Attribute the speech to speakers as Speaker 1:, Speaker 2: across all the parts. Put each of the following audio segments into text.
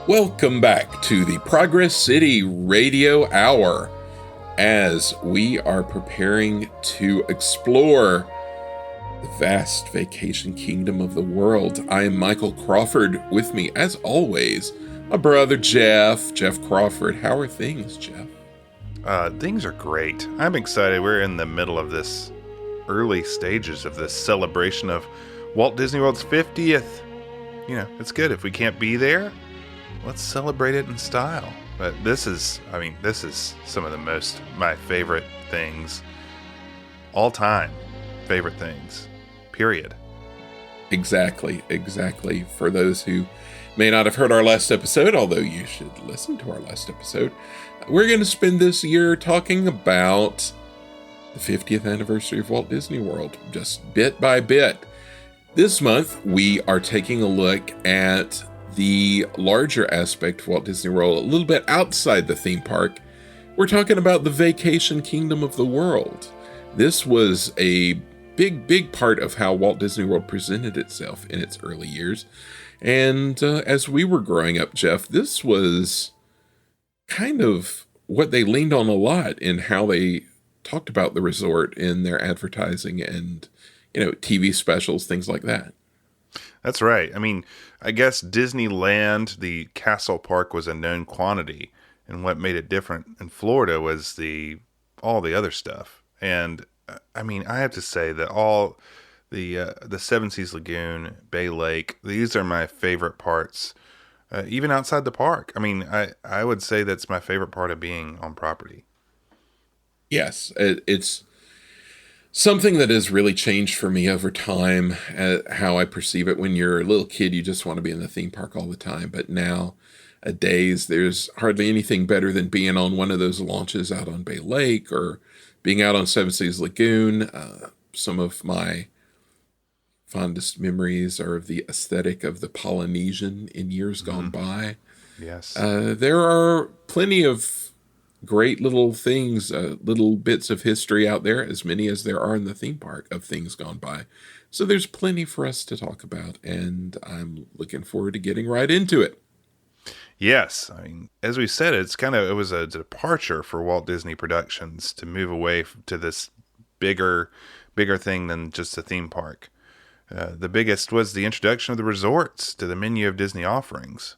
Speaker 1: Welcome back to the Progress City Radio Hour as we are preparing to explore the vast vacation kingdom of the world. I am Michael Crawford. With me, as always, my brother Jeff Crawford. How are things, Jeff?
Speaker 2: Things are great. I'm excited. We're in the middle of this early stages of this celebration of Walt Disney World's 50th. You know, it's good. If we can't be there, let's celebrate it in style. But this is some of my favorite things, all time favorite things, period.
Speaker 1: Exactly. For those who may not have heard our last episode, although you should listen to our last episode, we're going to spend this year talking about the 50th anniversary of Walt Disney World, just bit by bit. This month, we are taking a look at the larger aspect of Walt Disney World, a little bit outside the theme park. We're talking about the vacation kingdom of the world. This was a big part of how Walt Disney World presented itself in its early years. And as we were growing up, Jeff, this was kind of what they leaned on a lot in how they talked about the resort in their advertising and, TV specials, things like that.
Speaker 2: That's right. I mean, I guess Disneyland, the castle park, was a known quantity, and what made it different in Florida was all the other stuff. And I mean, I have to say that all the Seven Seas Lagoon, Bay Lake, these are my favorite parts, even outside the park. I mean, I would say that's my favorite part of being on property.
Speaker 1: Yes, it's something that has really changed for me over time, how I perceive it. When you're a little kid, you just want to be in the theme park all the time. But nowadays, there's hardly anything better than being on one of those launches out on Bay Lake or being out on Seven Seas Lagoon. Some of my fondest memories are of the aesthetic of the Polynesian in years gone by.
Speaker 2: Yes.
Speaker 1: There are plenty of great little things, little bits of history out there, as many as there are in the theme park of things gone by. So there's plenty for us to talk about, and I'm looking forward to getting right into it.
Speaker 2: Yes, I mean, as we said, it was a departure for Walt Disney Productions to move away to this bigger thing than just a theme park. The biggest was the introduction of the resorts to the menu of Disney offerings.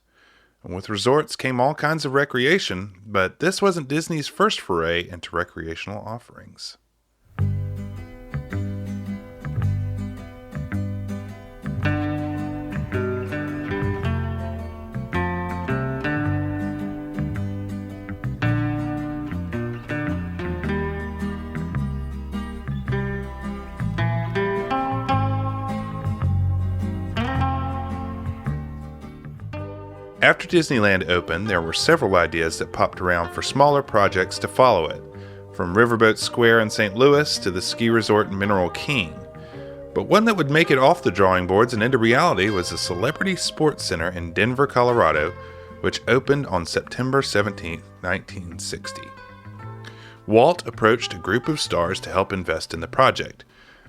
Speaker 2: And with resorts came all kinds of recreation, but this wasn't Disney's first foray into recreational offerings. After Disneyland opened, there were several ideas that popped around for smaller projects to follow it, from Riverboat Square in St. Louis to the ski resort in Mineral King. But one that would make it off the drawing boards and into reality was the Celebrity Sports Center in Denver, Colorado, which opened on September 17, 1960. Walt approached a group of stars to help invest in the project,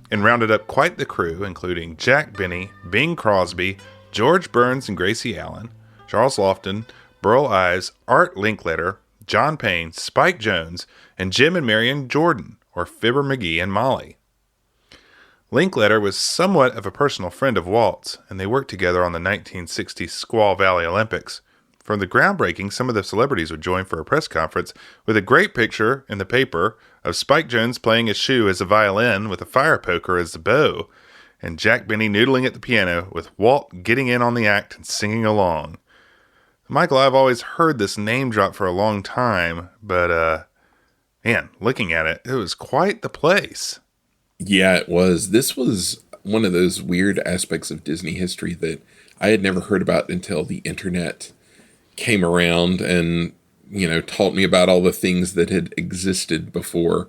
Speaker 2: and rounded up quite the crew, including Jack Benny, Bing Crosby, George Burns and Gracie Allen, Charles Lofton, Burl Ives, Art Linkletter, John Payne, Spike Jones, and Jim and Marion Jordan, or Fibber McGee and Molly. Linkletter was somewhat of a personal friend of Walt's, and they worked together on the 1960 Squaw Valley Olympics. From the groundbreaking, some of the celebrities would join for a press conference with a great picture in the paper of Spike Jones playing a shoe as a violin with a fire poker as the bow, and Jack Benny noodling at the piano with Walt getting in on the act and singing along. Michael, I've always heard this name drop for a long time, but, man, looking at it, it was quite the place.
Speaker 1: Yeah, it was. This was one of those weird aspects of Disney history that I had never heard about until the internet came around and, taught me about all the things that had existed before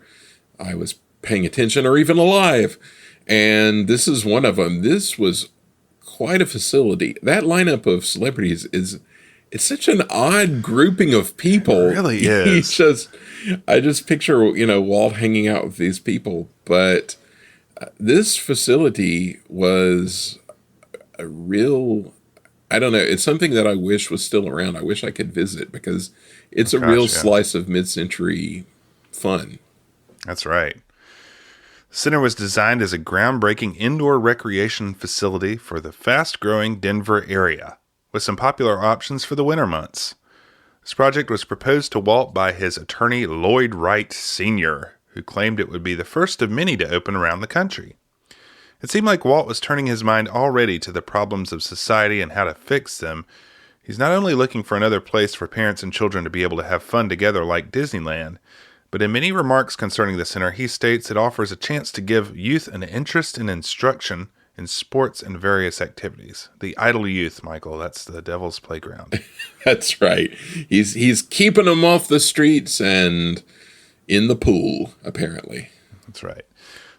Speaker 1: I was paying attention or even alive. And this is one of them. This was quite a facility. That lineup of celebrities it's such an odd grouping of people.
Speaker 2: It really is.
Speaker 1: I just picture, Walt hanging out with these people. But this facility was a real I don't know. It's something that I wish was still around. I wish I could visit because it's a
Speaker 2: Gosh,
Speaker 1: real
Speaker 2: yeah.
Speaker 1: slice of mid-century fun.
Speaker 2: That's right. The center was designed as a groundbreaking indoor recreation facility for the fast-growing Denver area, with some popular options for the winter months. This project was proposed to Walt by his attorney Lloyd Wright Sr., who claimed it would be the first of many to open around the country. It seemed like Walt was turning his mind already to the problems of society and how to fix them. He's not only looking for another place for parents and children to be able to have fun together like Disneyland, but in many remarks concerning the center, he states it offers a chance to give youth an interest in instruction in sports and various activities. The idle youth, Michael, that's the devil's playground.
Speaker 1: That's right. He's keeping them off the streets and in the pool, apparently.
Speaker 2: That's right.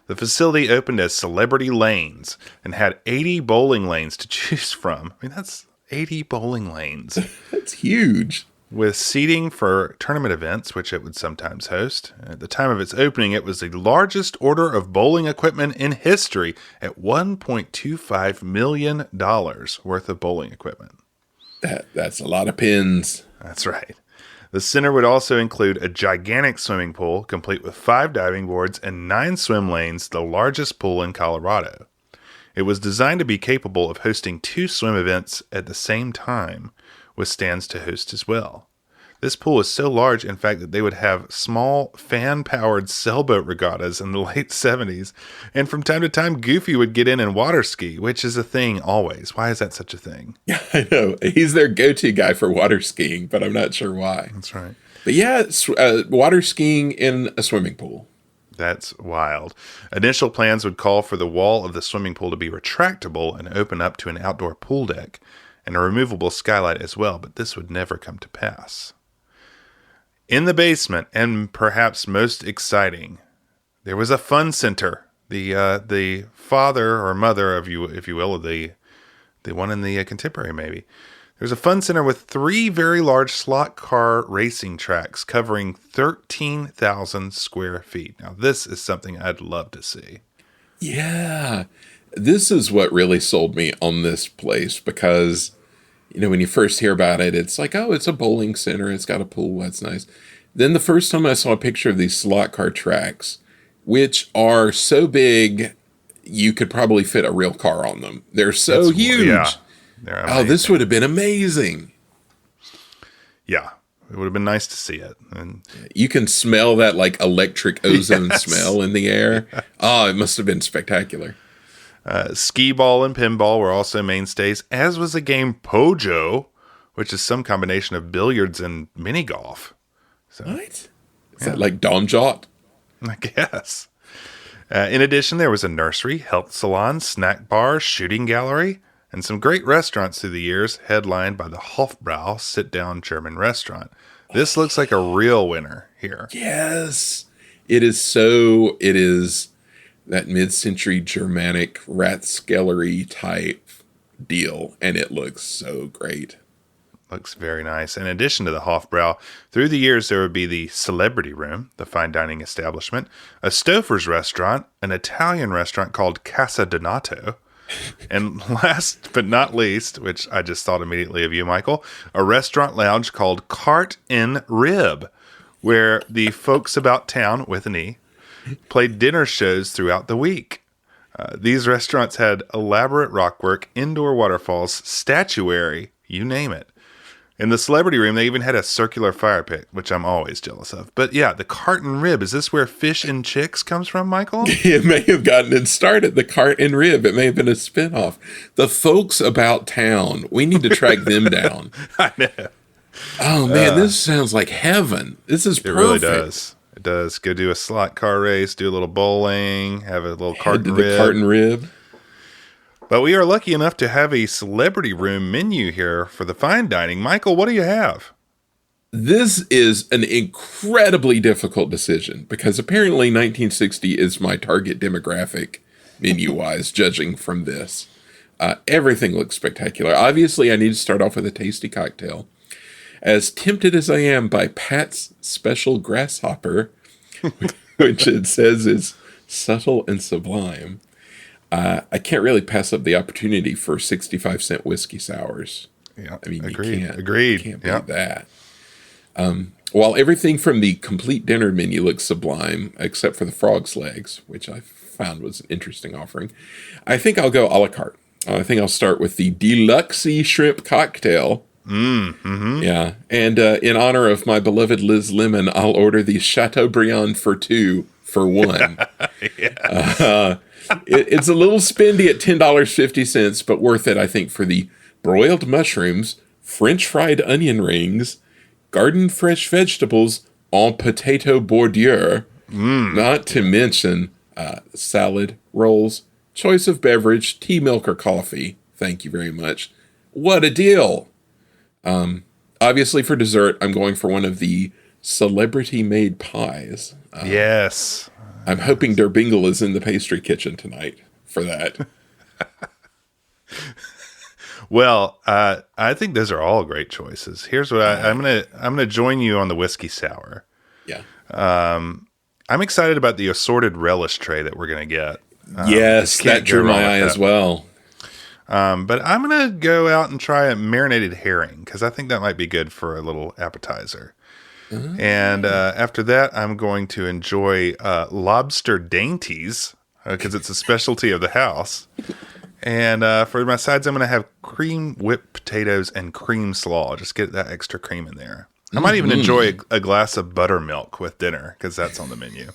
Speaker 2: The facility opened as Celebrity Lanes and had 80 bowling lanes to choose from. I mean, that's 80 bowling lanes.
Speaker 1: That's huge.
Speaker 2: With seating for tournament events, which it would sometimes host. At the time of its opening, it was the largest order of bowling equipment in history at $1.25 million worth of bowling equipment.
Speaker 1: That's a lot of pins.
Speaker 2: That's right. The center would also include a gigantic swimming pool, complete with 5 diving boards and 9 swim lanes, the largest pool in Colorado. It was designed to be capable of hosting 2 swim events at the same time, with stands to host as well. This pool is so large, in fact, that they would have small fan-powered sailboat regattas in the late 70s, and from time to time, Goofy would get in and water ski, which is a thing always. Why is that such a thing?
Speaker 1: Yeah, I know. He's their go-to guy for water skiing, but I'm not sure why.
Speaker 2: That's right.
Speaker 1: But yeah, water skiing in a swimming pool.
Speaker 2: That's wild. Initial plans would call for the wall of the swimming pool to be retractable and open up to an outdoor pool deck, and a removable skylight as well, but this would never come to pass. In the basement, and perhaps most exciting, there was a fun center. The father or mother, if you will, of the one in the contemporary maybe. There's a fun center with 3 very large slot car racing tracks covering 13,000 square feet. Now, this is something I'd love to see.
Speaker 1: Yeah. This is what really sold me on this place because, when you first hear about it, it's like, oh, it's a bowling center. It's got a pool. That's nice. Then the first time I saw a picture of these slot car tracks, which are so big, you could probably fit a real car on them. They're so huge. Yeah. Oh, this would have been amazing.
Speaker 2: Yeah. It would have been nice to see it. And
Speaker 1: you can smell that like electric ozone smell in the air. Oh, it must have been spectacular.
Speaker 2: Skee ball and pinball were also mainstays, as was the game Pojo, which is some combination of billiards and mini golf. So,
Speaker 1: what? Is that like Domjot?
Speaker 2: I guess. In addition, there was a nursery, health salon, snack bar, shooting gallery, and some great restaurants through the years, headlined by the Hofbrau sit-down German restaurant. This looks like a real winner here.
Speaker 1: Yes. It is that mid-century Germanic Rathskellery type deal, and it looks so great.
Speaker 2: Looks very nice. In addition to the Hofbrau, through the years there would be the Celebrity Room, the fine dining establishment, a Stouffer's restaurant, an Italian restaurant called Casa Donato, and last but not least, which I just thought immediately of you, Michael, a restaurant lounge called Cart in Rib, where the folks about town, with an E, played dinner shows throughout the week. These restaurants had elaborate rockwork, indoor waterfalls, statuary, you name it. In the Celebrity Room, they even had a circular fire pit, which I'm always jealous of. But yeah, the Cart and Rib, is this where Fish and Chicks comes from, Michael?
Speaker 1: It may have gotten it started, the Cart and Rib. It may have been a spinoff. The folks about town, we need to track them down.
Speaker 2: I know.
Speaker 1: Oh, man, this sounds like heaven. This is perfect.
Speaker 2: It really does. It does. Go do a slot car race, do a little bowling, have a little cart and rib.
Speaker 1: Cart and Rib.
Speaker 2: But we are lucky enough to have a Celebrity Room menu here for the fine dining. Michael, what do you have?
Speaker 1: This is an incredibly difficult decision because apparently 1960 is my target demographic menu-wise, judging from this. Everything looks spectacular. Obviously, I need to start off with a tasty cocktail. As tempted as I am by Pat's Special Grasshopper, which it says is subtle and sublime, I can't really pass up the opportunity for 65-cent whiskey sours.
Speaker 2: Yeah,
Speaker 1: I mean,
Speaker 2: agreed.
Speaker 1: you can't
Speaker 2: Agreed.
Speaker 1: beat that. While everything from the complete dinner menu looks sublime, except for the frog's legs, which I found was an interesting offering, I think I'll go a la carte. I think I'll start with the deluxe shrimp cocktail. Yeah, and in honor of my beloved Liz Lemon, I'll order the Chateaubriand for 2 for 1. It's a little spendy at $10.50, but worth it, I think, for the broiled mushrooms, French fried onion rings, garden fresh vegetables en potato bordure, not to mention salad, rolls, choice of beverage, tea, milk, or coffee. Thank you very much. What a deal! Obviously, for dessert, I'm going for one of the celebrity-made pies.
Speaker 2: Yes.
Speaker 1: I'm hoping Der Bingle is in the pastry kitchen tonight for that.
Speaker 2: Well, I think those are all great choices. Here's what I'm gonna join you on the whiskey sour.
Speaker 1: Yeah.
Speaker 2: I'm excited about the assorted relish tray that we're gonna get.
Speaker 1: Yes, that drew my eye as well.
Speaker 2: But I'm gonna go out and try a marinated herring because I think that might be good for a little appetizer. And after that, I'm going to enjoy lobster dainties because it's a specialty of the house. And for my sides, I'm going to have cream whipped potatoes and cream slaw. Just get that extra cream in there. I might even enjoy a glass of buttermilk with dinner because that's on the menu.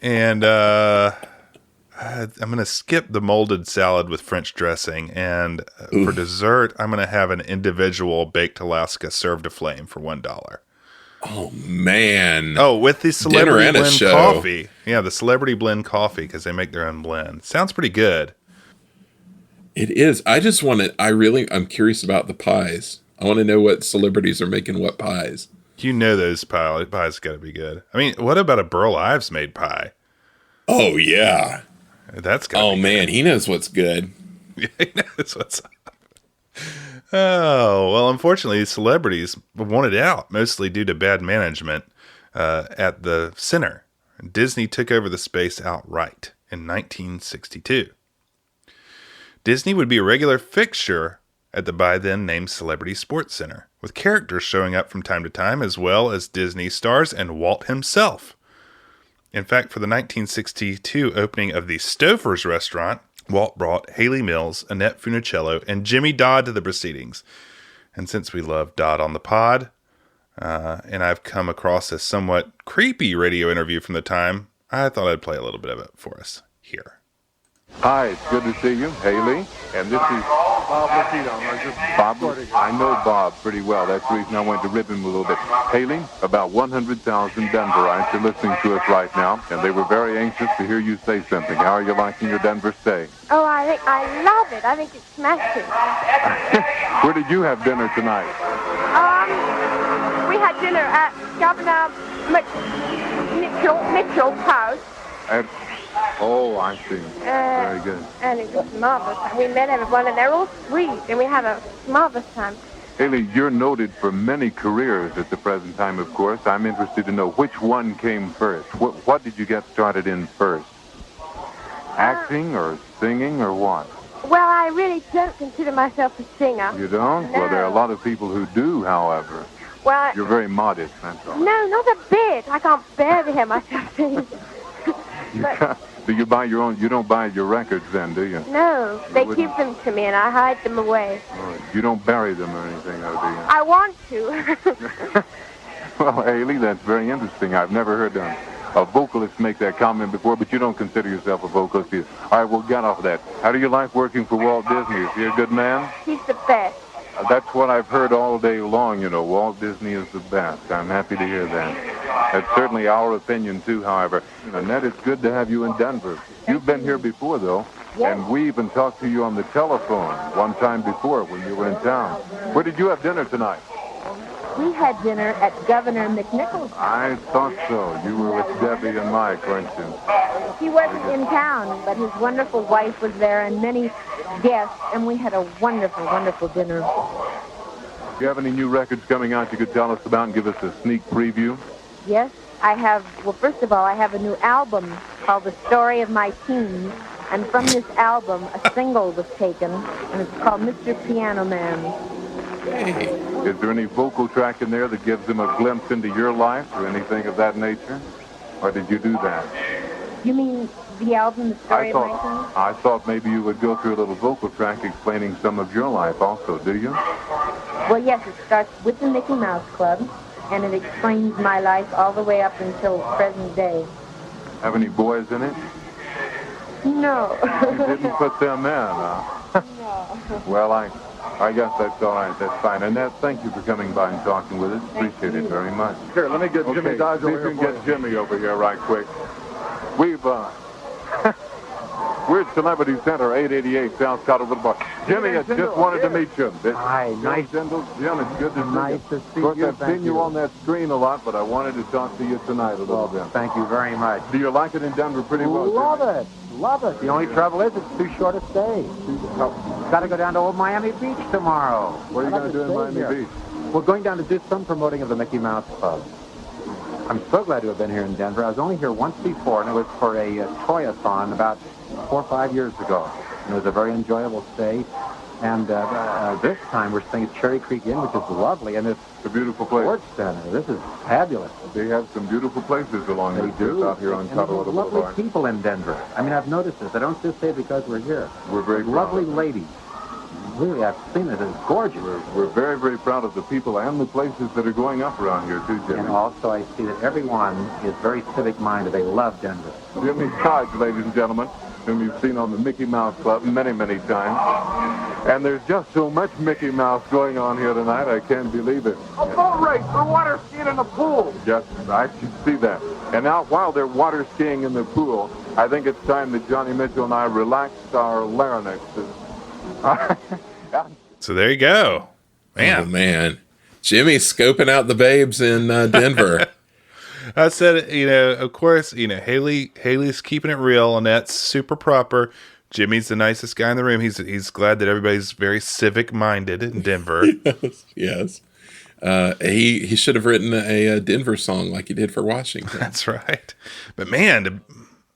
Speaker 2: And I'm going to skip the molded salad with French dressing. And for dessert, I'm going to have an individual baked Alaska served to flame for $1.
Speaker 1: Oh, man.
Speaker 2: Oh, with the celebrity blend
Speaker 1: show.
Speaker 2: coffee. Yeah, the celebrity blend coffee because they make their own blend. Sounds pretty good.
Speaker 1: It is. I'm curious about the pies. I want to know what celebrities are making what pies.
Speaker 2: You know those pies got to be good. I mean, what about a Burl Ives made pie?
Speaker 1: Oh, yeah.
Speaker 2: That's got to be
Speaker 1: man,
Speaker 2: good.
Speaker 1: he knows what's good.
Speaker 2: Yeah, he knows what's up. Oh, well, unfortunately, celebrities wanted out, mostly due to bad management at the center. Disney took over the space outright in 1962. Disney would be a regular fixture at the by then named Celebrity Sports Center, with characters showing up from time to time, as well as Disney stars and Walt himself. In fact, for the 1962 opening of the Stouffer's restaurant, Walt brought Haley Mills, Annette Funicello, and Jimmy Dodd to the proceedings. And since we love Dodd on the pod, and I've come across a somewhat creepy radio interview from the time, I thought I'd play a little bit of it for us here.
Speaker 3: Hi, it's good to see you, Haley. And this is Bob Lucino. Bob, I know Bob pretty well. That's the reason I wanted to rib him a little bit. Haley, about 100,000 Denverites are listening to us right now, and they were very anxious to hear you say something. How are you liking your Denver stay?
Speaker 4: Oh, I love it. I think it's smashing.
Speaker 3: Where did you have dinner tonight?
Speaker 4: We had dinner at Governor Mitchell's house.
Speaker 3: Oh, I see. Very good.
Speaker 4: And it was marvelous. We met everyone, and they're all sweet, and we had a marvelous time.
Speaker 3: Haley, you're noted for many careers at the present time, of course. I'm interested to know which one came first. What did you get started in first? Acting or singing or what?
Speaker 4: Well, I really don't consider myself a singer.
Speaker 3: You don't?
Speaker 4: No.
Speaker 3: Well, there are a lot of people who do, however.
Speaker 4: Well,
Speaker 3: You're very modest, that's all.
Speaker 4: no, not a bit. I can't bear to hear myself sing.
Speaker 3: Do you buy your own? You don't buy your records then, do you?
Speaker 4: No, they give them to me, and I hide them away.
Speaker 3: Oh, you don't bury them or anything, though, do you?
Speaker 4: I want to.
Speaker 3: Well, Haley, that's very interesting. I've never heard a vocalist make that comment before, but you don't consider yourself a vocalist either. All right, we'll get off of that. How do you like working for Walt Disney? Is he a good man?
Speaker 4: He's the best.
Speaker 3: That's what I've heard all day long, you know. Walt Disney is the best. I'm happy to hear that. That's certainly our opinion, too, however. Annette, it's good to have you in Denver. You've been here before, though.
Speaker 4: Yes.
Speaker 3: And we even talked to you on the telephone one time before when you were in town. Where did you have dinner tonight?
Speaker 4: We had dinner at Governor McNichol's.
Speaker 3: I thought so. You were with Debbie and Mike, weren't you?
Speaker 4: He wasn't in town, but his wonderful wife was there and many guests, and we had a wonderful, wonderful dinner.
Speaker 3: Do you have any new records coming out you could tell us about and give us a sneak preview?
Speaker 4: Yes, I have. Well, first of all, I have a new album called The Story of My Teens. And from this album, a single was taken, and it's called Mr. Piano Man.
Speaker 1: Hey.
Speaker 3: Is there any vocal track in there that gives them a glimpse into your life or anything of that nature? Or did you do that?
Speaker 4: You mean the album, The Story of My Life?
Speaker 3: I thought maybe you would go through a little vocal track explaining some of your life also, do you?
Speaker 4: Well, yes, it starts with the Mickey Mouse Club, and it explains my life all the way up until present day.
Speaker 3: Have any boys in it?
Speaker 4: No.
Speaker 3: You didn't put them in, huh?
Speaker 4: No.
Speaker 3: Well, I guess that's all right. That's fine. Annette, thank you for coming by and talking with us. Appreciate it very much. Here, let me get Jimmy Dodge over here. Get Jimmy over here right quick. We're at Celebrity Center, 888 South Colorado Boulevard. Jimmy, I just wanted to meet you.
Speaker 5: Hi, nice.
Speaker 3: Jim, it's good to see you.
Speaker 5: Nice to see you.
Speaker 3: Of course, I've seen you on that screen a lot, but I wanted to talk to you tonight a little bit.
Speaker 5: Thank you very much.
Speaker 3: Do you like it in Denver pretty well?
Speaker 5: Love
Speaker 3: Jimmy?
Speaker 5: it. Love it. The only trouble is it's too short a stay. Got to go down to Old Miami Beach tomorrow.
Speaker 3: What are you going to do in Miami Beach?
Speaker 5: We're going down to do some promoting of the Mickey Mouse Club. I'm so glad to have been here in Denver. I was only here once before, and it was for a toy-a-thon about 4 or 5 years ago. And it was a very enjoyable stay. And this time we're staying at Cherry Creek Inn, which is lovely, and it's
Speaker 3: a beautiful place.
Speaker 5: Sports Center. This is fabulous.
Speaker 3: They have some beautiful places along
Speaker 5: They
Speaker 3: this
Speaker 5: do.
Speaker 3: out here on Colorado
Speaker 5: lovely
Speaker 3: Boulevard.
Speaker 5: people in Denver. I mean, I've noticed this. I don't just say it because we're here.
Speaker 3: We're very proud
Speaker 5: lovely
Speaker 3: of them.
Speaker 5: ladies. Really, I've seen it. It's gorgeous.
Speaker 3: We're very, very proud of the people and the places that are going up around here, too, Jimmy.
Speaker 5: And also, I see that everyone is very civic-minded. They love Denver.
Speaker 3: Jimmy Dodge, ladies and gentlemen, whom you've seen on the Mickey Mouse Club many, many times. And there's just so much Mickey Mouse going on here tonight, I can't believe it.
Speaker 5: A boat race for water skiing in the pool.
Speaker 3: Yes, I should see that. And now, while they're water skiing in the pool, I think it's time that Johnny Mitchell and I relaxed our larynxes.
Speaker 2: So there you go. Man.
Speaker 1: Oh, man. Jimmy's scoping out the babes in Denver.
Speaker 2: I said, of course, Haley's keeping it real, Annette's super proper. Jimmy's the nicest guy in the room. He's glad that everybody's very civic-minded in Denver.
Speaker 1: Yes. He should have written a Denver song like he did for Washington.
Speaker 2: That's right. But man,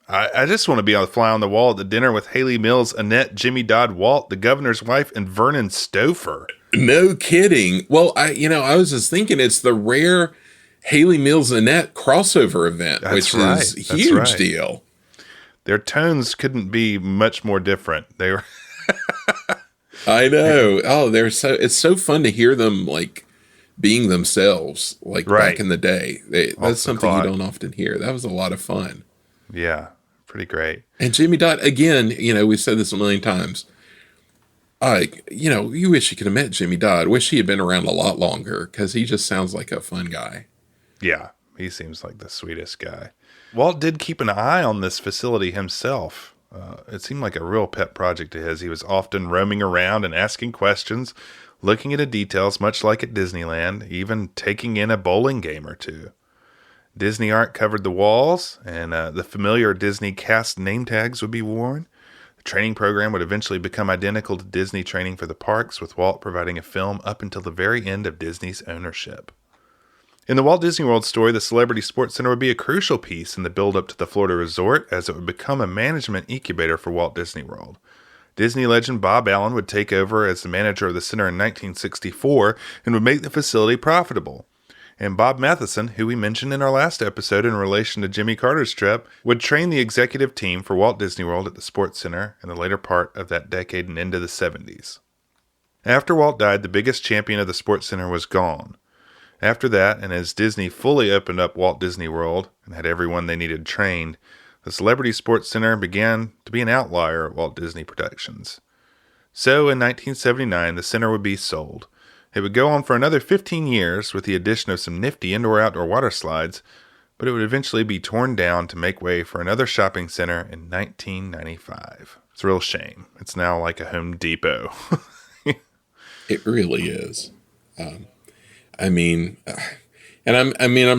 Speaker 2: I just want to be on the fly on the wall at the dinner with Haley Mills, Annette, Jimmy Dodd, Walt, the governor's wife, and Vernon Stouffer.
Speaker 1: No kidding. Well, I was just thinking it's the rare Haley Mills Annette crossover event, which is a huge deal.
Speaker 2: Their tones couldn't be much more different. They were.
Speaker 1: I know. Oh, it's so fun to hear them like being themselves, like back in the day. That's something you don't often hear. That was a lot of fun.
Speaker 2: Yeah, pretty great.
Speaker 1: And Jimmy Dodd, again, we said this a million times. You wish you could have met Jimmy Dodd. Wish he had been around a lot longer because he just sounds like a fun guy.
Speaker 2: Yeah, he seems like the sweetest guy. Walt did keep an eye on this facility himself. It seemed like a real pet project of his. He was often roaming around and asking questions, looking into details, much like at Disneyland, even taking in a bowling game or two. Disney art covered the walls, and the familiar Disney cast name tags would be worn. The training program would eventually become identical to Disney training for the parks, with Walt providing a film up until the very end of Disney's ownership. In the Walt Disney World story, the Celebrity Sports Center would be a crucial piece in the build-up to the Florida resort, as it would become a management incubator for Walt Disney World. Disney legend Bob Allen would take over as the manager of the center in 1964 and would make the facility profitable. And Bob Matheson, who we mentioned in our last episode in relation to Jimmy Carter's trip, would train the executive team for Walt Disney World at the Sports Center in the later part of that decade and into the 70s. After Walt died, the biggest champion of the Sports Center was gone. After that, and as Disney fully opened up Walt Disney World and had everyone they needed trained, the Celebrity Sports Center began to be an outlier at Walt Disney Productions. So in 1979, the center would be sold. It would go on for another 15 years with the addition of some nifty indoor-outdoor water slides, but it would eventually be torn down to make way for another shopping center in 1995. It's a real shame. It's now like a Home Depot.
Speaker 1: It really is. I'm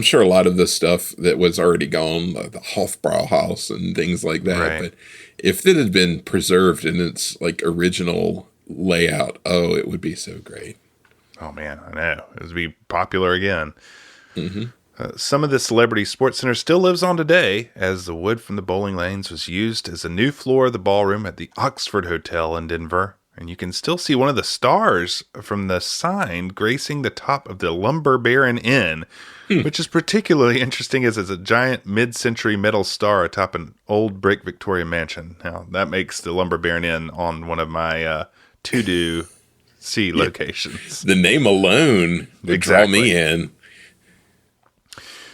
Speaker 1: sure a lot of the stuff that was already gone, the Hofbrauhaus and things like that,
Speaker 2: right.
Speaker 1: But if it had been preserved in its like original layout, it would be so great.
Speaker 2: Oh man, I know. It would be popular again.
Speaker 1: Mm-hmm.
Speaker 2: Some of the celebrity sports center still lives on today, as the wood from the bowling lanes was used as a new floor of the ballroom at the Oxford Hotel in Denver. And you can still see one of the stars from the sign gracing the top of the Lumber Baron Inn, which is particularly interesting as it's a giant mid-century metal star atop an old brick Victorian mansion. Now, that makes the Lumber Baron Inn on one of my to-do see locations.
Speaker 1: The name alone would draw me in.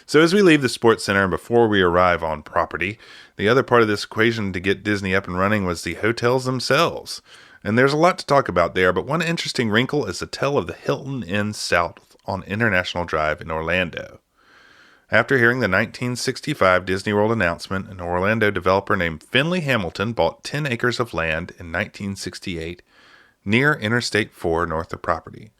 Speaker 2: So as we leave the sports center and before we arrive on property, the other part of this equation to get Disney up and running was the hotels themselves. And there's a lot to talk about there, but one interesting wrinkle is the tale of the Hilton Inn South on International Drive in Orlando. After hearing the 1965 Disney World announcement, an Orlando developer named Finley Hamilton bought 10 acres of land in 1968 near Interstate 4 north of property.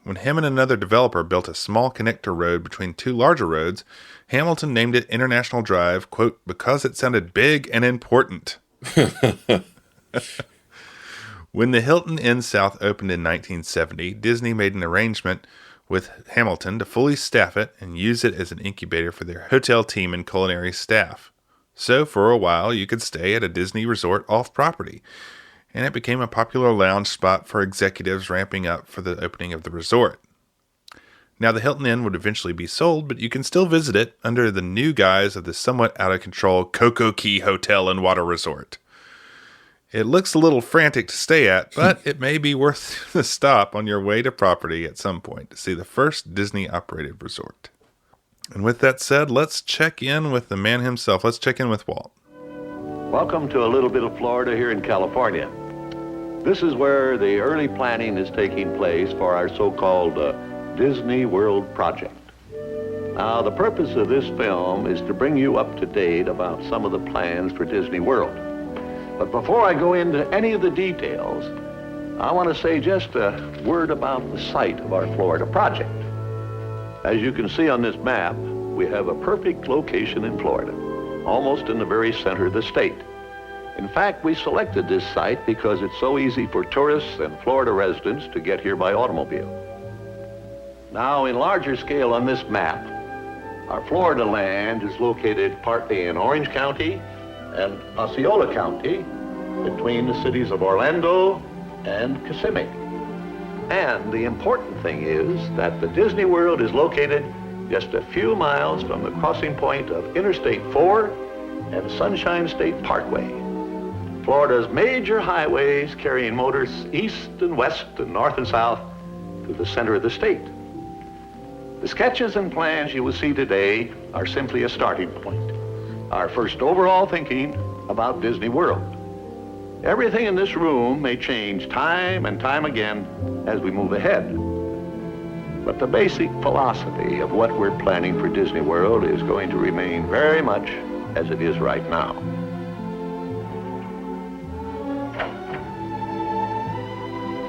Speaker 2: When him and another developer built a small connector road between two larger roads, Hamilton named it International Drive, quote, because it sounded big and important. When the Hilton Inn South opened in 1970, Disney made an arrangement with Hamilton to fully staff it and use it as an incubator for their hotel team and culinary staff. So for a while, you could stay at a Disney resort off-property, and it became a popular lounge spot for executives ramping up for the opening of the resort. Now, the Hilton Inn would eventually be sold, but you can still visit it under the new guise of the somewhat out-of-control Coco Key Hotel and Water Resort. It looks a little frantic to stay at, but it may be worth the stop on your way to property at some point to see the first Disney-operated resort. And with that said, let's check in with the man himself. Let's check in with Walt.
Speaker 6: Welcome to a little bit of Florida here in California. This is where the early planning is taking place for our so-called Disney World project. Now, the purpose of this film is to bring you up to date about some of the plans for Disney World. But before I go into any of the details, I want to say just a word about the site of our Florida project. As you can see on this map, we have a perfect location in Florida, almost in the very center of the state. In fact, we selected this site because it's so easy for tourists and Florida residents to get here by automobile. Now, in larger scale on this map, our Florida land is located partly in Orange County and Osceola County, between the cities of Orlando and Kissimmee. And the important thing is that the Disney World is located just a few miles from the crossing point of Interstate 4 and Sunshine State Parkway, Florida's major highways carrying motors east and west and north and south to the center of the state. The sketches and plans you will see today are simply a starting point, our first overall thinking about Disney World. Everything in this room may change time and time again as we move ahead. But the basic philosophy of what we're planning for Disney World is going to remain very much as it is right now.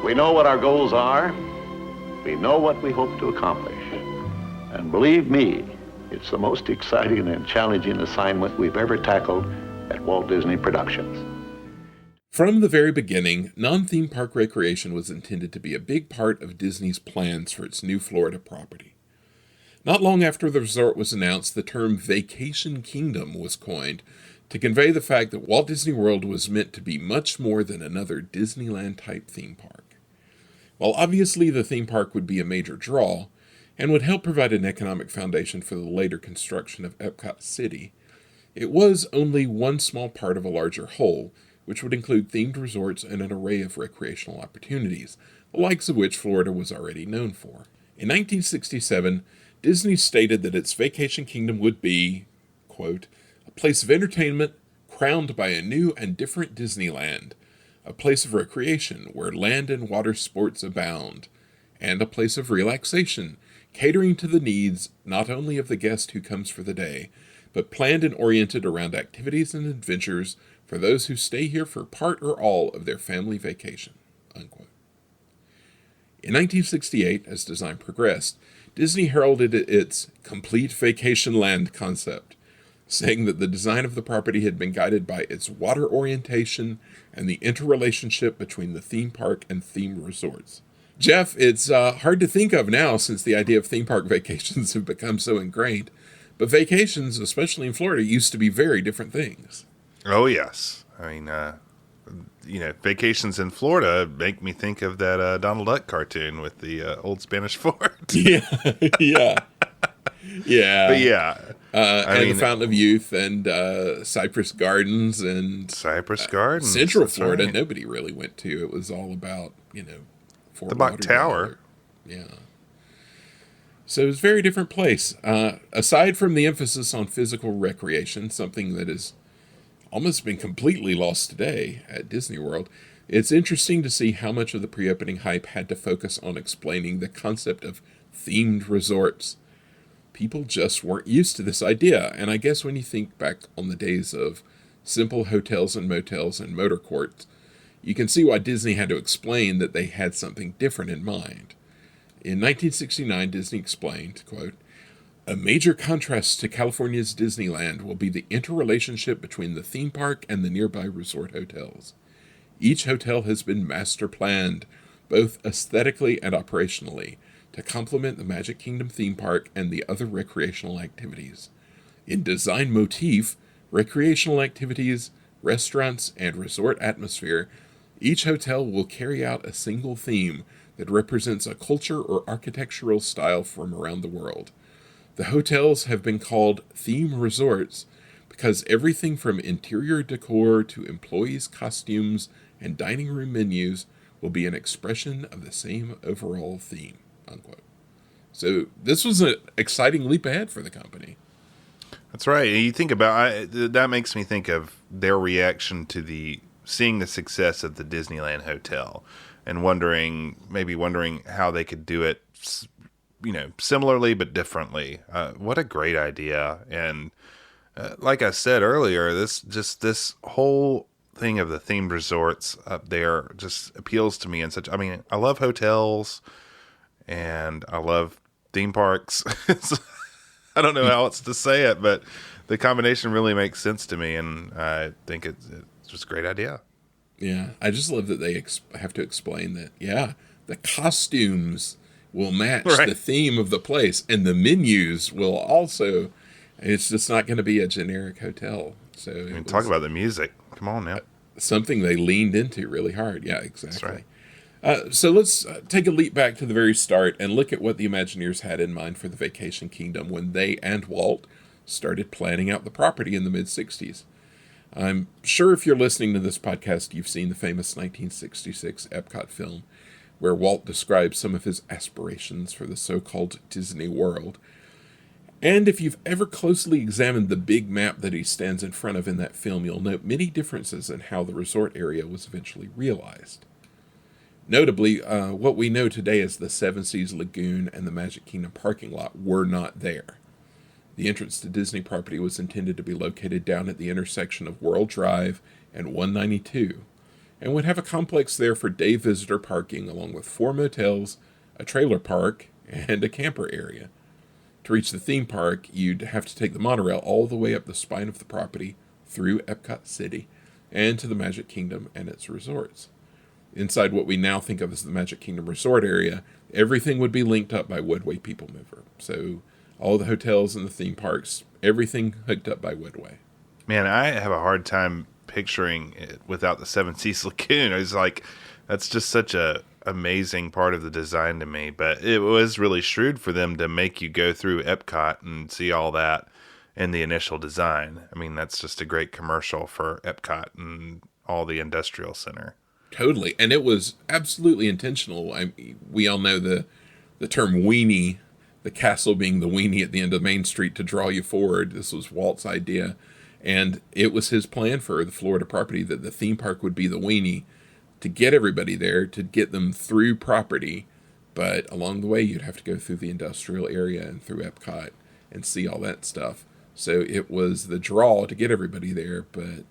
Speaker 6: We know what our goals are. We know what we hope to accomplish. And believe me, it's the most exciting and challenging assignment we've ever tackled at Walt Disney Productions.
Speaker 1: From the very beginning, non-theme park recreation was intended to be a big part of Disney's plans for its new Florida property. Not long after the resort was announced, the term Vacation Kingdom was coined to convey the fact that Walt Disney World was meant to be much more than another Disneyland-type theme park. While obviously the theme park would be a major draw, and would help provide an economic foundation for the later construction of Epcot City, it was only one small part of a larger whole, which would include themed resorts and an array of recreational opportunities, the likes of which Florida was already known for. In 1967, Disney stated that its Vacation Kingdom would be, quote, a place of entertainment crowned by a new and different Disneyland, a place of recreation where land and water sports abound, and a place of relaxation, catering to the needs not only of the guest who comes for the day, but planned and oriented around activities and adventures for those who stay here for part or all of their family vacation, unquote. In 1968, as design progressed, Disney heralded its complete vacation land concept, saying that the design of the property had been guided by its water orientation and the interrelationship between the theme park and theme resorts, Jeff, it's hard to think of now since the idea of theme park vacations have become so ingrained. But vacations, especially in Florida, used to be very different things.
Speaker 2: Oh, yes. I mean, vacations in Florida make me think of that Donald Duck cartoon with the old Spanish fort.
Speaker 1: Yeah, yeah, yeah.
Speaker 2: But yeah.
Speaker 1: The Fountain of Youth and Cypress Gardens and
Speaker 2: Central
Speaker 1: Florida,
Speaker 2: right.
Speaker 1: Nobody really went to. It was all about, Fort
Speaker 2: the Bach
Speaker 1: Lauderdale.
Speaker 2: Tower.
Speaker 1: Yeah. So it was a very different place. Aside from the emphasis on physical recreation, something that has almost been completely lost today at Disney World, it's interesting to see how much of the pre-opening hype had to focus on explaining the concept of themed resorts. People just weren't used to this idea, and I guess when you think back on the days of simple hotels and motels and motor courts, you can see why Disney had to explain that they had something different in mind. In 1969, Disney explained, quote, "A major contrast to California's Disneyland will be the interrelationship between the theme park and the nearby resort hotels. Each hotel has been master planned, both aesthetically and operationally, to complement the Magic Kingdom theme park and the other recreational activities. In design motif, recreational activities, restaurants, and resort atmosphere, each hotel will carry out a single theme that represents a culture or architectural style from around the world. The hotels have been called theme resorts because everything from interior decor to employees' costumes and dining room menus will be an expression of the same overall theme," unquote. So this was an exciting leap ahead for the company.
Speaker 2: That's right. You think about that makes me think of their reaction to seeing the success of the Disneyland Hotel, and wondering how they could do it, similarly but differently. What a great idea! And like I said earlier, this whole thing of the themed resorts up there just appeals to me in such. I mean, I love hotels, and I love theme parks. I don't know how else to say it, but the combination really makes sense to me, and I think it's just a great idea.
Speaker 1: Yeah, I just love that they have to explain that, the costumes will match the theme of the place, and the menus will also, it's just not going to be a generic hotel. So
Speaker 2: talk about the music. Come on now.
Speaker 1: Something they leaned into really hard. Yeah, exactly.
Speaker 2: That's right.
Speaker 1: So let's take a leap back to the very start and look at what the Imagineers had in mind for the Vacation Kingdom when they and Walt started planning out the property in the mid-'60s. I'm sure if you're listening to this podcast, you've seen the famous 1966 Epcot film, where Walt describes some of his aspirations for the so-called Disney World. And if you've ever closely examined the big map that he stands in front of in that film, you'll note many differences in how the resort area was eventually realized. Notably, what we know today as the Seven Seas Lagoon and the Magic Kingdom parking lot were not there. The entrance to Disney property was intended to be located down at the intersection of World Drive and 192, and would have a complex there for day visitor parking along with 4 motels, a trailer park, and a camper area. To reach the theme park, you'd have to take the monorail all the way up the spine of the property through Epcot City and to the Magic Kingdom and its resorts. Inside what we now think of as the Magic Kingdom resort area, everything would be linked up by Woodway People Mover. So all the hotels and the theme parks, everything hooked up by Woodway.
Speaker 2: Man, I have a hard time picturing it without the Seven Seas Lagoon. It's like, that's just such a amazing part of the design to me. But it was really shrewd for them to make you go through Epcot and see all that in the initial design. I mean, that's just a great commercial for Epcot and all the industrial center.
Speaker 1: Totally. And it was absolutely intentional. We all know the term weenie, the castle being the weenie at the end of Main Street to draw you forward. This was Walt's idea. And it was his plan for the Florida property that the theme park would be the weenie to get everybody there, to get them through property. But along the way, you'd have to go through the industrial area and through Epcot and see all that stuff. So it was the draw to get everybody there, but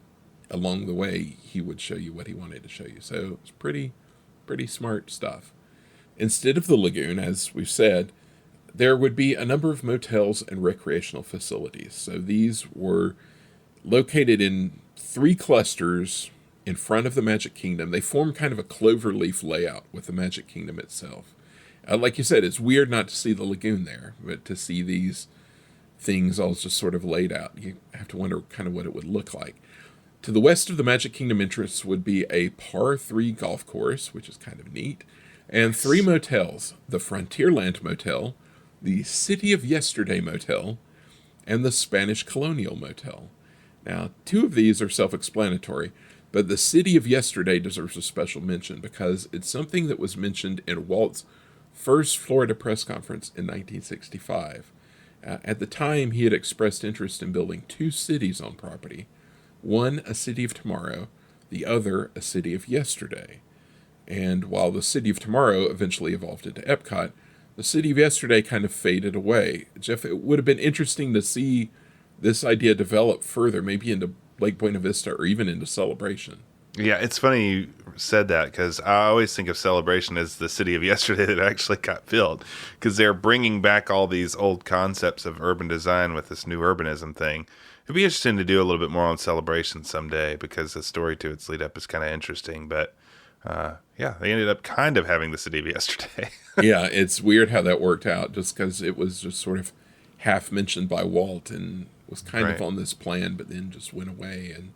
Speaker 1: along the way, he would show you what he wanted to show you. So it's pretty smart stuff. Instead of the lagoon, as we've said, there would be a number of motels and recreational facilities. So these were located in 3 clusters in front of the Magic Kingdom. They form kind of a cloverleaf layout with the Magic Kingdom itself. Like you said, it's weird not to see the lagoon there, but to see these things all just sort of laid out, you have to wonder kind of what it would look like. To the west of the Magic Kingdom entrance would be a par 3 golf course, which is kind of neat, and 3 motels: the Frontierland Motel, the City of Yesterday Motel, and the Spanish Colonial Motel. Now, 2 of these are self-explanatory, but the City of Yesterday deserves a special mention because it's something that was mentioned in Walt's first Florida press conference in 1965. At the time, he had expressed interest in building 2 cities on property. One, a city of tomorrow, the other, a city of yesterday. And while the city of tomorrow eventually evolved into Epcot, the city of yesterday kind of faded away. Jeff, it would have been interesting to see this idea develop further, maybe into Lake Buena Vista or even into Celebration.
Speaker 2: Yeah, it's funny you said that because I always think of Celebration as the city of yesterday that actually got built, because they're bringing back all these old concepts of urban design with this new urbanism thing. It'd be interesting to do a little bit more on Celebration someday because the story to its lead up is kind of interesting. But yeah, they ended up kind of having the city of yesterday.
Speaker 1: Yeah, it's weird how that worked out just because it was just sort of half mentioned by Walt and was kind of on this plan, but then just went away and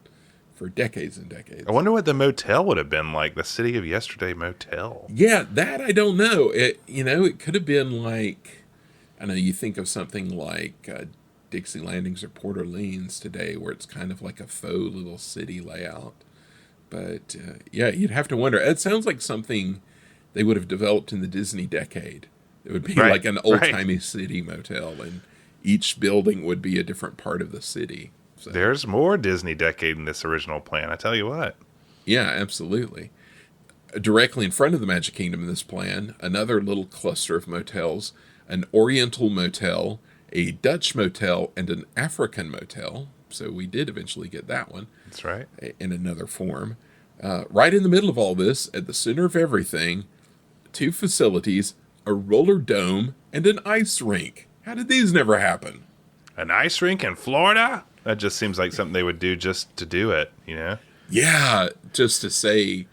Speaker 1: for decades and decades.
Speaker 2: I wonder what the motel would have been like, the City of Yesterday Motel.
Speaker 1: Yeah, that I don't know. It could have been like, I know you think of something like Dixie Landings or Port Orleans today, where it's kind of like a faux little city layout. But yeah, you'd have to wonder. It sounds like something they would have developed in the Disney decade. It would be like an old-timey city motel, and each building would be a different part of the city. So,
Speaker 2: there's more Disney decade in this original plan, I tell you what.
Speaker 1: Yeah, absolutely. Directly in front of the Magic Kingdom in this plan, another little cluster of motels: an Oriental motel, a Dutch motel, and an African motel. So we did eventually get that one.
Speaker 2: That's right.
Speaker 1: In another form. Right in the middle of all this, at the center of everything, 2 facilities, a roller dome, and an ice rink. How did these never happen?
Speaker 2: An ice rink in Florida? That just seems like something they would do just to do it, you know?
Speaker 1: Yeah, just to say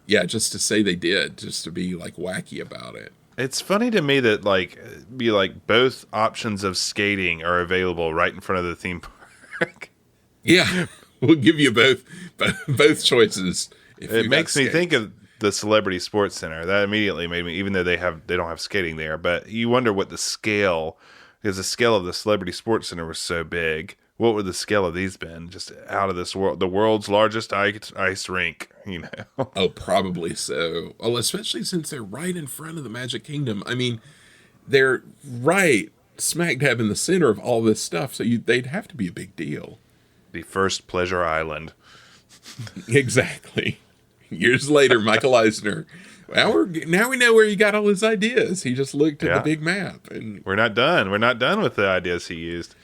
Speaker 1: they did, just to be like wacky about it.
Speaker 2: It's funny to me that both options of skating are available right in front of the theme park.
Speaker 1: Yeah, we'll give you both choices.
Speaker 2: It makes me think of the Celebrity Sports Center. That immediately made me, even though they don't have skating there, but you wonder what the scale, because the scale of the Celebrity Sports Center was so big. What would the scale of these been? Just out of this world, the world's largest ice rink, you know?
Speaker 1: Oh, probably so. Well, especially since they're right in front of the Magic Kingdom. I mean, they're right smack dab in the center of all this stuff, so they'd have to be a big deal.
Speaker 2: The first Pleasure Island.
Speaker 1: Exactly. Years later, Michael Eisner. Now we know where he got all his ideas. He just looked at the big map. And
Speaker 2: we're not done. We're not done with the ideas he used.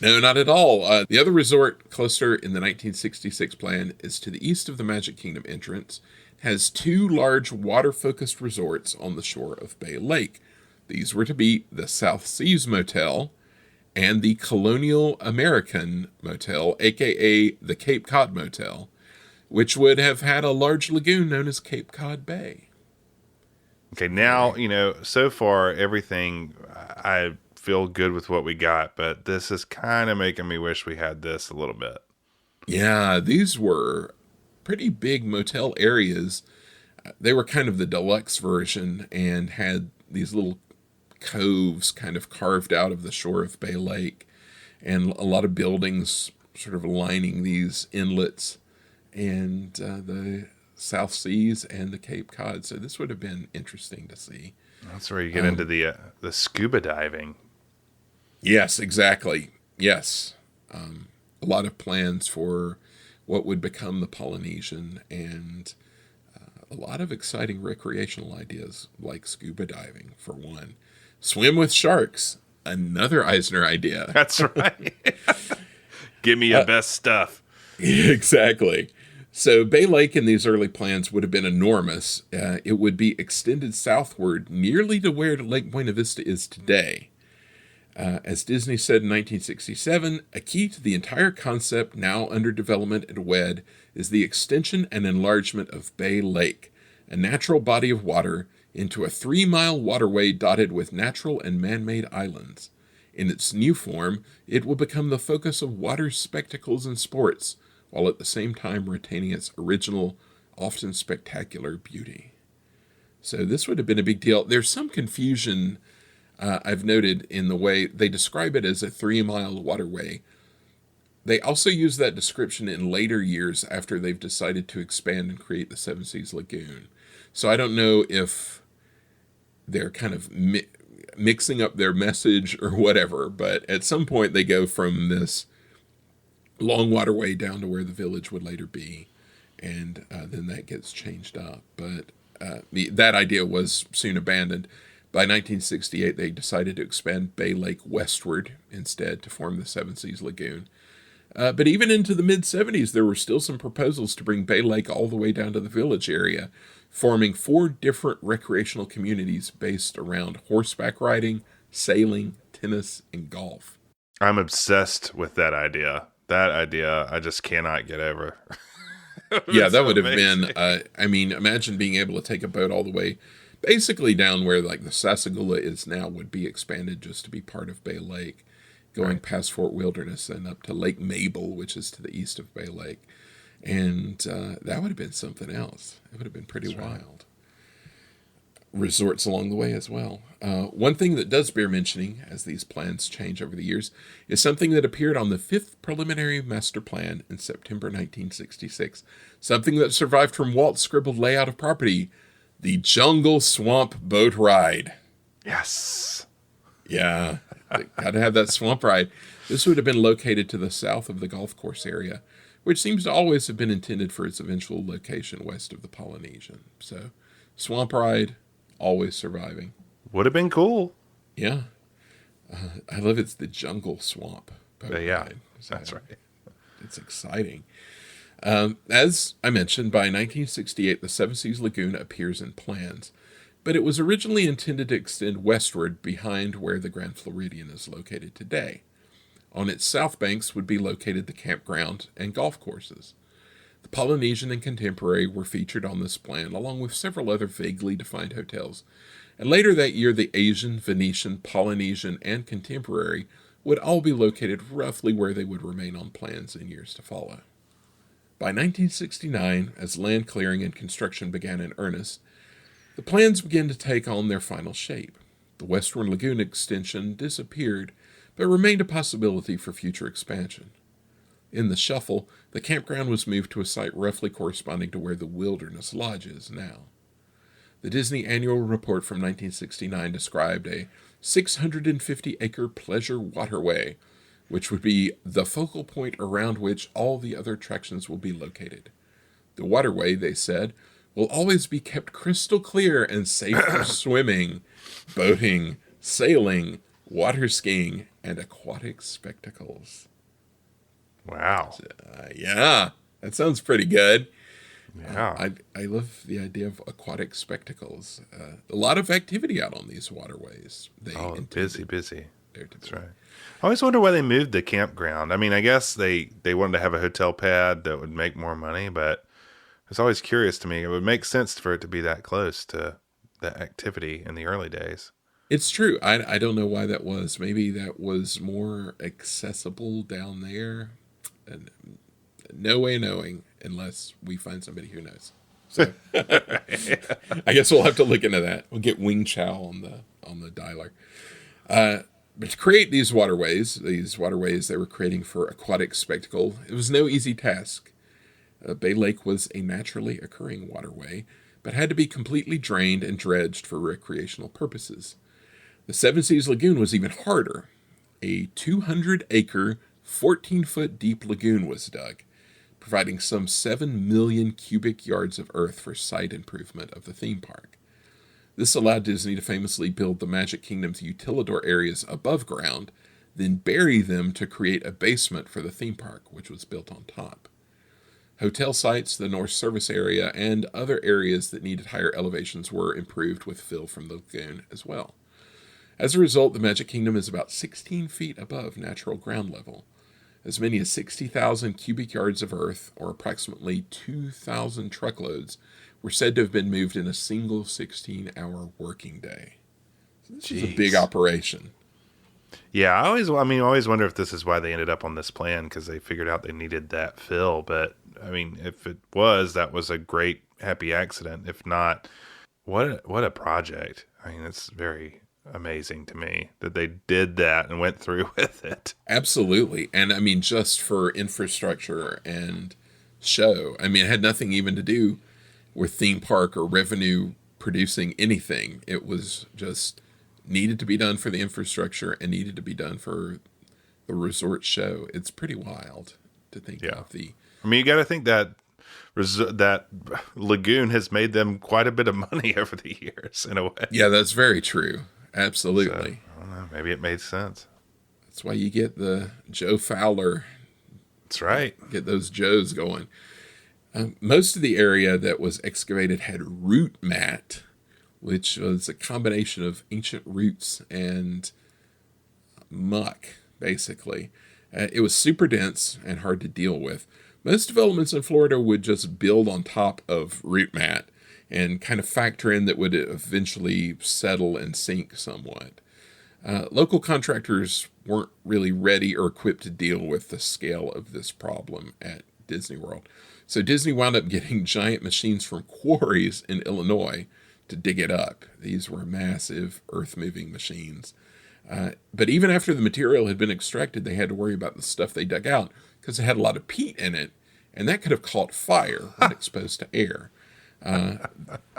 Speaker 1: No, not at all. The other resort cluster in the 1966 plan is to the east of the Magic Kingdom entrance. It has 2 large water-focused resorts on the shore of Bay Lake. These were to be the Seven Seas Motel and the Colonial American Motel, a.k.a. the Cape Cod Motel, which would have had a large lagoon known as Cape Cod Bay.
Speaker 2: Okay, now, so far, everything, I feel good with what we got, but this is kind of making me wish we had this a little bit.
Speaker 1: Yeah, these were pretty big motel areas. They were kind of the deluxe version and had these little coves kind of carved out of the shore of Bay Lake, and a lot of buildings sort of lining these inlets and the South Seas and the Cape Cod. So this would have been interesting to see.
Speaker 2: That's where you get into the scuba diving.
Speaker 1: Yes, exactly. Yes. A lot of plans for what would become the Polynesian, and a lot of exciting recreational ideas like scuba diving, for one. Swim with sharks, another Eisner idea.
Speaker 2: That's right. Give me your best stuff.
Speaker 1: Exactly. So Bay Lake in these early plans would have been enormous. It would be extended southward nearly to where Lake Buena Vista is today. As Disney said in 1967, a key to the entire concept now under development at WED is the extension and enlargement of Bay Lake, a natural body of water, into a 3-mile waterway dotted with natural and man-made islands. In its new form, it will become the focus of water spectacles and sports, while at the same time retaining its original, often spectacular beauty. So this would have been a big deal. There's some confusion I've noted in the way they describe it as a 3-mile waterway. They also use that description in later years after they've decided to expand and create the Seven Seas Lagoon. So I don't know if they're kind of mixing up their message or whatever, but at some point they go from this long waterway down to where the village would later be, and then that gets changed up. But that idea was soon abandoned. By 1968, they decided to expand Bay Lake westward instead to form the Seven Seas Lagoon. But even into the mid-'70s, there were still some proposals to bring Bay Lake all the way down to the village area, forming 4 different recreational communities based around horseback riding, sailing, tennis, and golf.
Speaker 2: I'm obsessed with that idea. That idea, I just cannot get over.
Speaker 1: Yeah, that would have been, imagine being able to take a boat all the way, basically down where like the Sassagoula is now would be expanded just to be part of Bay Lake, going past Fort Wilderness and up to Lake Mabel, which is to the east of Bay Lake. And that would have been something else. It would have been pretty wild. Resorts along the way as well. One thing that does bear mentioning, as these plans change over the years, is something that appeared on the 5th Preliminary Master Plan in September 1966. Something that survived from Walt's scribbled layout of property, the Jungle Swamp Boat Ride.
Speaker 2: Yes.
Speaker 1: Yeah, got to have that swamp ride. This would have been located to the south of the golf course area, which seems to always have been intended for its eventual location west of the Polynesian. So, swamp ride, always surviving.
Speaker 2: Would have been cool.
Speaker 1: Yeah. I love it's the Jungle Swamp Boat Ride. So
Speaker 2: that's right.
Speaker 1: It's exciting. As I mentioned, by 1968, the Seven Seas Lagoon appears in plans, but it was originally intended to extend westward behind where the Grand Floridian is located today. On its south banks would be located the campground and golf courses. The Polynesian and Contemporary were featured on this plan, along with several other vaguely defined hotels, and later that year the Asian, Venetian, Polynesian, and Contemporary would all be located roughly where they would remain on plans in years to follow. By 1969, as land clearing and construction began in earnest, the plans began to take on their final shape. The Western Lagoon extension disappeared, but remained a possibility for future expansion. In the shuffle, the campground was moved to a site roughly corresponding to where the Wilderness Lodge is now. The Disney Annual Report from 1969 described a 650-acre pleasure waterway, which would be the focal point around which all the other attractions will be located. The waterway, they said, will always be kept crystal clear and safe for swimming, boating, sailing, water skiing, and aquatic spectacles.
Speaker 2: Wow.
Speaker 1: Yeah, that sounds pretty good.
Speaker 2: Yeah.
Speaker 1: I love the idea of aquatic spectacles. A lot of activity out on these waterways.
Speaker 2: Busy. That's right. I always wonder why they moved the campground. I mean, I guess they wanted to have a hotel pad that would make more money, but it's always curious to me. It would make sense for it to be that close to that activity in the early days.
Speaker 1: It's true. I don't know why that was. Maybe that was more accessible down there. And no way of knowing unless we find somebody who knows. So I guess we'll have to look into that. We'll get Wing Chow on the dialer. But to create these waterways they were creating for aquatic spectacle, it was no easy task. Bay Lake was a naturally occurring waterway, but had to be completely drained and dredged for recreational purposes. The Seven Seas Lagoon was even harder. A 200-acre, 14-foot deep lagoon was dug, providing some 7 million cubic yards of earth for site improvement of the theme park. This allowed Disney to famously build the Magic Kingdom's utilidor areas above ground, then bury them to create a basement for the theme park, which was built on top. Hotel sites, the North Service area, and other areas that needed higher elevations were improved with fill from the lagoon as well. As a result, the Magic Kingdom is about 16 feet above natural ground level. As many as 60,000 cubic yards of earth, or approximately 2,000 truckloads, were said to have been moved in a single 16-hour working day. So this is a big operation.
Speaker 2: Yeah, I always wonder if this is why they ended up on this plan, because they figured out they needed that fill. But I mean, if it was, that was a great happy accident. If not, what a project. I mean, it's very amazing to me that they did that and went through with it.
Speaker 1: Absolutely. And I mean, just for infrastructure and show, I mean, it had nothing even to do with theme park or revenue producing anything. It was just needed to be done for the infrastructure and needed to be done for the resort show. It's pretty wild to think of the...
Speaker 2: I mean, you got to think that that lagoon has made them quite a bit of money over the years, in a way.
Speaker 1: Yeah, that's very true. Absolutely.
Speaker 2: So, I don't know. Maybe it made sense.
Speaker 1: That's why you get the Joe Fowler.
Speaker 2: That's right.
Speaker 1: Get those Joes going. Most of the area that was excavated had root mat, which was a combination of ancient roots and muck, basically. It was super dense and hard to deal with. Most developments in Florida would just build on top of root mat and kind of factor in that would eventually settle and sink somewhat. Local contractors weren't really ready or equipped to deal with the scale of this problem at Disney World. So Disney wound up getting giant machines from quarries in Illinois to dig it up. These were massive earth-moving machines. But even after the material had been extracted, they had to worry about the stuff they dug out because it had a lot of peat in it, and that could have caught fire when exposed to air.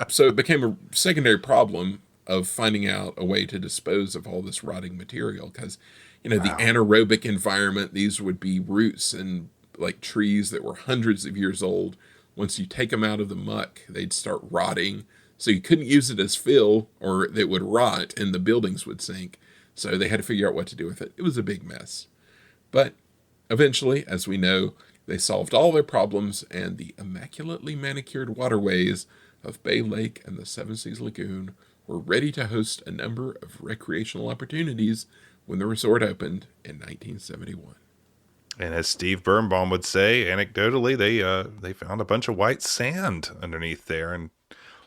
Speaker 1: So it became a secondary problem of finding out a way to dispose of all this rotting material because, the anaerobic environment, these would be roots and like trees that were hundreds of years old. Once you take them out of the muck, they'd start rotting. So you couldn't use it as fill or they would rot and the buildings would sink. So they had to figure out what to do with it. It was a big mess. But eventually, as we know, they solved all their problems and the immaculately manicured waterways of Bay Lake and the Seven Seas Lagoon were ready to host a number of recreational opportunities when the resort opened in 1971.
Speaker 2: And as Steve Birnbaum would say, anecdotally, they found a bunch of white sand underneath there and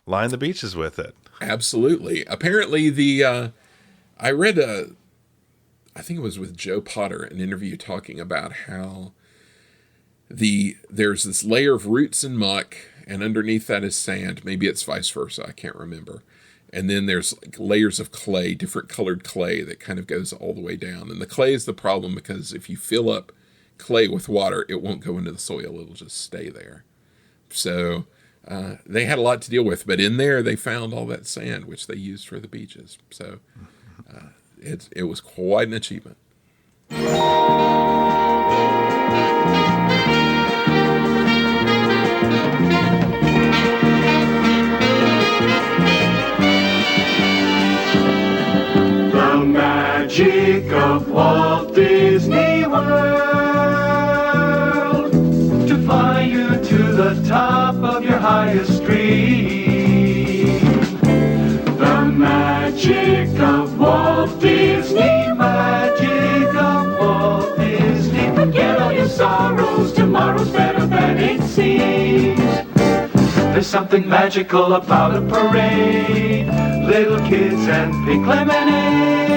Speaker 2: lined the beaches with it.
Speaker 1: Absolutely. Apparently, I read I think it was with Joe Potter, an interview talking about how there's this layer of roots and muck, and underneath that is sand. Maybe it's vice versa. I can't remember. And then there's like layers of clay, different colored clay that kind of goes all the way down. And the clay is the problem because if you fill up clay with water, it won't go into the soil. It'll just stay there. So they had a lot to deal with. But in there, they found all that sand, which they used for the beaches. So it was quite an achievement.
Speaker 7: The magic of Walt Disney World, to fly you to the top of your highest dream. The magic of Walt Disney, magic of Walt Disney. Forget all your sorrows, tomorrow's better than it seems. There's something magical about a parade, little kids and pink lemonade.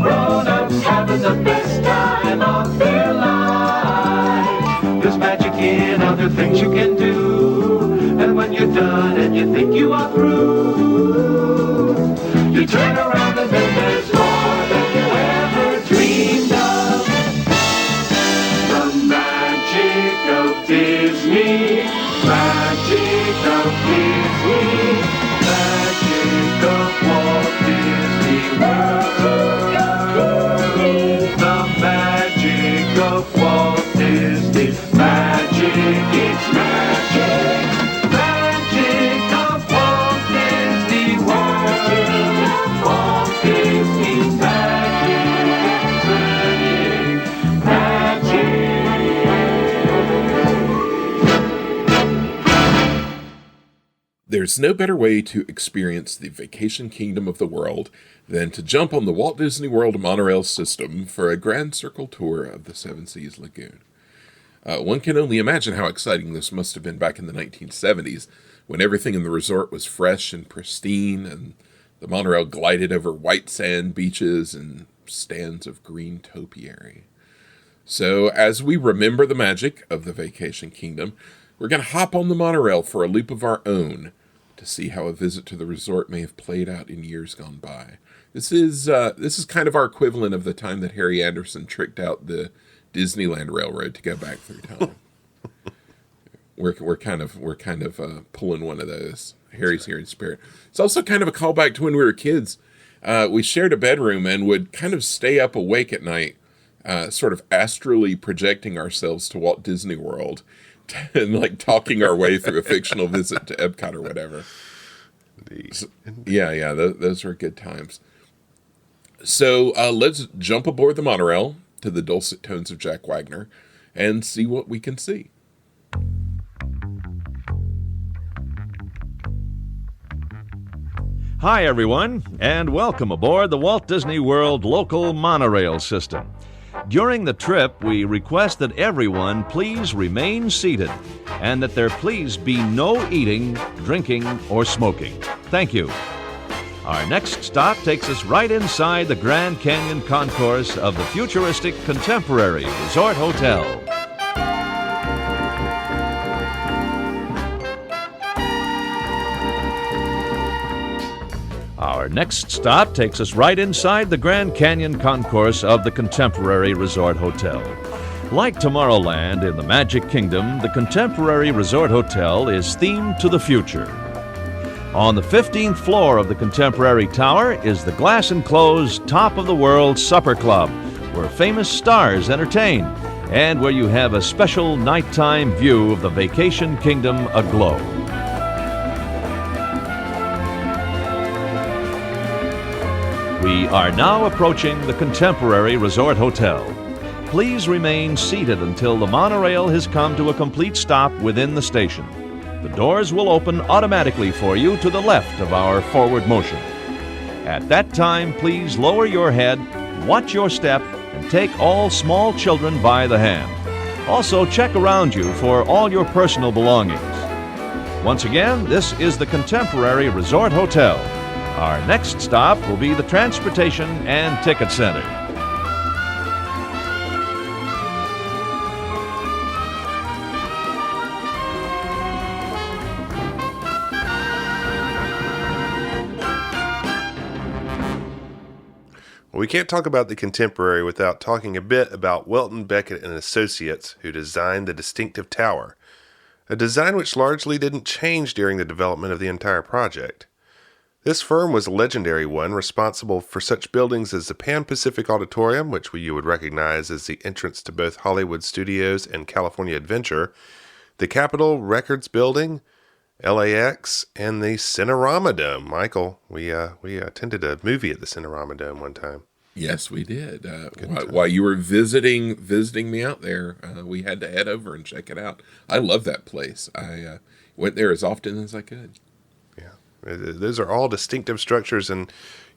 Speaker 7: Grown-ups having the best time of their lives. There's magic in other things you can do, and when you're done and you think you are through, you turn around and then there's more than you ever dreamed of. The magic of Disney, magic of Disney, magic of Walt Disney World. The magic of Walt Disney, magic, it's magic, magic of Walt Disney World. Walt Disney's magic, magic.
Speaker 1: There's no better way to experience the vacation kingdom of the world than to jump on the Walt Disney World monorail system for a grand circle tour of the Seven Seas Lagoon. One can only imagine how exciting this must have been back in the 1970s, when everything in the resort was fresh and pristine, and the monorail glided over white sand beaches and stands of green topiary. So, as we remember the magic of the Vacation Kingdom, we're going to hop on the monorail for a loop of our own to see how a visit to the resort may have played out in years gone by. This is kind of our equivalent of the time that Harry Anderson tricked out the Disneyland Railroad to go back through time. We're kind of pulling one of those. Harry's here in spirit. It's also kind of a callback to when we were kids. We shared a bedroom and would kind of stay up awake at night, sort of astrally projecting ourselves to Walt Disney World and like talking our way through a fictional visit to Epcot or whatever. So, yeah, those were good times. So let's jump aboard the monorail to the dulcet tones of Jack Wagner and see what we can see.
Speaker 8: Hi, everyone, and welcome aboard the Walt Disney World local monorail system. During the trip, we request that everyone please remain seated and that there please be no eating, drinking, or smoking. Thank you. Our next stop takes us right inside the Grand Canyon concourse of the futuristic Contemporary Resort Hotel. Our next stop takes us right inside the Grand Canyon concourse of the Contemporary Resort Hotel. Like Tomorrowland in the Magic Kingdom, the Contemporary Resort Hotel is themed to the future. On the 15th floor of the Contemporary Tower is the glass-enclosed Top of the World Supper Club, where famous stars entertain, and where you have a special nighttime view of the Vacation Kingdom aglow. We are now approaching the Contemporary Resort Hotel. Please remain seated until the monorail has come to a complete stop within the station. The doors will open automatically for you to the left of our forward motion. At that time, please lower your head, watch your step, and take all small children by the hand. Also, check around you for all your personal belongings. Once again, this is the Contemporary Resort Hotel. Our next stop will be the Transportation and Ticket Center.
Speaker 2: We can't talk about the Contemporary without talking a bit about Welton Beckett and Associates, who designed the distinctive tower, a design which largely didn't change during the development of the entire project. This firm was a legendary one, responsible for such buildings as the Pan Pacific Auditorium, which you would recognize as the entrance to both Hollywood Studios and California Adventure, the Capitol Records Building, LAX, and the Cinerama Dome. Michael, we attended a movie at the Cinerama Dome one time.
Speaker 1: Yes, we did. While you were visiting me out there, we had to head over and check it out. I love that place. I went there as often as I could.
Speaker 2: Those are all distinctive structures, and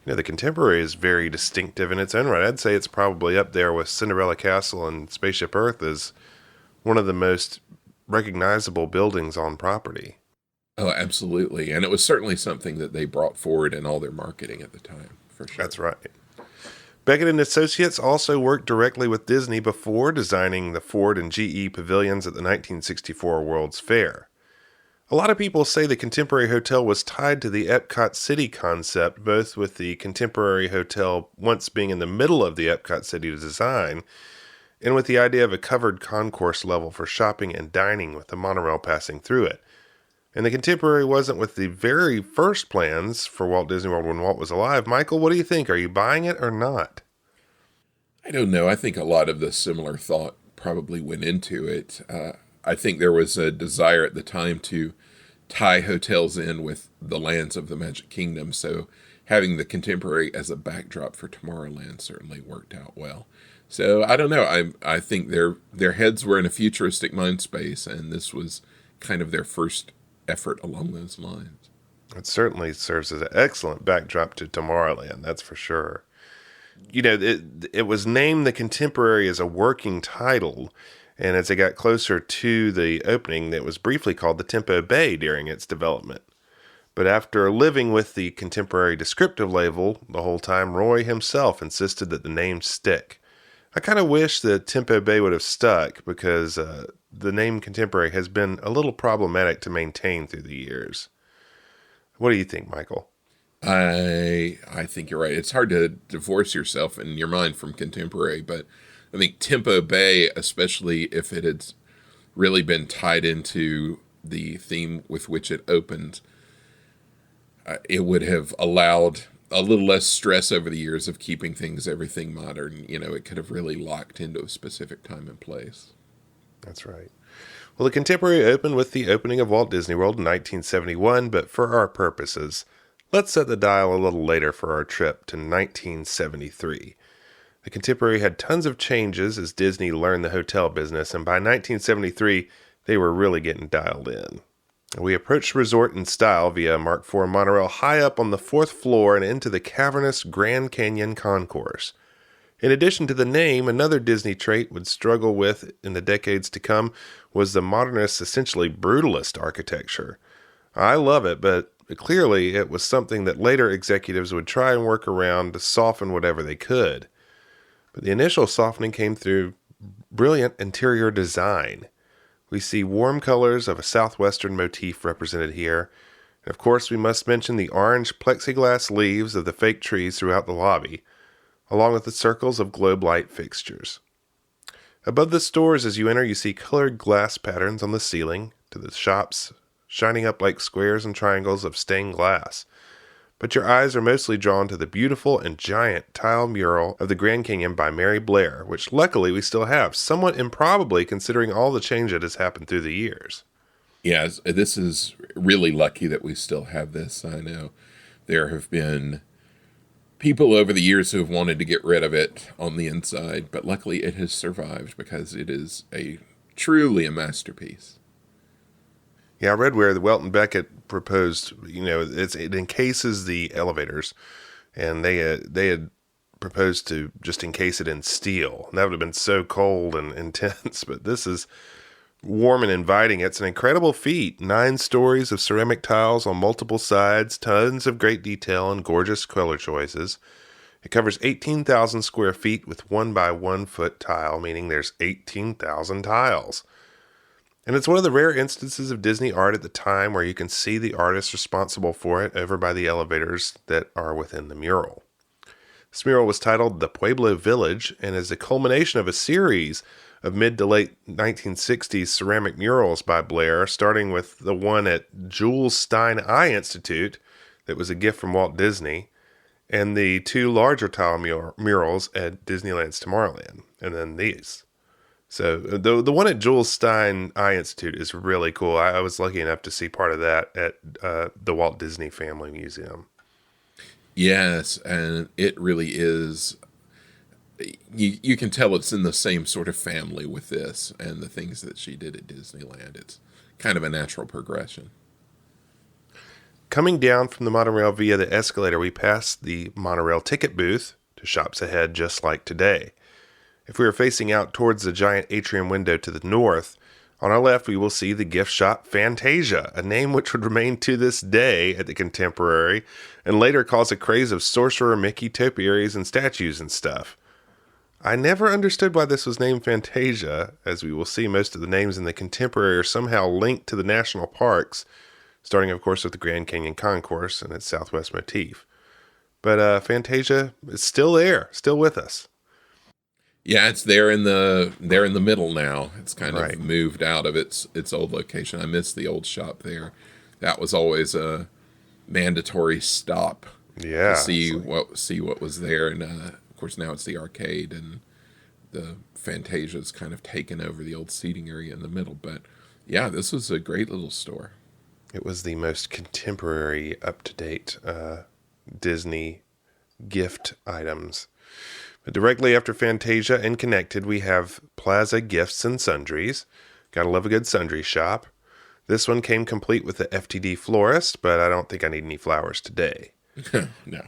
Speaker 2: the Contemporary is very distinctive in its own right. I'd say it's probably up there with Cinderella Castle and Spaceship Earth as one of the most recognizable buildings on property.
Speaker 1: Oh, absolutely. And it was certainly something that they brought forward in all their marketing at the time, for sure.
Speaker 2: That's right. Beckett and Associates also worked directly with Disney before designing the Ford and GE pavilions at the 1964 World's Fair. A lot of people say the Contemporary Hotel was tied to the Epcot City concept, both with the Contemporary Hotel once being in the middle of the Epcot City design, and with the idea of a covered concourse level for shopping and dining with the monorail passing through it. And the Contemporary wasn't with the very first plans for Walt Disney World when Walt was alive. Michael, what do you think? Are you buying it or not?
Speaker 1: I don't know. I think a lot of the similar thought probably went into it. I think there was a desire at the time to tie hotels in with the lands of the Magic Kingdom, so having the Contemporary as a backdrop for Tomorrowland certainly worked out well. So I don't know. I think their heads were in a futuristic mind space, and this was kind of their first effort along those lines.
Speaker 2: It certainly serves as an excellent backdrop to Tomorrowland, that's for sure. You know, it was named the Contemporary as a working title, and as it got closer to the opening, it was briefly called the Tempo Bay during its development. But after living with the Contemporary descriptive label the whole time, Roy himself insisted that the name stick. I kind of wish that Tempo Bay would have stuck, because the name Contemporary has been a little problematic to maintain through the years. What do you think, Michael?
Speaker 1: I think you're right. It's hard to divorce yourself in your mind from Contemporary, but I think Tempo Bay, especially if it had really been tied into the theme with which it opened, it would have allowed a little less stress over the years of keeping everything modern. You know, it could have really locked into a specific time and place.
Speaker 2: That's right. Well, the Contemporary opened with the opening of Walt Disney World in 1971, but for our purposes, let's set the dial a little later for our trip to 1973. The Contemporary had tons of changes as Disney learned the hotel business, and by 1973, they were really getting dialed in. We approached the resort in style via Mark IV monorail high up on the 4th floor and into the cavernous Grand Canyon concourse. In addition to the name, another Disney trait would struggle with in the decades to come was the modernist, essentially brutalist architecture. I love it, but clearly it was something that later executives would try and work around to soften whatever they could. But the initial softening came through brilliant interior design. We see warm colors of a southwestern motif represented here. And of course, we must mention the orange plexiglass leaves of the fake trees throughout the lobby, along with the circles of globe light fixtures. Above the stores as you enter, you see colored glass patterns on the ceiling, to the shops shining up like squares and triangles of stained glass. But your eyes are mostly drawn to the beautiful and giant tile mural of the Grand Canyon by Mary Blair, which luckily we still have, somewhat improbably considering all the change that has happened through the years.
Speaker 1: Yeah, this is really lucky that we still have this. I know there have been people over the years who have wanted to get rid of it on the inside, but luckily it has survived because it is truly a masterpiece.
Speaker 2: Yeah, I read where the Welton Beckett proposed, it encases the elevators, and they had proposed to just encase it in steel. And that would have been so cold and intense, but this is warm and inviting. It's an incredible feat. 9 stories of ceramic tiles on multiple sides, tons of great detail and gorgeous color choices. It covers 18,000 square feet with 1 by 1 foot tile, meaning there's 18,000 tiles. And it's one of the rare instances of Disney art at the time where you can see the artist responsible for it over by the elevators that are within the mural. This mural was titled The Pueblo Village and is a culmination of a series of mid to late 1960s ceramic murals by Blair, starting with the one at Jules Stein Eye Institute that was a gift from Walt Disney, and the 2 larger tile murals at Disneyland's Tomorrowland, and then these. So the one at Jules Stein Eye Institute is really cool. I was lucky enough to see part of that at the Walt Disney Family Museum.
Speaker 1: Yes, and it really is. You can tell it's in the same sort of family with this and the things that she did at Disneyland. It's kind of a natural progression. Coming
Speaker 2: down from the monorail via the escalator, we pass the monorail ticket booth to shops ahead just like today. If we are facing out towards the giant atrium window to the north, on our left we will see the gift shop Fantasia, a name which would remain to this day at the Contemporary and later cause a craze of Sorcerer Mickey topiaries and statues and stuff. I never understood why this was named Fantasia, as we will see most of the names in the Contemporary are somehow linked to the national parks, starting of course with the Grand Canyon Concourse and its southwest motif. But Fantasia is still there, still with us.
Speaker 1: Yeah, it's there in the middle now. It's kind of moved out of its old location. I miss the old shop there. That was always a mandatory stop.
Speaker 2: Yeah,
Speaker 1: to see what was there, and of course now it's the arcade, and the Fantasia's kind of taken over the old seating area in the middle. But yeah, this was a great little store.
Speaker 2: It was the most contemporary, up-to-date Disney gift items. But directly after Fantasia and connected, we have Plaza Gifts and Sundries. Gotta love a good sundry shop. This one came complete with the FTD florist, but I don't think I need any flowers today.
Speaker 1: No.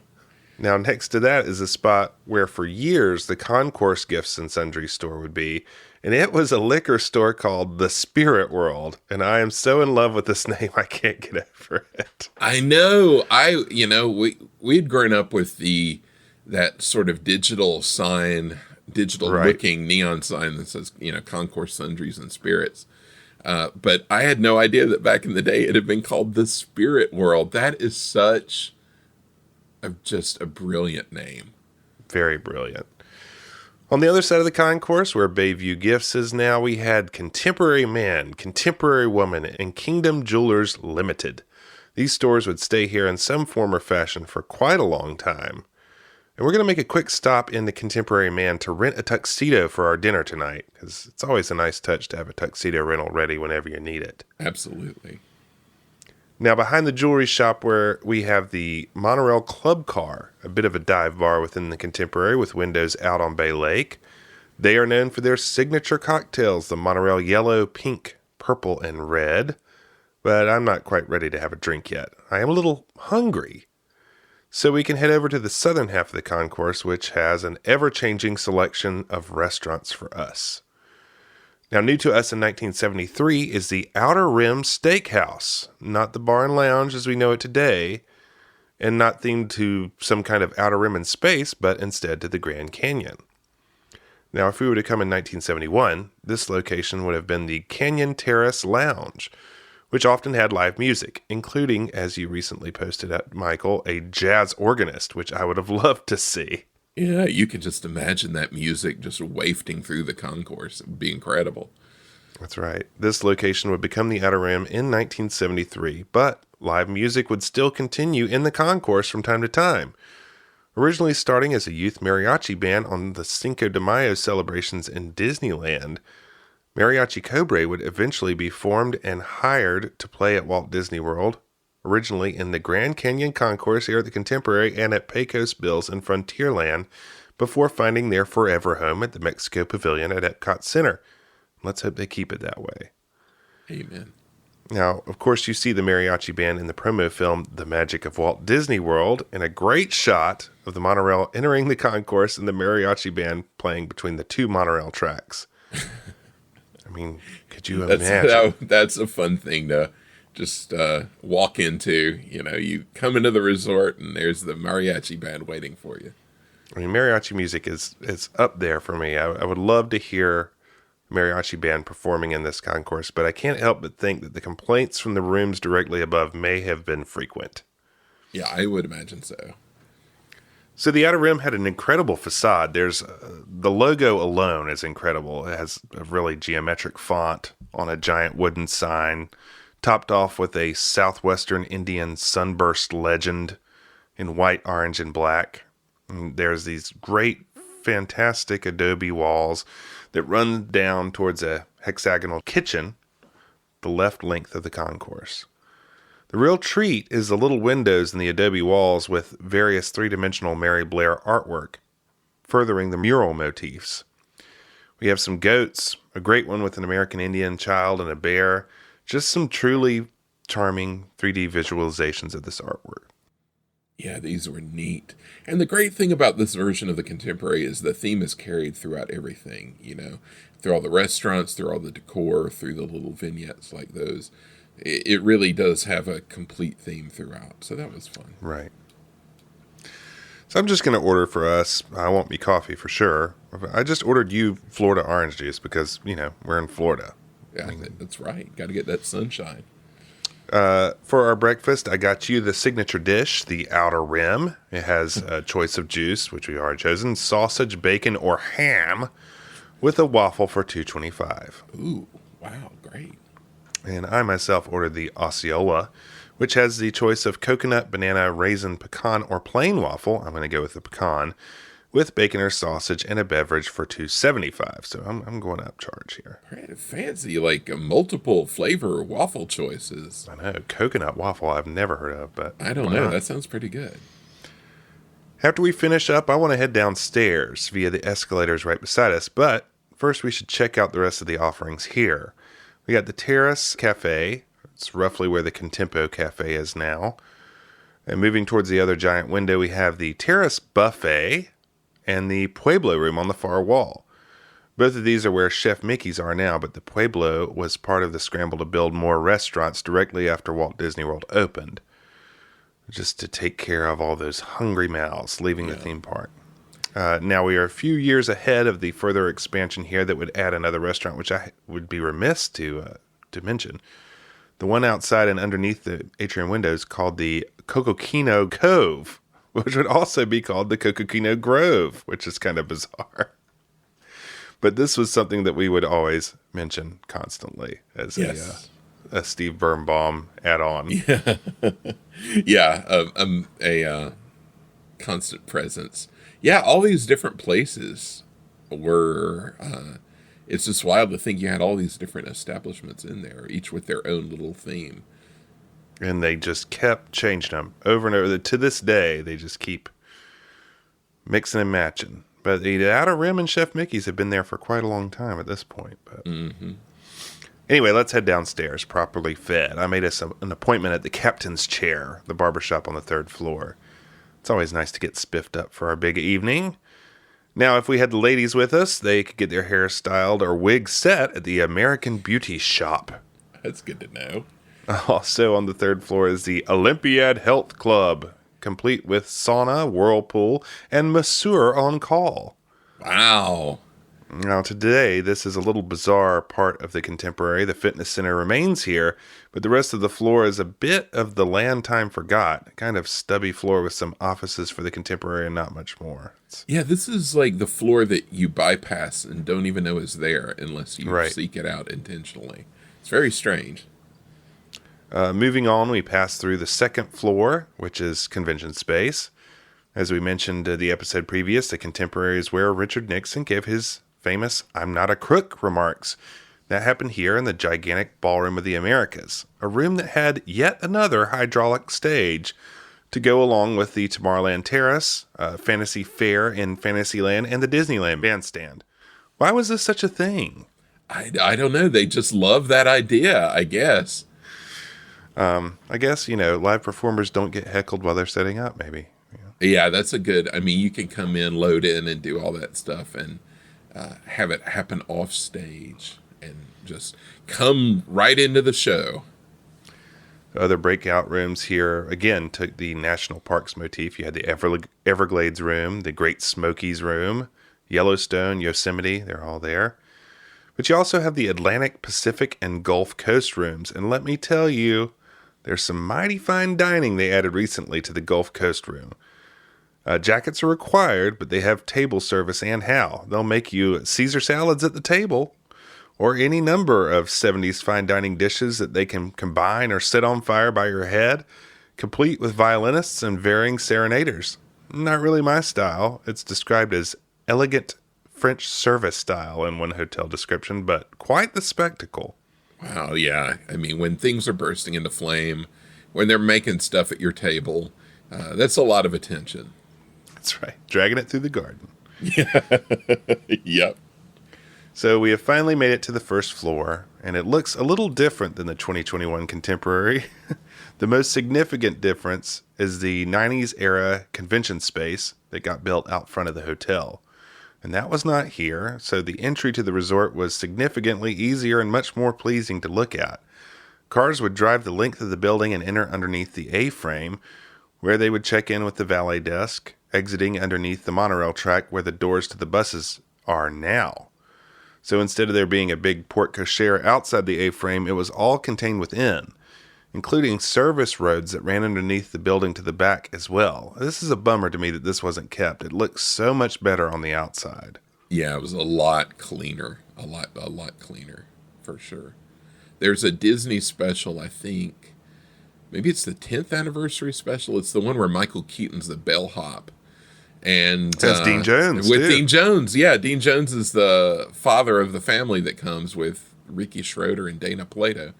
Speaker 2: Now, next to that is a spot where for years the Concourse Gifts and Sundries store would be, and it was a liquor store called the Spirit World, and I am so in love with this name I can't get over it.
Speaker 1: I know. We'd grown up with that sort of digital looking neon sign that says, Concourse Sundries and Spirits. But I had no idea that back in the day it had been called the Spirit World. That is such just a brilliant name.
Speaker 2: Very brilliant. On the other side of the concourse, where Bayview Gifts is now, we had Contemporary Man, Contemporary Woman, and Kingdom Jewelers Limited. These stores would stay here in some form or fashion for quite a long time. And we're going to make a quick stop in the Contemporary Man to rent a tuxedo for our dinner tonight, because it's always a nice touch to have a tuxedo rental ready whenever you need it.
Speaker 1: Absolutely.
Speaker 2: Now, behind the jewelry shop where we have the Monorail Club Car, a bit of a dive bar within the Contemporary with windows out on Bay Lake. They are known for their signature cocktails, the Monorail Yellow, Pink, Purple, and Red. But I'm not quite ready to have a drink yet. I am a little hungry. So we can head over to the southern half of the concourse, which has an ever-changing selection of restaurants for us. Now, new to us in 1973 is the Outer Rim Steakhouse, not the bar and lounge as we know it today, and not themed to some kind of outer rim in space, but instead to the Grand Canyon. Now, if we were to come in 1971, this location would have been the Canyon Terrace Lounge, which often had live music, including, as you recently posted at Michael, a jazz organist, which I would have loved to see.
Speaker 1: Yeah, you could just imagine that music just wafting through the concourse. It would be incredible.
Speaker 2: That's right. This location would become the Outer Rim in 1973, but live music would still continue in the concourse from time to time. Originally starting as a youth mariachi band on the Cinco de Mayo celebrations in Disneyland, Mariachi Cobre would eventually be formed and hired to play at Walt Disney World, originally in the Grand Canyon Concourse here at the Contemporary and at Pecos Bills in Frontierland, before finding their forever home at the Mexico Pavilion at Epcot Center. Let's hope they keep it that way.
Speaker 1: Amen.
Speaker 2: Now, of course, you see the mariachi band in the promo film The Magic of Walt Disney World, and a great shot of the monorail entering the concourse and the mariachi band playing between the two monorail tracks. I mean, could you imagine?
Speaker 1: That's a fun thing to just walk into. You come into the resort and there's the mariachi band waiting for you.
Speaker 2: I mean, mariachi music is up there for me. I would love to hear mariachi band performing in this concourse, but I can't help but think that the complaints from the rooms directly above may have been frequent.
Speaker 1: Yeah, I would imagine so.
Speaker 2: So the Outer Rim had an incredible facade. There's the logo alone is incredible. It has a really geometric font on a giant wooden sign, topped off with a southwestern Indian sunburst legend in white, orange, and black. And there's these great, fantastic adobe walls that run down towards a hexagonal kitchen, the left length of the concourse. The real treat is the little windows in the adobe walls with various three-dimensional Mary Blair artwork, furthering the mural motifs. We have some goats, a great one with an American Indian child and a bear, just some truly charming 3D visualizations of this artwork.
Speaker 1: Yeah, these were neat. And the great thing about this version of the Contemporary is the theme is carried throughout everything, through all the restaurants, through all the decor, through the little vignettes like those. It really does have a complete theme throughout. So that was fun.
Speaker 2: Right. So I'm just going to order for us. I won't be coffee for sure. I just ordered you Florida orange juice because, we're in Florida.
Speaker 1: Yeah, that's right. Got to get that sunshine.
Speaker 2: For our breakfast, I got you the signature dish, the Outer Rim. It has a choice of juice, which we already chosen, sausage, bacon, or ham, with a waffle for $2.25.
Speaker 1: Ooh, wow, great.
Speaker 2: And I myself ordered the Osceola, which has the choice of coconut, banana, raisin, pecan, or plain waffle. I'm going to go with the pecan, with bacon or sausage and a beverage for $2.75. So I'm going upcharge here.
Speaker 1: Fancy, like multiple flavor waffle choices.
Speaker 2: I know, coconut waffle I've never heard of, but
Speaker 1: I don't know. That sounds pretty good.
Speaker 2: After we finish up, I want to head downstairs via the escalators right beside us, but first we should check out the rest of the offerings here. We got the Terrace Cafe, It's roughly where the Contempo Cafe is now. And moving towards the other giant window, we have the Terrace Buffet and the Pueblo Room on the far wall. Both of these are where Chef Mickey's are now, but the Pueblo was part of the scramble to build more restaurants directly after Walt Disney World opened, just to take care of all those hungry mouths leaving the theme park. Now we are a few years ahead of the further expansion here that would add another restaurant, which I would be remiss to mention. The one outside and underneath the atrium windows called the Cocoquino Cove, which would also be called the Cocoquino Grove, which is kind of bizarre. But this was something that we would always mention constantly as a Steve Birnbaum add-on.
Speaker 1: Yeah, a constant presence. Yeah, all these different places were... it's just wild to think you had all these different establishments in there, each with their own little theme.
Speaker 2: And they just kept changing them over and over. To this day, they just keep mixing and matching. But the Outer Rim and Chef Mickey's have been there for quite a long time at this point. But Anyway, let's head downstairs, properly fed. I made us an appointment at the Captain's Chair, the barbershop on the 3rd floor. It's always nice to get spiffed up for our big evening. Now, if we had the ladies with us, they could get their hair styled or wigs set at the American Beauty Shop.
Speaker 1: That's good to know.
Speaker 2: Also on the 3rd floor is the Olympiad Health Club, complete with sauna, whirlpool, and masseur on call.
Speaker 1: Wow.
Speaker 2: Now, today, this is a little bizarre part of the Contemporary. The fitness center remains here, but the rest of the floor is a bit of the land time forgot. A kind of stubby floor with some offices for the Contemporary and not much more.
Speaker 1: Yeah, this is like the floor that you bypass and don't even know is there unless you seek it out intentionally. It's very strange.
Speaker 2: Moving on, we pass through the 2nd floor, which is convention space. As we mentioned the episode previous, the Contemporary is where Richard Nixon gave his famous "I'm not a crook" remarks. That happened here in the gigantic Ballroom of the Americas, a room that had yet another hydraulic stage to go along with the Tomorrowland Terrace, Fantasy Fair in Fantasyland, and the Disneyland Bandstand. Why was this such a thing?
Speaker 1: I don't know. They just love that idea, I guess.
Speaker 2: I guess, live performers don't get heckled while they're setting up, maybe.
Speaker 1: Yeah, that's a good... I mean, you can come in, load in, and do all that stuff, and have it happen off stage, and just come right into the show.
Speaker 2: Other breakout rooms here, again, took the National Parks motif. You had the Everglades room, the Great Smokies room, Yellowstone, Yosemite, they're all there. But you also have the Atlantic, Pacific, and Gulf Coast rooms. And let me tell you, there's some mighty fine dining they added recently to the Gulf Coast room. Jackets are required, but they have table service and how. They'll make you Caesar salads at the table, or any number of 70s fine dining dishes that they can combine or set on fire by your head, complete with violinists and varying serenaders. Not really my style. It's described as elegant French service style in one hotel description, but quite the spectacle.
Speaker 1: Wow, yeah. I mean, when things are bursting into flame, when they're making stuff at your table, that's a lot of attention.
Speaker 2: That's right. Dragging it through the garden.
Speaker 1: Yeah. Yep.
Speaker 2: So we have finally made it to the 1st floor, and it looks a little different than the 2021 Contemporary. The most significant difference is the 90s era convention space that got built out front of the hotel. And that was not here, so the entry to the resort was significantly easier and much more pleasing to look at. Cars would drive the length of the building and enter underneath the A-frame, where they would check in with the valet desk, exiting underneath the monorail track where the doors to the buses are now. So instead of there being a big porte cochere outside the A-frame, it was all contained within, including service roads that ran underneath the building to the back as well. This is a bummer to me that this wasn't kept. It looks so much better on the outside.
Speaker 1: Yeah, it was a lot cleaner. A lot cleaner, for sure. There's a Disney special, I think. Maybe it's the 10th anniversary special. It's the one where Michael Keaton's the bellhop. And
Speaker 2: that's Dean Jones.
Speaker 1: With Dean Jones. Yeah, Dean Jones is the father of the family that comes with Ricky Schroeder and Dana Plato.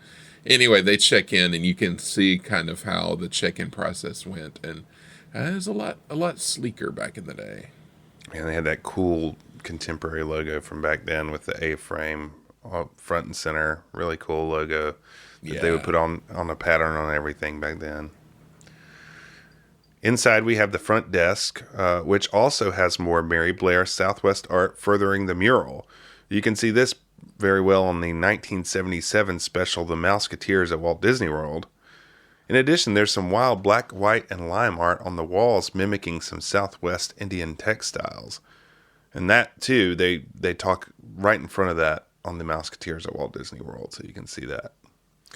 Speaker 1: Anyway, they check in, and you can see kind of how the check-in process went. And it was a lot sleeker back in the day.
Speaker 2: And they had that cool Contemporary logo from back then with the A-frame front and center. Really cool logo that they would put on a pattern on everything back then. Inside, we have the front desk, which also has more Mary Blair Southwest art furthering the mural. You can see this very well on the 1977 special, The Mouseketeers at Walt Disney World. In addition, there's some wild black, white, and lime art on the walls mimicking some Southwest Indian textiles. And that, too, they talk right in front of that on The Mouseketeers at Walt Disney World, so you can see that.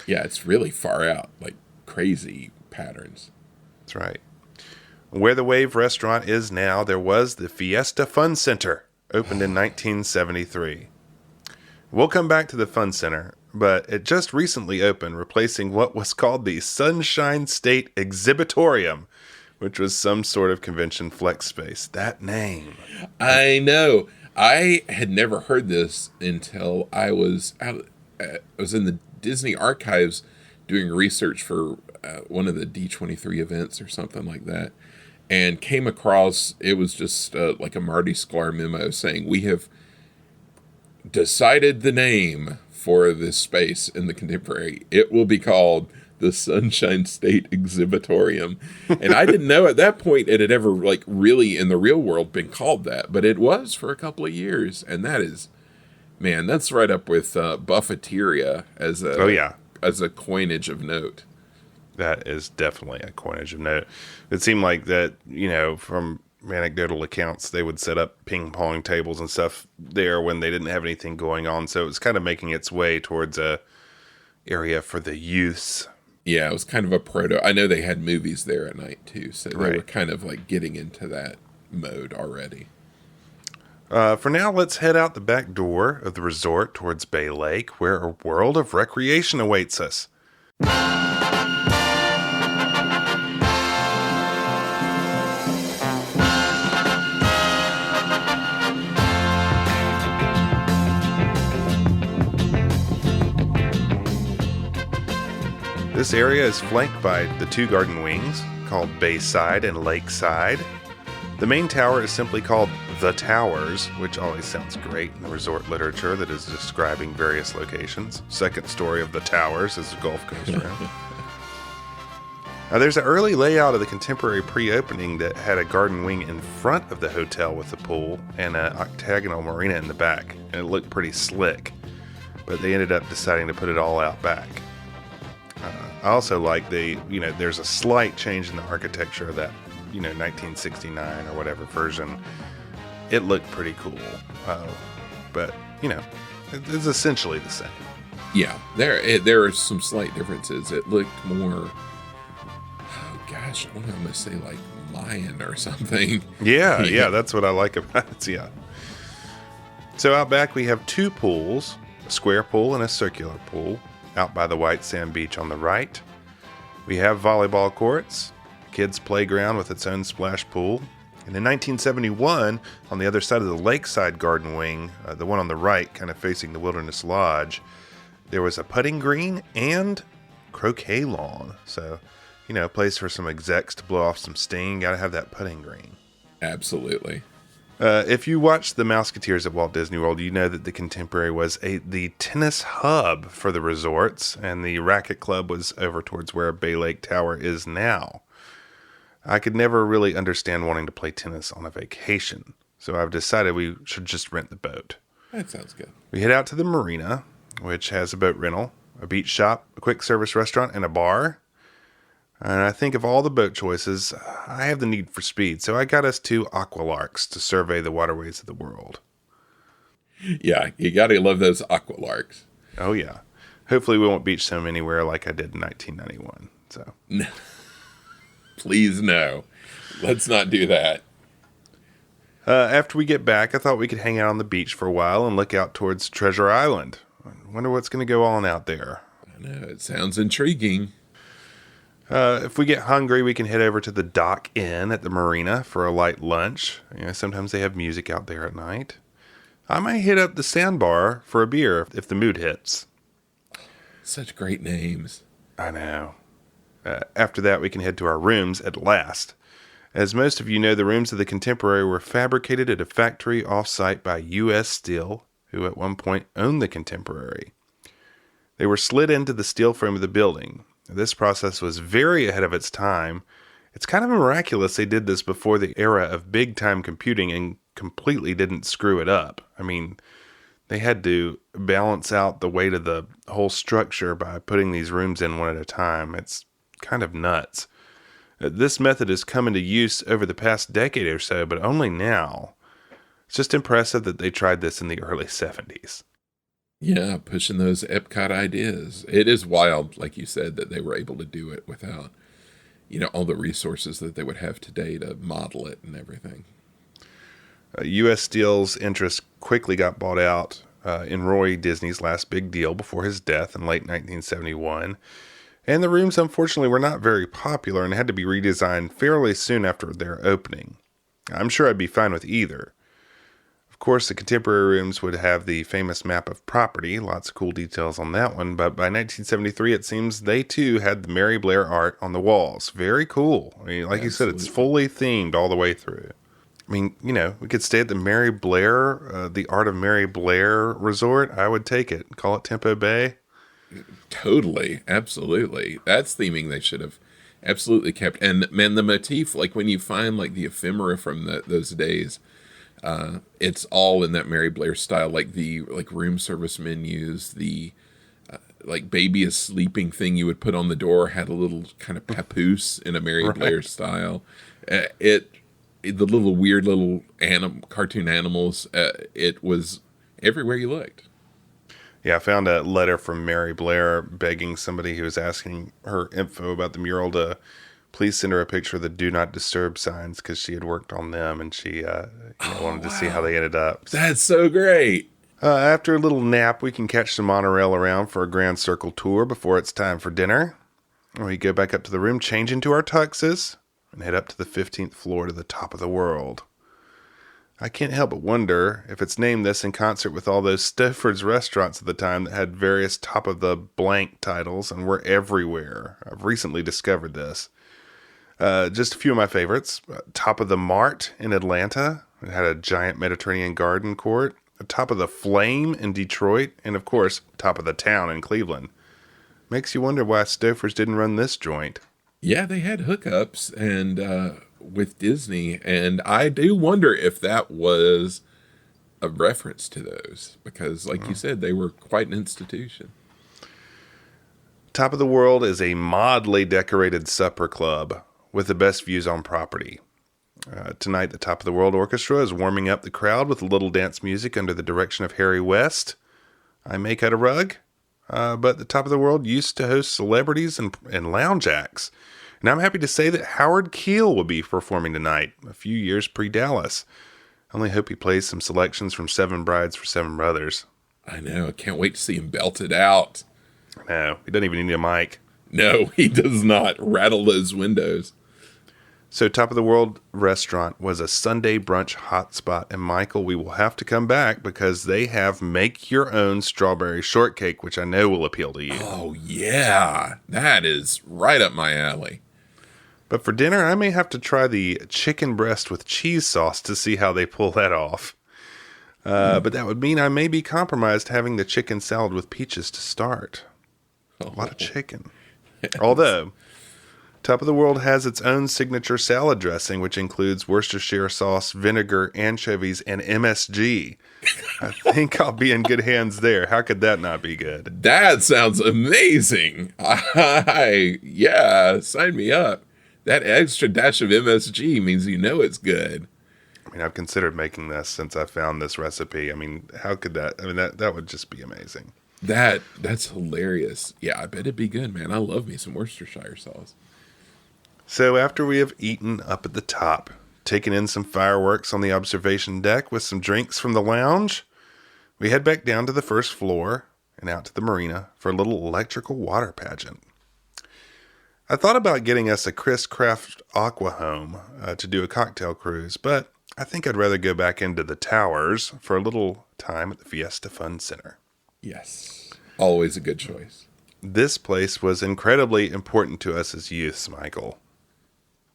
Speaker 1: Yeah, it's really far out, like crazy patterns.
Speaker 2: That's right. Where the Wave restaurant is now, there was the Fiesta Fun Center, opened in 1973. We'll come back to the Fun Center, but it just recently opened, replacing what was called the Sunshine State Exhibitorium, which was some sort of convention flex space. That name.
Speaker 1: I know. I had never heard this until I was in the Disney archives doing research for one of the D23 events or something like that, and came across, it was just like a Marty Sklar memo saying, we have decided the name for this space in the Contemporary. It will be called the Sunshine State Exhibitorium. And I didn't know at that point it had ever like really in the real world been called that, but it was for a couple of years. And that is, man, that's right up with Buffeteria as a coinage of note.
Speaker 2: That is definitely a coinage of note. It seemed like that, from anecdotal accounts, they would set up ping pong tables and stuff there when they didn't have anything going on. So it was kind of making its way towards a area for the youths.
Speaker 1: Yeah, it was kind of a proto. I know they had movies there at night too, so they were kind of like getting into that mode already.
Speaker 2: For now, let's head out the back door of the resort towards Bay Lake, where a world of recreation awaits us. This area is flanked by the two garden wings, called Bayside and Lakeside. The main tower is simply called The Towers, which always sounds great in the resort literature that is describing various locations. Second story of The Towers as the Gulf goes around. Now, there's an early layout of the Contemporary pre-opening that had a garden wing in front of the hotel with a pool and an octagonal marina in the back, and it looked pretty slick. But they ended up deciding to put it all out back. I also like there's a slight change in the architecture of that, 1969 or whatever version. It looked pretty cool. But, it's essentially the same.
Speaker 1: Yeah, there are some slight differences. It looked more, I want to almost say like Mayan or something.
Speaker 2: Yeah, that's what I like about it, yeah. So out back we have two pools, a square pool and a circular pool. Out by the white sand beach on the right, we have volleyball courts, a kids' playground with its own splash pool. And in 1971, on the other side of the lakeside garden wing, the one on the right, kind of facing the Wilderness Lodge, there was a putting green and croquet lawn. So, a place for some execs to blow off some steam. Got to have that putting green.
Speaker 1: Absolutely.
Speaker 2: If you watched The Mouseketeers at Walt Disney World, you know that the Contemporary was the tennis hub for the resorts, and the racket club was over towards where Bay Lake Tower is now. I could never really understand wanting to play tennis on a vacation, so I've decided we should just rent the boat.
Speaker 1: That sounds good.
Speaker 2: We head out to the marina, which has a boat rental, a beach shop, a quick service restaurant, and a bar. And I think of all the boat choices, I have the need for speed, so I got us two Aqualarks to survey the waterways of the world.
Speaker 1: Yeah, you gotta love those Aqualarks.
Speaker 2: Oh, yeah. Hopefully we won't beach them anywhere like I did in 1991. So,
Speaker 1: no. Please, no. Let's not do that.
Speaker 2: After we get back, I thought we could hang out on the beach for a while and look out towards Treasure Island. I wonder what's going to go on out there.
Speaker 1: I know, it sounds intriguing.
Speaker 2: If we get hungry, we can head over to the Dock Inn at the marina for a light lunch. Sometimes they have music out there at night. I might hit up the Sandbar for a beer if the mood hits.
Speaker 1: Such great names.
Speaker 2: I know. After that, we can head to our rooms at last. As most of you know, the rooms of the Contemporary were fabricated at a factory off-site by U.S. Steel who at one point owned the Contemporary. They were slid into the steel frame of the building. This process was very ahead of its time. It's kind of miraculous they did this before the era of big-time computing and completely didn't screw it up. I mean, they had to balance out the weight of the whole structure by putting these rooms in one at a time. It's kind of nuts. This method has come into use over the past decade or so, but only now. It's just impressive that they tried this in the early 70s.
Speaker 1: Yeah, pushing those Epcot ideas. It is wild, like you said, that they were able to do it without, all the resources that they would have today to model it and everything.
Speaker 2: U.S. Steel's interest quickly got bought out in Roy Disney's last big deal before his death in late 1971. And the rooms, unfortunately, were not very popular and had to be redesigned fairly soon after their opening. I'm sure I'd be fine with either. Of course, the Contemporary rooms would have the famous map of property, lots of cool details on that one, but by 1973, it seems they too had the Mary Blair art on the walls. Very cool. I mean, like you said, it's fully themed all the way through. I mean, we could stay at the Mary Blair, the Art of Mary Blair Resort. I would take it. Call it Tempo Bay.
Speaker 1: Totally. Absolutely. That's theming they should have absolutely kept. And man, the motif, like when you find like the ephemera from those days, it's all in that Mary Blair style, like the room service menus, the like baby is sleeping thing you would put on the door had a little kind of papoose in a Mary Blair style. The little weird little cartoon animals, it was everywhere you looked.
Speaker 2: Yeah, I found a letter from Mary Blair begging somebody who was asking her info about the mural to please send her a picture of the Do Not Disturb signs because she had worked on them and she wanted to see how they ended up.
Speaker 1: That's so great.
Speaker 2: After a little nap, we can catch the monorail around for a Grand Circle tour before it's time for dinner. We go back up to the room, change into our tuxes, and head up to the 15th floor to the top of the world. I can't help but wonder if it's named this in concert with all those Stouffer's restaurants at the time that had various top of the blank titles and were everywhere. I've recently discovered this. Just a few of my favorites. Top of the Mart in Atlanta. It had a giant Mediterranean garden court. Top of the Flame in Detroit. And of course, Top of the Town in Cleveland. Makes you wonder why Stouffer's didn't run this joint.
Speaker 1: Yeah, they had hookups and with Disney, and I do wonder if that was a reference to those, because like you said, they were quite an institution.
Speaker 2: Top of the World is a modly decorated supper club with the best views on property. Tonight, the Top of the World Orchestra is warming up the crowd with a little dance music under the direction of Harry West. I may cut a rug, but the Top of the World used to host celebrities and lounge acts. And I'm happy to say that Howard Keel will be performing tonight, a few years pre-Dallas. I only hope he plays some selections from Seven Brides for Seven Brothers.
Speaker 1: I know. I can't wait to see him belt it out.
Speaker 2: No, he doesn't even need a mic.
Speaker 1: No, he does not. Rattle those windows.
Speaker 2: So Top of the World Restaurant was a Sunday brunch hotspot. And Michael, we will have to come back because they have make your own strawberry shortcake, which I know will appeal to you.
Speaker 1: Oh, yeah. That is right up my alley.
Speaker 2: But for dinner, I may have to try the chicken breast with cheese sauce to see how they pull that off. But that would mean I may be compromised having the chicken salad with peaches to start. A lot of chicken. Yes. Although, Top of the World has its own signature salad dressing, which includes Worcestershire sauce, vinegar, anchovies, and MSG. I think I'll be in good hands there. How could that not be good?
Speaker 1: That sounds amazing. Yeah, sign me up. That extra dash of MSG means it's good.
Speaker 2: I mean, I've considered making this since I found this recipe. I mean, how could that? I mean, that would just be amazing.
Speaker 1: That's hilarious. Yeah, I bet it'd be good, man. I love me some Worcestershire sauce.
Speaker 2: So after we have eaten up at the top, taken in some fireworks on the observation deck with some drinks from the lounge, we head back down to the first floor and out to the marina for a little electrical water pageant. I thought about getting us a Chris Craft Aqua Home to do a cocktail cruise, but I think I'd rather go back into the towers for a little time at the Fiesta Fun Center.
Speaker 1: Yes, always a good choice.
Speaker 2: This place was incredibly important to us as youths, Michael.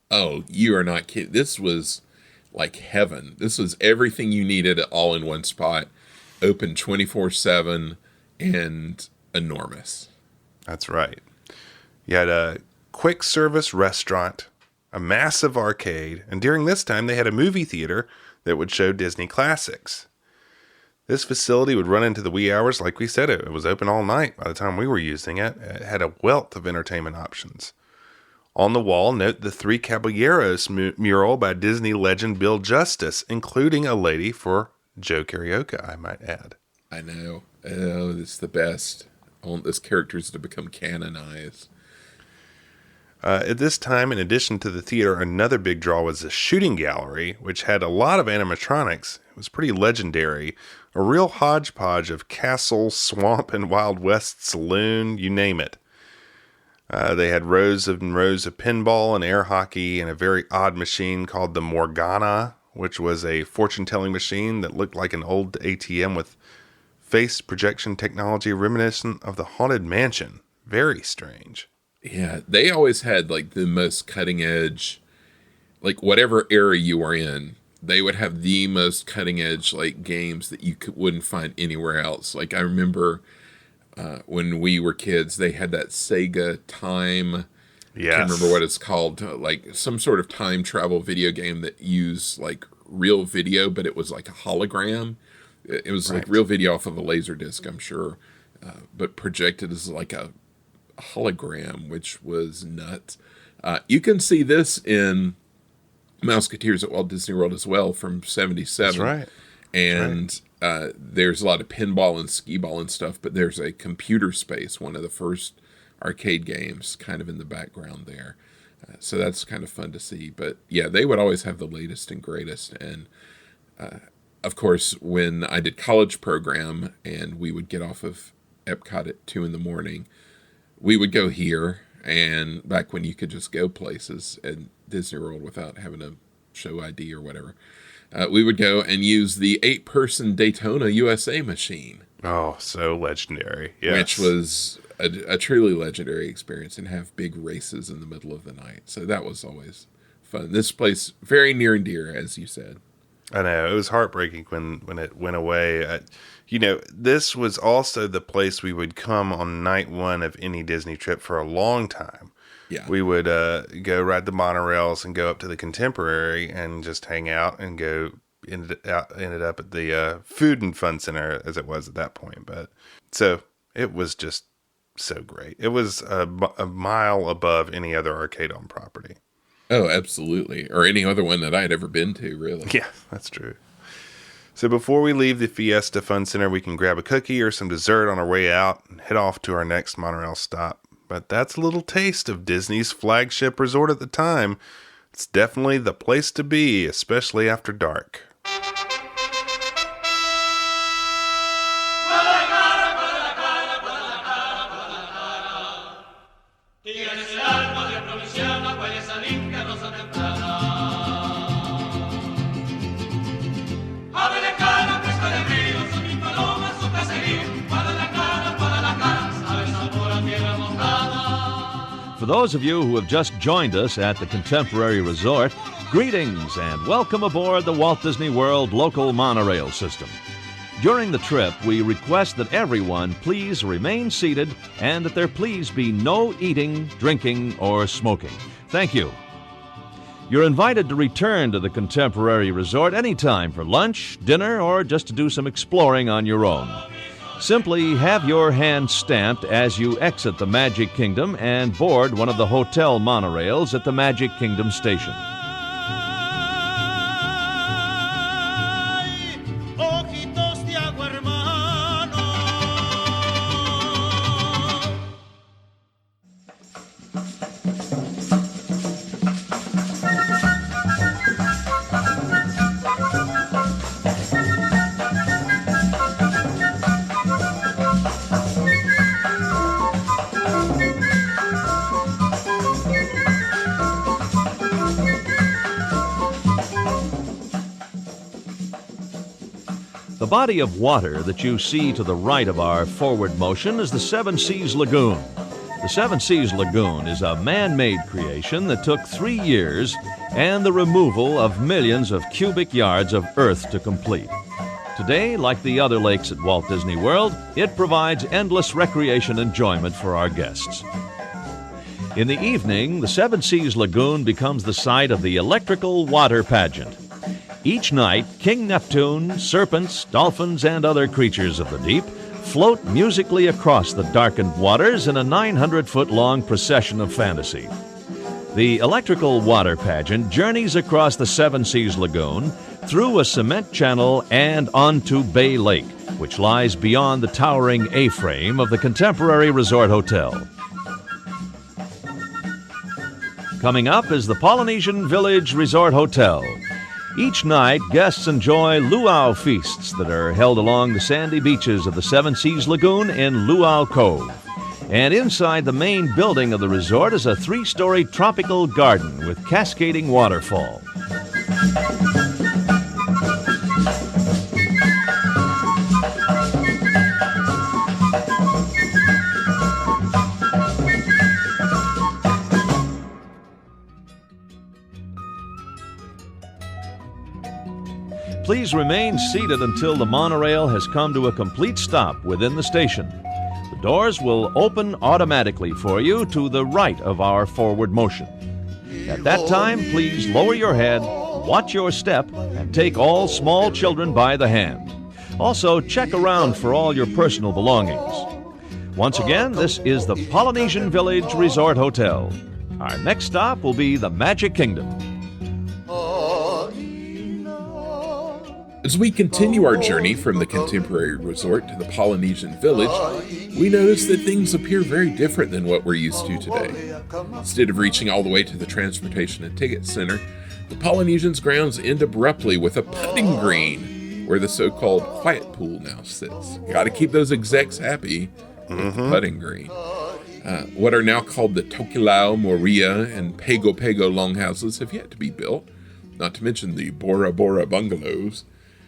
Speaker 1: Oh, you are not kidding. This was like heaven. This was everything you needed all in one spot. open 24/7 and enormous.
Speaker 2: That's right. You had a quick service restaurant, a massive arcade, and during this time they had a movie theater that would show Disney classics. This facility would run into the wee hours. Like we said, it was open all night by the time we were using it. It had a wealth of entertainment options. On the wall, note the Three Caballeros mural by Disney legend Bill Justice, including a lady for Joe Karaoke, I might add.
Speaker 1: I know. Oh, this is the best. I want those characters to become canonized.
Speaker 2: At this time, in addition to the theater, another big draw was the shooting gallery, which had a lot of animatronics. It was pretty legendary. A real hodgepodge of castle, swamp, and Wild West saloon, you name it. They had rows and rows of pinball and air hockey and a very odd machine called the Morgana, which was a fortune-telling machine that looked like an old ATM with face projection technology reminiscent of the Haunted Mansion. Very strange.
Speaker 1: Yeah, they always had like the most cutting edge, like whatever era you were in, they would have the most cutting edge like games that you wouldn't find anywhere else. Like I remember when we were kids, they had that Sega Time.
Speaker 2: Yes.
Speaker 1: I can't remember what it's called, like some sort of time travel video game that used like real video, but it was like a hologram. It was like real video off of a laser disc, I'm sure, but projected as like a hologram, which was nuts. You can see this in Mouseketeers at Walt Disney World as well from 77.
Speaker 2: That's right.
Speaker 1: And there's a lot of pinball and skee-ball and stuff, but there's a computer space, one of the first arcade games, kind of in the background there. So that's kind of fun to see. But yeah, they would always have the latest and greatest. And of course, when I did college program and we would get off of Epcot at 2 a.m, we would go here. And back when you could just go places at Disney World without having to show ID or whatever, we would go and use the 8-person Daytona USA machine.
Speaker 2: Oh, so legendary. Yes.
Speaker 1: Which was a truly legendary experience, and have big races in the middle of the night. So that was always fun. This place, very near and dear, as you said.
Speaker 2: I know. It was heartbreaking when it went away. This was also the place we would come on night one of any Disney trip for a long time.
Speaker 1: Yeah.
Speaker 2: We would go ride the monorails and go up to the Contemporary and just hang out and ended up at the Food and Fun Center, as it was at that point. But so it was just so great. It was a mile above any other arcade on property.
Speaker 1: Oh, absolutely. Or any other one that I had ever been to, really.
Speaker 2: Yeah, that's true. So before we leave the Fiesta Fun Center, we can grab a cookie or some dessert on our way out and head off to our next monorail stop. But that's a little taste of Disney's flagship resort at the time. It's definitely the place to be, especially after dark.
Speaker 8: For those of you who have just joined us at the Contemporary Resort, greetings and welcome aboard the Walt Disney World local monorail system. During the trip, we request that everyone please remain seated and that there please be no eating, drinking, or smoking. Thank you. You're invited to return to the Contemporary Resort anytime for lunch, dinner, or just to do some exploring on your own. Simply have your hand stamped as you exit the Magic Kingdom and board one of the hotel monorails at the Magic Kingdom station. The body of water that you see to the right of our forward motion is the Seven Seas Lagoon. The Seven Seas Lagoon is a man-made creation that took 3 years and the removal of millions of cubic yards of earth to complete. Today, like the other lakes at Walt Disney World, it provides endless recreation enjoyment for our guests. In the evening, the Seven Seas Lagoon becomes the site of the electrical water pageant. Each night, King Neptune, serpents, dolphins, and other creatures of the deep float musically across the darkened waters in a 900-foot-long procession of fantasy. The electrical water pageant journeys across the Seven Seas Lagoon, through a cement channel and onto Bay Lake, which lies beyond the towering A-frame of the contemporary resort hotel. Coming up is the Polynesian Village Resort Hotel. Each night, guests enjoy luau feasts that are held along the sandy beaches of the Seven Seas Lagoon in Luau Cove. And inside the main building of the resort is a 3-story tropical garden with cascading waterfall. Please remain seated until the monorail has come to a complete stop within the station. The doors will open automatically for you to the right of our forward motion. At that time, please lower your head, watch your step, and take all small children by the hand. Also, check around for all your personal belongings. Once again, this is the Polynesian Village Resort Hotel. Our next stop will be the Magic Kingdom.
Speaker 1: As we continue our journey from the contemporary resort to the Polynesian village, we notice that things appear very different than what we're used to today. Instead of reaching all the way to the transportation and ticket center, the Polynesian's grounds end abruptly with a putting green, where the so-called quiet pool now sits. Gotta keep those execs happy with the putting green. What are now called the Tokelau, Moria, and Pago Pago longhouses have yet to be built, not to mention the Bora Bora bungalows.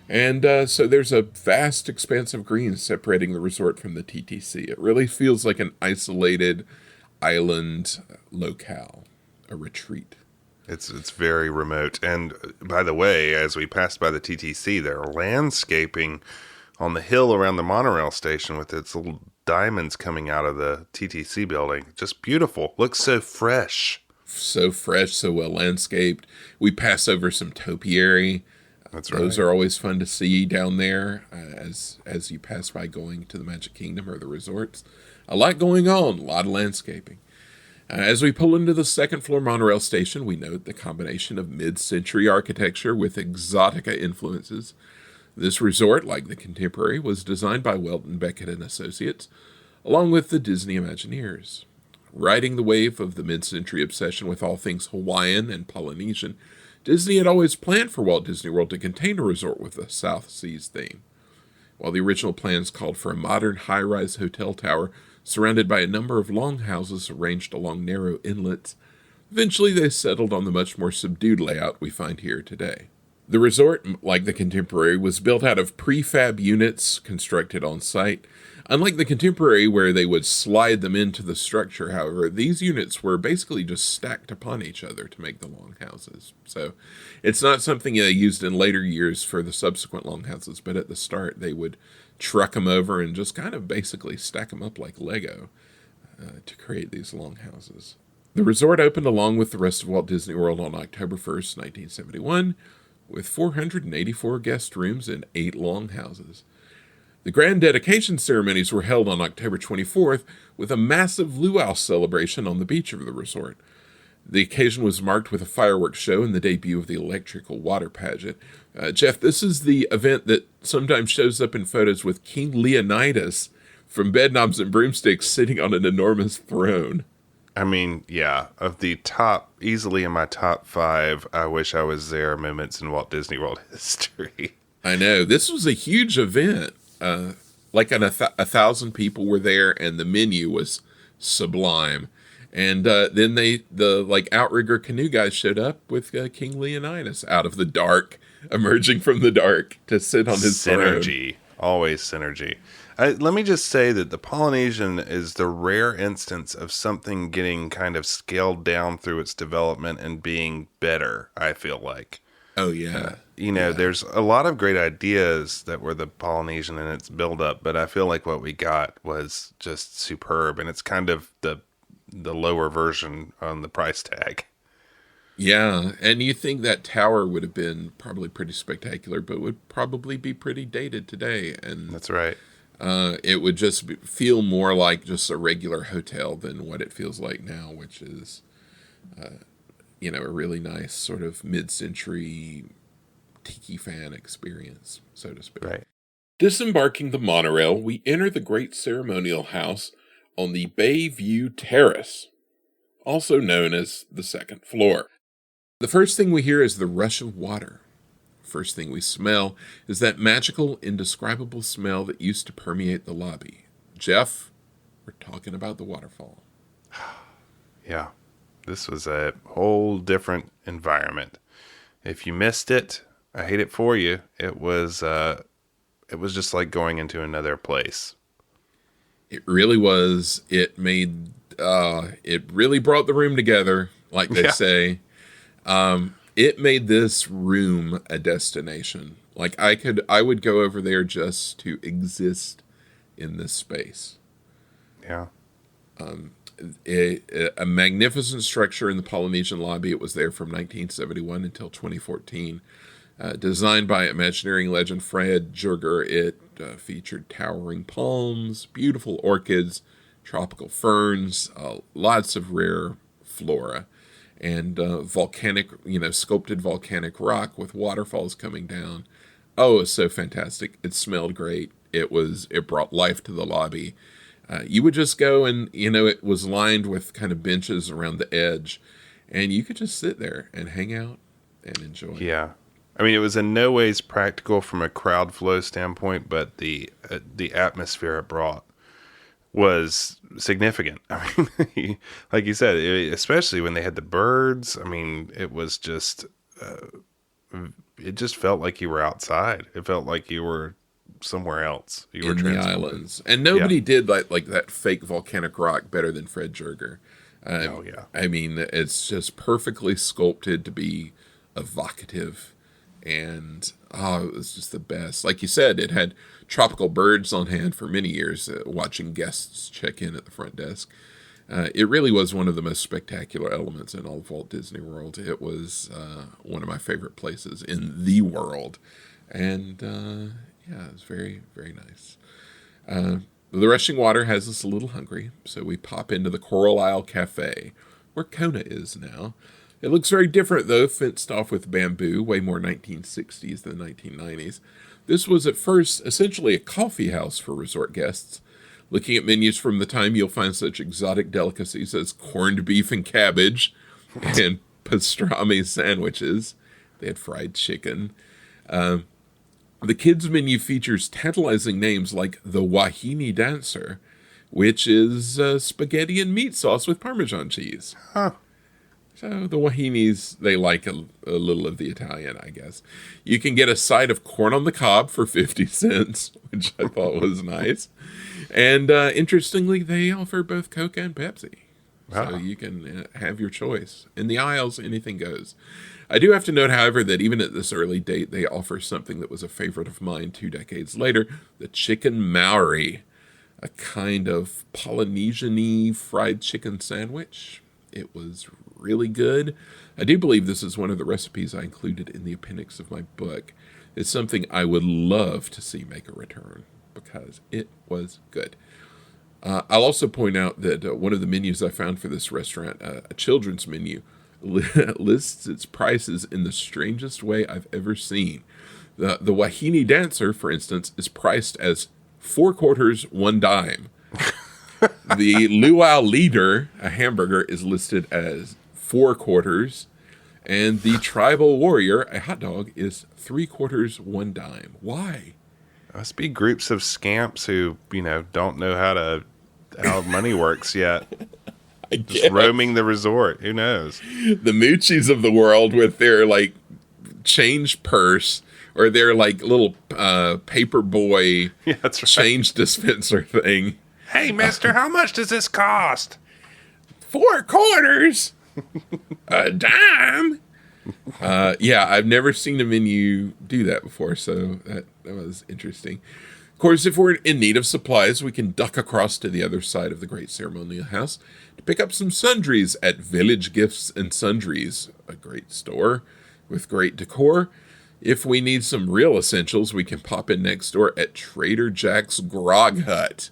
Speaker 1: And so there's a vast expanse of green separating the resort from the TTC. It really feels like an isolated island locale, a retreat.
Speaker 2: It's very remote. And by the way, as we passed by the TTC, there are landscaping on the hill around the monorail station with its little diamonds coming out of the TTC building. Just beautiful. Looks so fresh.
Speaker 1: So fresh, so well landscaped. We pass over some topiary.
Speaker 2: That's right.
Speaker 1: Those are always fun to see down there as you pass by going to the Magic Kingdom or the resorts. A lot going on, a lot of landscaping. As we pull into the second floor monorail station, we note the combination of mid-century architecture with exotica influences. This resort, like the contemporary, was designed by Welton Beckett and Associates, along with the Disney Imagineers. Riding the wave of the mid-century obsession with all things Hawaiian and Polynesian, Disney had always planned for Walt Disney World to contain a resort with a South Seas theme. While the original plans called for a modern high-rise hotel tower surrounded by a number of longhouses arranged along narrow inlets, eventually they settled on the much more subdued layout we find here today. The resort, like the contemporary, was built out of prefab units constructed on site. Unlike the contemporary, where they would slide them into the structure, however, these units were basically just stacked upon each other to make the longhouses. So it's not something they used in later years for the subsequent longhouses, but at the start they would truck them over and just kind of basically stack them up like Lego to create these longhouses. The resort opened along with the rest of Walt Disney World on October 1st, 1971, with 484 guest rooms and 8 longhouses. The grand dedication ceremonies were held on October 24th with a massive luau celebration on the beach of the resort. The occasion was marked with a fireworks show and the debut of the electrical water pageant. Jeff, this is the event that sometimes shows up in photos with King Leonidas from Bedknobs and Broomsticks sitting on an enormous throne.
Speaker 2: I mean, yeah, of the top, easily in my top 5, I wish I was there moments in Walt Disney World history.
Speaker 1: I know. This was a huge event. Like 1,000 people were there, and the menu was sublime. And then the outrigger canoe guys showed up with King Leonidas out of the dark, emerging from the dark to sit on his
Speaker 2: synergy.
Speaker 1: throne.
Speaker 2: Always synergy. Let me just say that the Polynesian is the rare instance of something getting kind of scaled down through its development and being better, I feel like.
Speaker 1: Oh, yeah.
Speaker 2: There's a lot of great ideas that were the Polynesian in its build-up, but I feel like what we got was just superb, and it's kind of the lower version on the price tag.
Speaker 1: Yeah, and you think that tower would have been probably pretty spectacular, but would probably be pretty dated today. And
Speaker 2: that's right.
Speaker 1: It would just feel more like just a regular hotel than what it feels like now, which is, a really nice sort of mid-century tiki fan experience, so to speak.
Speaker 2: Right.
Speaker 1: Disembarking the monorail, we enter the Great Ceremonial House on the Bayview Terrace, also known as the second floor. The first thing we hear is the rush of water. First thing we smell is that magical, indescribable smell that used to permeate the lobby. Jeff, we're talking about the waterfall.
Speaker 2: Yeah, this was a whole different environment. If you missed it, I hate it for you. It was just like going into another place.
Speaker 1: It really was. It really brought the room together, like they say. It made this room a destination. Like I would go over there just to exist in this space.
Speaker 2: Yeah.
Speaker 1: A magnificent structure in the Polynesian lobby. It was there from 1971 until 2014. Designed by Imagineering legend Fred Jurger, it featured towering palms, beautiful orchids, tropical ferns, lots of rare flora, and volcanic, sculpted volcanic rock with waterfalls coming down. Oh, it was so fantastic. It smelled great. It brought life to the lobby. You would just go and, it was lined with kind of benches around the edge, and you could just sit there and hang out and enjoy.
Speaker 2: Yeah. I mean, it was in no ways practical from a crowd flow standpoint, but the atmosphere it brought was significant. I mean, like you said, especially when they had the birds. I mean, it was just, it just felt like you were outside. It felt like you were somewhere else. You were
Speaker 1: in the islands, and nobody did like that fake volcanic rock better than Fred Jurger.
Speaker 2: Oh yeah.
Speaker 1: I mean, it's just perfectly sculpted to be evocative. And, it was just the best. Like you said, it had tropical birds on hand for many years, watching guests check in at the front desk. It really was one of the most spectacular elements in all of Walt Disney World. It was one of my favorite places in the world. And, it was very, very nice. The rushing water has us a little hungry, so we pop into the Coral Isle Cafe, where Kona is now. It looks very different, though, fenced off with bamboo, way more 1960s than 1990s. This was at first essentially a coffee house for resort guests. Looking at menus from the time, you'll find such exotic delicacies as corned beef and cabbage and pastrami sandwiches. They had fried chicken. The kids' menu features tantalizing names like the Wahine Dancer, which is spaghetti and meat sauce with Parmesan cheese.
Speaker 2: Huh.
Speaker 1: So the Wahinis, they like a little of the Italian, I guess. You can get a side of corn on the cob for 50 cents, which I thought was nice. And interestingly, they offer both Coke and Pepsi.
Speaker 2: Wow.
Speaker 1: So you can have your choice. In the aisles, anything goes. I do have to note, however, that even at this early date, they offer something that was a favorite of mine 2 decades later, the chicken Maori, a kind of Polynesian-y fried chicken sandwich. It was really good. I do believe this is one of the recipes I included in the appendix of my book. It's something I would love to see make a return because it was good. I'll also point out that one of the menus I found for this restaurant, a children's menu, lists its prices in the strangest way I've ever seen. The Wahine Dancer, for instance, is priced as 4 quarters, 1 dime. The Luau Leader, a hamburger, is listed as 4 quarters, and the Tribal Warrior, a hot dog, is 3 quarters, 1 dime. Why?
Speaker 2: Must be groups of scamps who, don't know how money works yet. Just roaming the resort. Who knows?
Speaker 1: The Moochies of the world with their change purse or their little paper boy
Speaker 2: that's right.
Speaker 1: change dispenser thing.
Speaker 2: Hey, mister, how much does this cost?
Speaker 1: 4 quarters, a dime. Yeah, I've never seen a menu do that before, so that was interesting. Of course, if we're in need of supplies, we can duck across to the other side of the Great Ceremonial House to pick up some sundries at Village Gifts and Sundries, a great store with great decor. If we need some real essentials, we can pop in next door at Trader Jack's Grog Hut.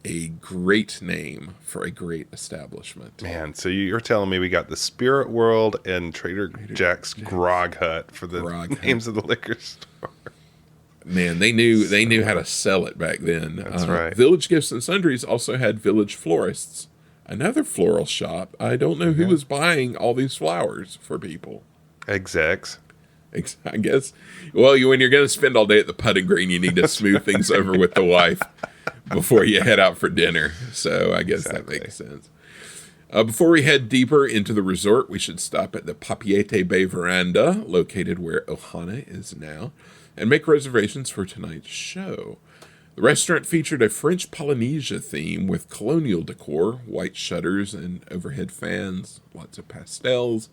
Speaker 1: A great name for a great establishment.
Speaker 2: Man, so you're telling me we got the Spirit World and Trader Jack's Grog Hut for the names of the liquor store.
Speaker 1: Man, they knew how to sell it back then.
Speaker 2: That's right.
Speaker 1: Village Gifts and Sundries also had Village Florists, another floral shop. I don't know who was buying all these flowers for people.
Speaker 2: Execs.
Speaker 1: I guess. Well, when you're going to spend all day at the putting green, you need to smooth things over with the wife before you head out for dinner. So I guess that makes sense. Before we head deeper into the resort, we should stop at the Papeete Bay Veranda, located where Ohana is now, and make reservations for tonight's show. The restaurant featured a French Polynesia theme with colonial decor, white shutters and overhead fans, lots of pastels.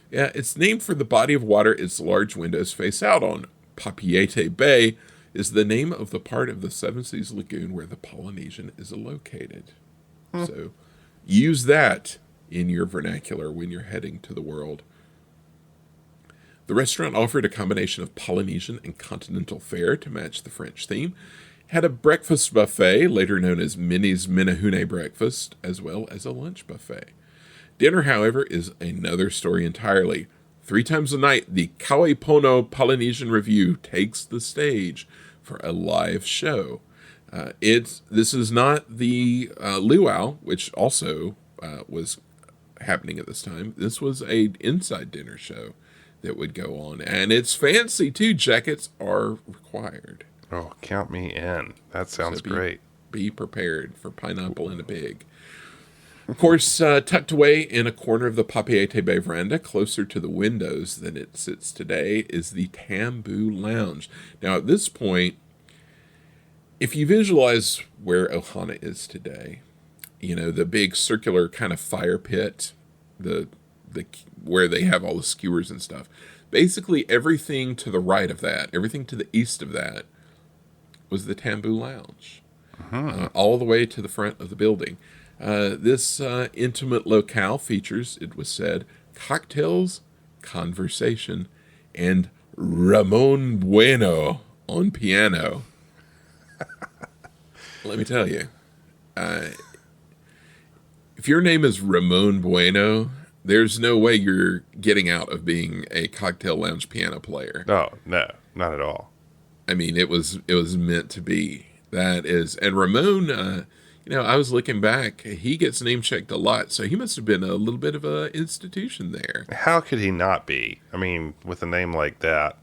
Speaker 1: Yeah, it's named for the body of water its large windows face out on. Papeete Bay is the name of the part of the Seven Seas Lagoon where the Polynesian is located. So use that in your vernacular when you're heading to the world. The restaurant offered a combination of Polynesian and continental fare to match the French theme, had a breakfast buffet, later known as Minnie's Minahune Breakfast, as well as a lunch buffet. Dinner, however, is another story entirely. 3 times a night, the Kauaipono Polynesian Review takes the stage for a live show. This is not the luau, which also was happening at this time. This was a inside dinner show that would go on, and it's fancy too. Jackets are required.
Speaker 2: Oh, count me in. That sounds great.
Speaker 1: Be prepared for pineapple and a pig. Of course, tucked away in a corner of the Papeete Bay Veranda, closer to the windows than it sits today, is the Tamboo Lounge. Now, at this point, if you visualize where Ohana is today, you know, the big circular kind of fire pit, the where they have all the skewers and stuff, basically everything to the right of that, everything to the east of that, was the Tamboo Lounge, all the way to the front of the building. This intimate locale features, it was said, cocktails, conversation, and Ramon Bueno on piano. Let me tell you, if your name is Ramon Bueno, there's no way you're getting out of being a cocktail lounge piano player.
Speaker 2: Oh, no, not at all.
Speaker 1: I mean, it was meant to be. That is, and Ramon, I was looking back, he gets name checked a lot, so he must have been a little bit of an institution there.
Speaker 2: How could he not be? I mean, with a name like that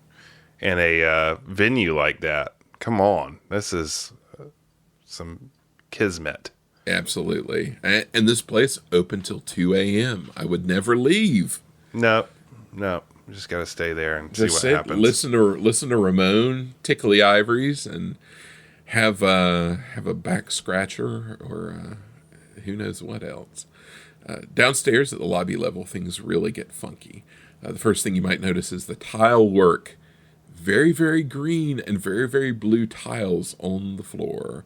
Speaker 2: and a venue like that, come on. This is some kismet.
Speaker 1: Absolutely. And this place open till 2 a.m. I would never leave.
Speaker 2: No. We just got to stay there and see what happens.
Speaker 1: Listen to Ramon, tickle the ivories, and have a back scratcher or who knows what else. Downstairs at the lobby level, things really get funky. The first thing you might notice is the tile work. Very, very green and very, very blue tiles on the floor.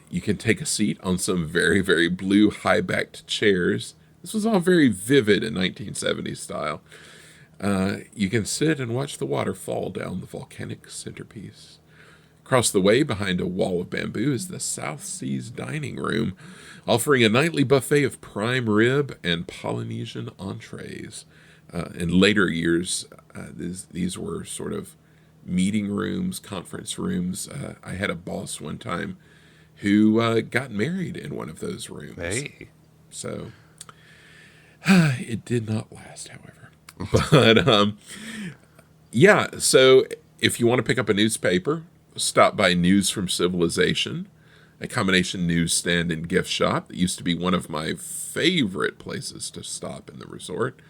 Speaker 1: You can take a seat on some very, very blue high-backed chairs. This was all very vivid in 1970s style. You can sit and watch the water fall down the volcanic centerpiece. Across the way, behind a wall of bamboo, is the South Seas Dining Room, offering a nightly buffet of prime rib and Polynesian entrees. In later years, these were sort of meeting rooms, conference rooms. I had a boss one time who got married in one of those rooms.
Speaker 2: Hey.
Speaker 1: So it did not last, however. But yeah, so if you want to pick up a newspaper, stop by News from Civilization, a combination newsstand and gift shop that used to be one of my favorite places to stop in the resort.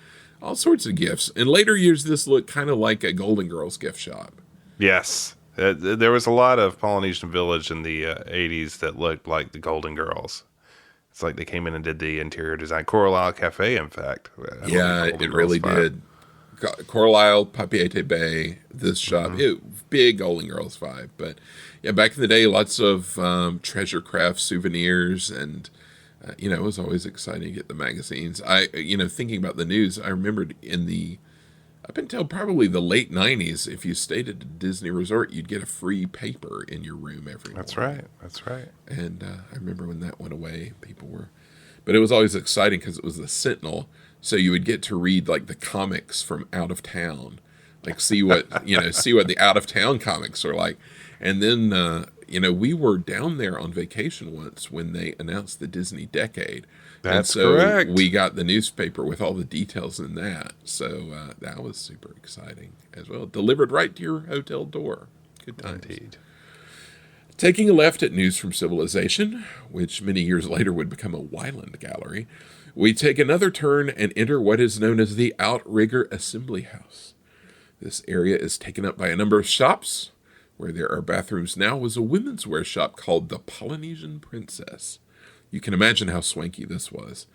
Speaker 1: All sorts of gifts. In later years, this looked kind of like a Golden Girls gift shop.
Speaker 2: Yes. There was a lot of Polynesian Village in the 80s that looked like the Golden Girls. It's like they came in and did the interior design. Coral Isle Cafe, in fact.
Speaker 1: Yeah, it really did. Carlisle, Papeete Bay, this shop, big Golden Girls vibe. But yeah, back in the day, lots of treasure craft souvenirs, and it was always exciting to get the magazines. Thinking about the news, I remembered up until probably the late 90s, if you stayed at a Disney resort, you'd get a free paper in your room every morning.
Speaker 2: That's right.
Speaker 1: And I remember when that went away, but it was always exciting because it was the Sentinel. So you would get to read like the comics from out of town, like see what the out of town comics are like. And then, we were down there on vacation once when they announced the Disney Decade.
Speaker 2: That's correct.
Speaker 1: We got the newspaper with all the details in that. So that was super exciting as well. Delivered right to your hotel door. Good times.
Speaker 2: Indeed.
Speaker 1: Taking a left at News from Civilization, which many years later would become a Wyland Gallery, we take another turn and enter what is known as the Outrigger Assembly House. This area is taken up by a number of shops. Where there are bathrooms now was a women's wear shop called the Polynesian Princess. You can imagine how swanky this was.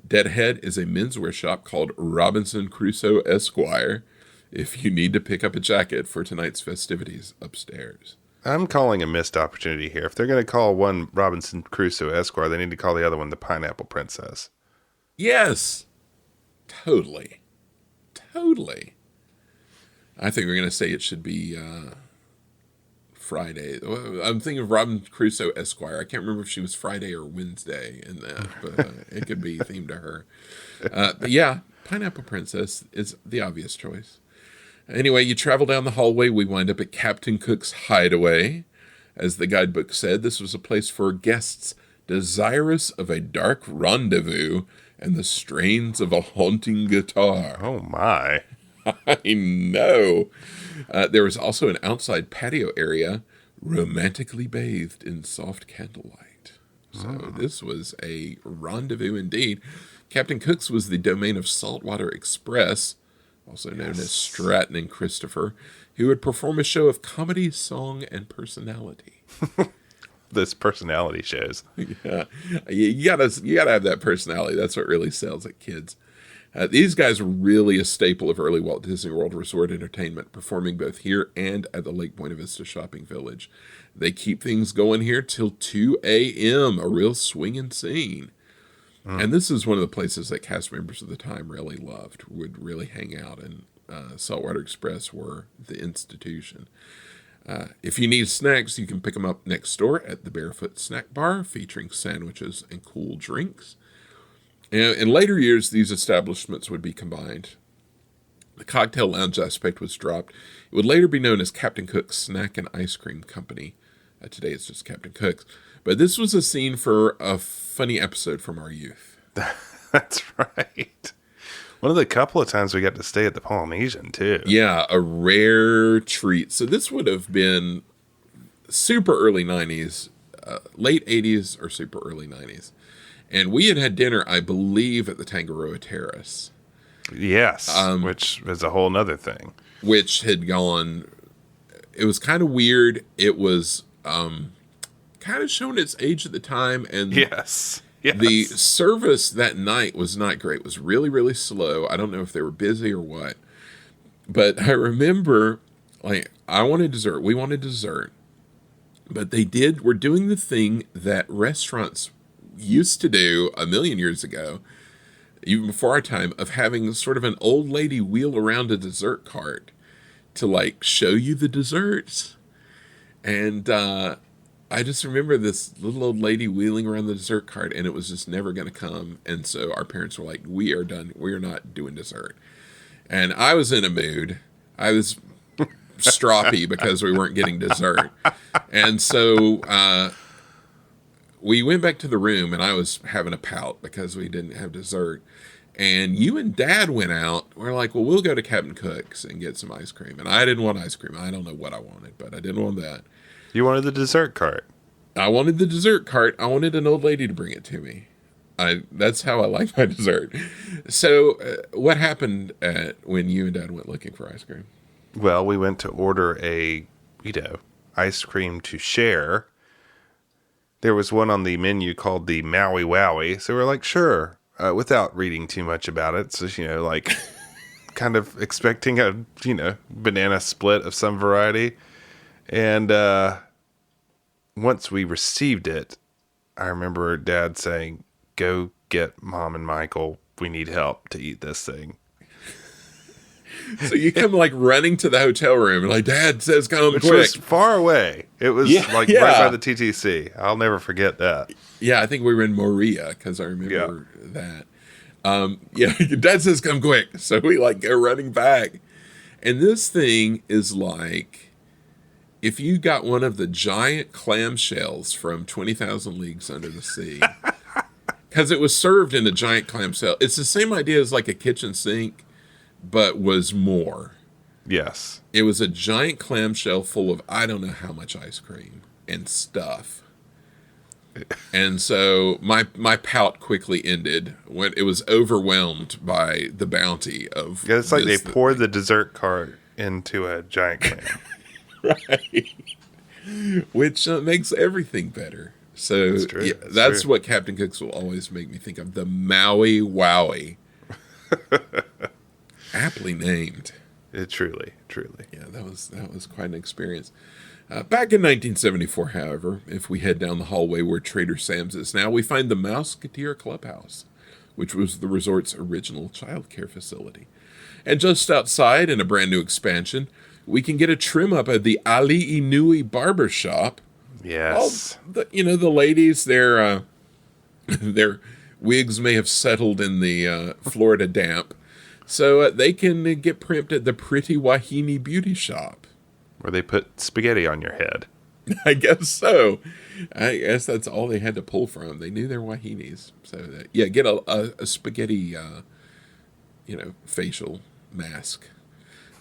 Speaker 1: Dead ahead is a menswear shop called Robinson Crusoe Esquire, if you need to pick up a jacket for tonight's festivities upstairs.
Speaker 2: I'm calling a missed opportunity here. If they're going to call one Robinson Crusoe Esquire, they need to call the other one the Pineapple Princess.
Speaker 1: Yes. Totally. I think we're going to say it should be Friday. I'm thinking of Robinson Crusoe Esquire. I can't remember if she was Friday or Wednesday in that, but it could be themed to her. But yeah, Pineapple Princess is the obvious choice. Anyway, you travel down the hallway. We wind up at Captain Cook's Hideaway. As the guidebook said, this was a place for guests desirous of a dark rendezvous and the strains of a haunting guitar.
Speaker 2: Oh, my.
Speaker 1: I know. There was also an outside patio area romantically bathed in soft candlelight. So this was a rendezvous indeed. Captain Cook's was the domain of Saltwater Express, also known as Stratton and Christopher, who would perform a show of comedy, song, and personality.
Speaker 2: This personality shows.
Speaker 1: Yeah, you gotta have that personality. That's what really sells at kids. These guys were really a staple of early Walt Disney World resort entertainment, performing both here and at the Lake Buena Vista Shopping Village. They keep things going here till 2 a.m., a real swinging scene. And this is one of the places that cast members of the time really loved, would really hang out, and Saltwater Express were the institution. If you need snacks, you can pick them up next door at the Barefoot Snack Bar, featuring sandwiches and cool drinks. In later years, these establishments would be combined. The cocktail lounge aspect was dropped. It would later be known as Captain Cook's Snack and Ice Cream Company. Today it's just Captain Cook's. But this was a scene for a funny episode from our youth.
Speaker 2: That's right. One of the couple of times we got to stay at the Polynesian, too.
Speaker 1: Yeah, a rare treat. So this would have been super early 90s, late 80s or super early 90s. And we had dinner, I believe, at the Tangaroa Terrace.
Speaker 2: Yes, which is a whole nother thing.
Speaker 1: Which had gone, it was kind of weird. It was kind of showing its age at the time. And
Speaker 2: yes.
Speaker 1: The service that night was not great. It was really, really slow. I don't know if they were busy or what. But I remember, I wanted dessert. We wanted dessert. But were doing the thing that restaurants used to do a million years ago, even before our time, of having sort of an old lady wheel around a dessert cart to show you the desserts. And I just remember this little old lady wheeling around the dessert cart, and it was just never going to come. And so our parents were like, we are done. We're not doing dessert. And I was in a mood. I was stroppy because we weren't getting dessert. And so we went back to the room, and I was having a pout because we didn't have dessert. And you and Dad went out. We're like, well, we'll go to Captain Cook's and get some ice cream. And I didn't want ice cream. I don't know what I wanted, but I didn't want that.
Speaker 2: You wanted the dessert cart.
Speaker 1: I wanted the dessert cart. I wanted an old lady to bring it to me. That's how I like my dessert. So what happened when you and Dad went looking for ice cream?
Speaker 2: Well, we went to order ice cream to share. There was one on the menu called the Maui Wowie. So we're like, sure, without reading too much about it. So, kind of expecting a, banana split of some variety. And once we received it, I remember Dad saying, "Go get Mom and Michael. We need help to eat this thing."
Speaker 1: So you come like running to the hotel room and like, Dad says come
Speaker 2: Which
Speaker 1: quick.
Speaker 2: was far away. It was right by the TTC. I'll never forget that.
Speaker 1: Yeah, I think we were in Moria because I remember that. Dad says come quick. So we like go running back. And this thing is like, if you got one of the giant clamshells from 20,000 Leagues Under the Sea, because it was served in a giant clamshell. It's the same idea as like a kitchen sink, but was more.
Speaker 2: Yes.
Speaker 1: It was a giant clamshell full of I don't know how much ice cream and stuff. And so my pout quickly ended when it was overwhelmed by the bounty of.
Speaker 2: Yeah, it's like they poured the dessert cart into a giant clam.
Speaker 1: Right. Which makes everything better. So
Speaker 2: that's true.
Speaker 1: That's what Captain Cook's will always make me think of. The Maui Wowie. Aptly named.
Speaker 2: Truly.
Speaker 1: Yeah, that was quite an experience. Back in 1974, however, if we head down the hallway where Trader Sam's is now, we find the Mouseketeer Clubhouse, which was the resort's original child care facility. And just outside, in a brand new expansion, we can get a trim up at the Ali'i Nui Barber Shop.
Speaker 2: Yes.
Speaker 1: The ladies, their wigs may have settled in the Florida damp. So they can get primped at the Pretty Wahine Beauty Shop.
Speaker 2: Where they put spaghetti on your head.
Speaker 1: I guess so. I guess that's all they had to pull from. They knew their Wahinis. So, get a spaghetti, facial mask.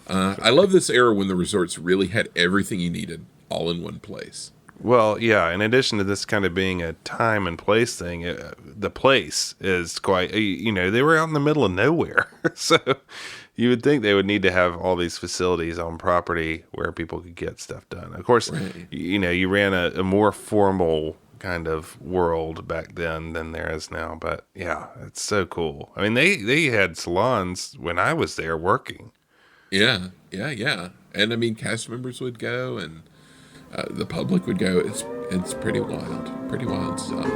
Speaker 1: I love this era when the resorts really had everything you needed all in one place.
Speaker 2: Well, yeah, in addition to this kind of being a time and place thing, the place is quite, they were out in the middle of nowhere. So you would think they would need to have all these facilities on property where people could get stuff done. Of course, right. You ran a more formal kind of world back then than there is now. But yeah, it's so cool. I mean, they had salons when I was there working.
Speaker 1: Yeah. And I mean, cast members would go and the public would go. It's pretty wild stuff.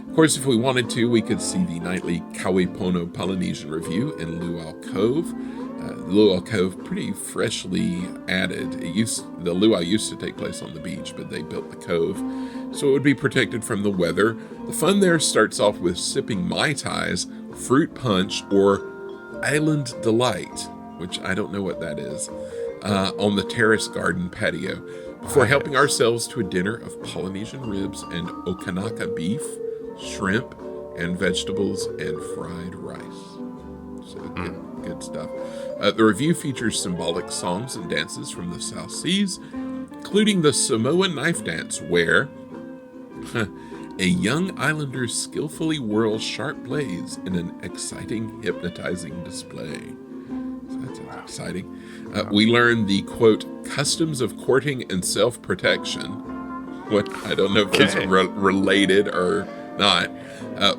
Speaker 1: Of course, if we wanted to, we could see the nightly Kauipono Polynesian Review in Luau Cove. Luau Cove, pretty freshly added. The luau used to take place on the beach, but they built the cove, so it would be protected from the weather. The fun there starts off with sipping Mai Tais, fruit punch, or Island Delight, which I don't know what that is, on the terrace garden patio, before helping ourselves to a dinner of Polynesian ribs and Okanaka beef, shrimp, and vegetables, and fried rice. So good stuff. The review features symbolic songs and dances from the South Seas, including the Samoan knife dance, where a young islander skillfully whirls sharp blades in an exciting, hypnotizing display. So that's exciting. We learn the, quote, customs of courting and self-protection. What, I don't know if those are related or not.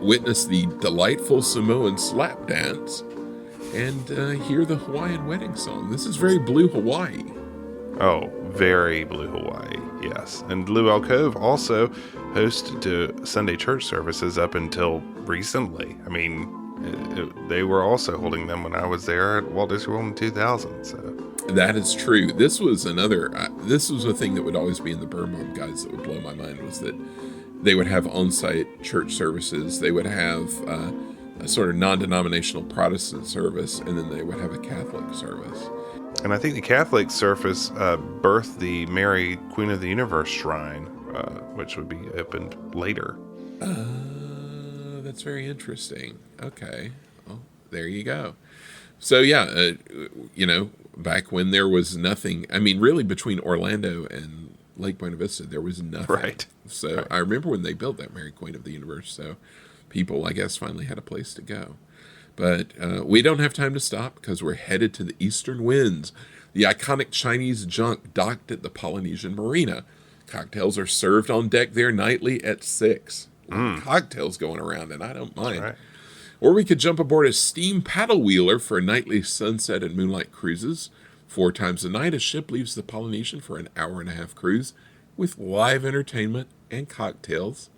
Speaker 1: Witness the delightful Samoan slap dance, and hear the Hawaiian wedding song. This is very Blue Hawaii.
Speaker 2: Oh, very Blue Hawaii, yes. And Luau Cove also hosted Sunday church services up until recently. I mean, they were also holding them when I was there at Walt Disney World in 2000. So
Speaker 1: that is true. This was a thing that would always be in the Birmingham guides that would blow my mind, was that they would have on-site church services. They would have a sort of non-denominational Protestant service, and then they would have a Catholic service.
Speaker 2: And I think the Catholic service birthed the Mary Queen of the Universe shrine, which would be opened later.
Speaker 1: That's very interesting. Okay. Well, there you go. So yeah, back when there was nothing, I mean, really between Orlando and Lake Buena Vista, there was nothing.
Speaker 2: Right.
Speaker 1: So
Speaker 2: right.
Speaker 1: I remember when they built that Mary Queen of the Universe. So people, I guess, finally had a place to go. But we don't have time to stop because we're headed to the Eastern Winds. The iconic Chinese junk docked at the Polynesian Marina. Cocktails are served on deck there nightly at 6. Cocktails going around, and I don't mind.
Speaker 2: Right.
Speaker 1: Or we could jump aboard a steam paddle wheeler for nightly sunset and moonlight cruises. 4 times a night, a ship leaves the Polynesian for an hour-and-a-half cruise with live entertainment and cocktails.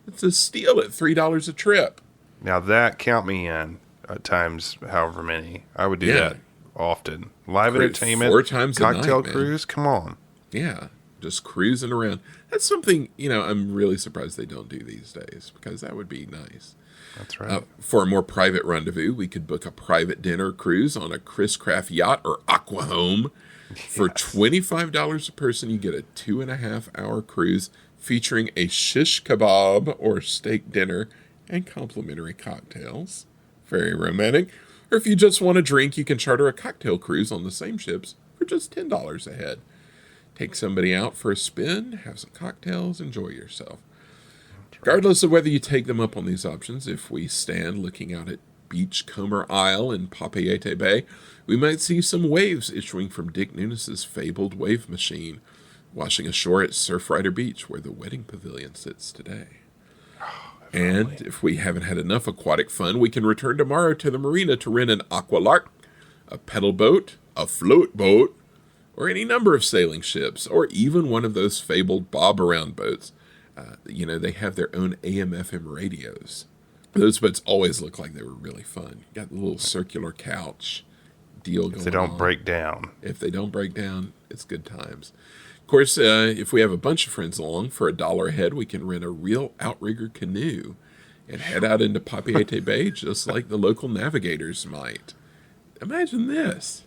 Speaker 1: It's a steal at $3 a trip.
Speaker 2: Now that, count me in times however many. I would do that often. Live entertainment,
Speaker 1: 4 times
Speaker 2: cocktail
Speaker 1: a night,
Speaker 2: cruise, come on.
Speaker 1: Yeah, just cruising around. That's something, I'm really surprised they don't do these days because that would be nice.
Speaker 2: That's right.
Speaker 1: For a more private rendezvous, we could book a private dinner cruise on a Chris Craft yacht or Aqua Home. For $25 a person, you get a 2.5-hour cruise featuring a shish kebab or steak dinner and complimentary cocktails. Very romantic. Or if you just want a drink, you can charter a cocktail cruise on the same ships for just $10 a head. Take somebody out for a spin, have some cocktails, enjoy yourself. Regardless of whether you take them up on these options, if we stand looking out at Beachcomber Isle in Papeete Bay, we might see some waves issuing from Dick Nunes's fabled wave machine, washing ashore at Surfrider Beach, where the wedding pavilion sits today. And if we haven't had enough aquatic fun, we can return tomorrow to the marina to rent an aqualark, a pedal boat, a float boat, or any number of sailing ships, or even one of those fabled bob-around boats. They have their own AM/FM radios. Those boats always look like they were really fun. You got the little circular couch deal going on.
Speaker 2: If they don't break down.
Speaker 1: If they don't break down, it's good times. Of course, if we have a bunch of friends along, for $1 a head, we can rent a real outrigger canoe and head out into Papeete Bay just like the local navigators might. Imagine this.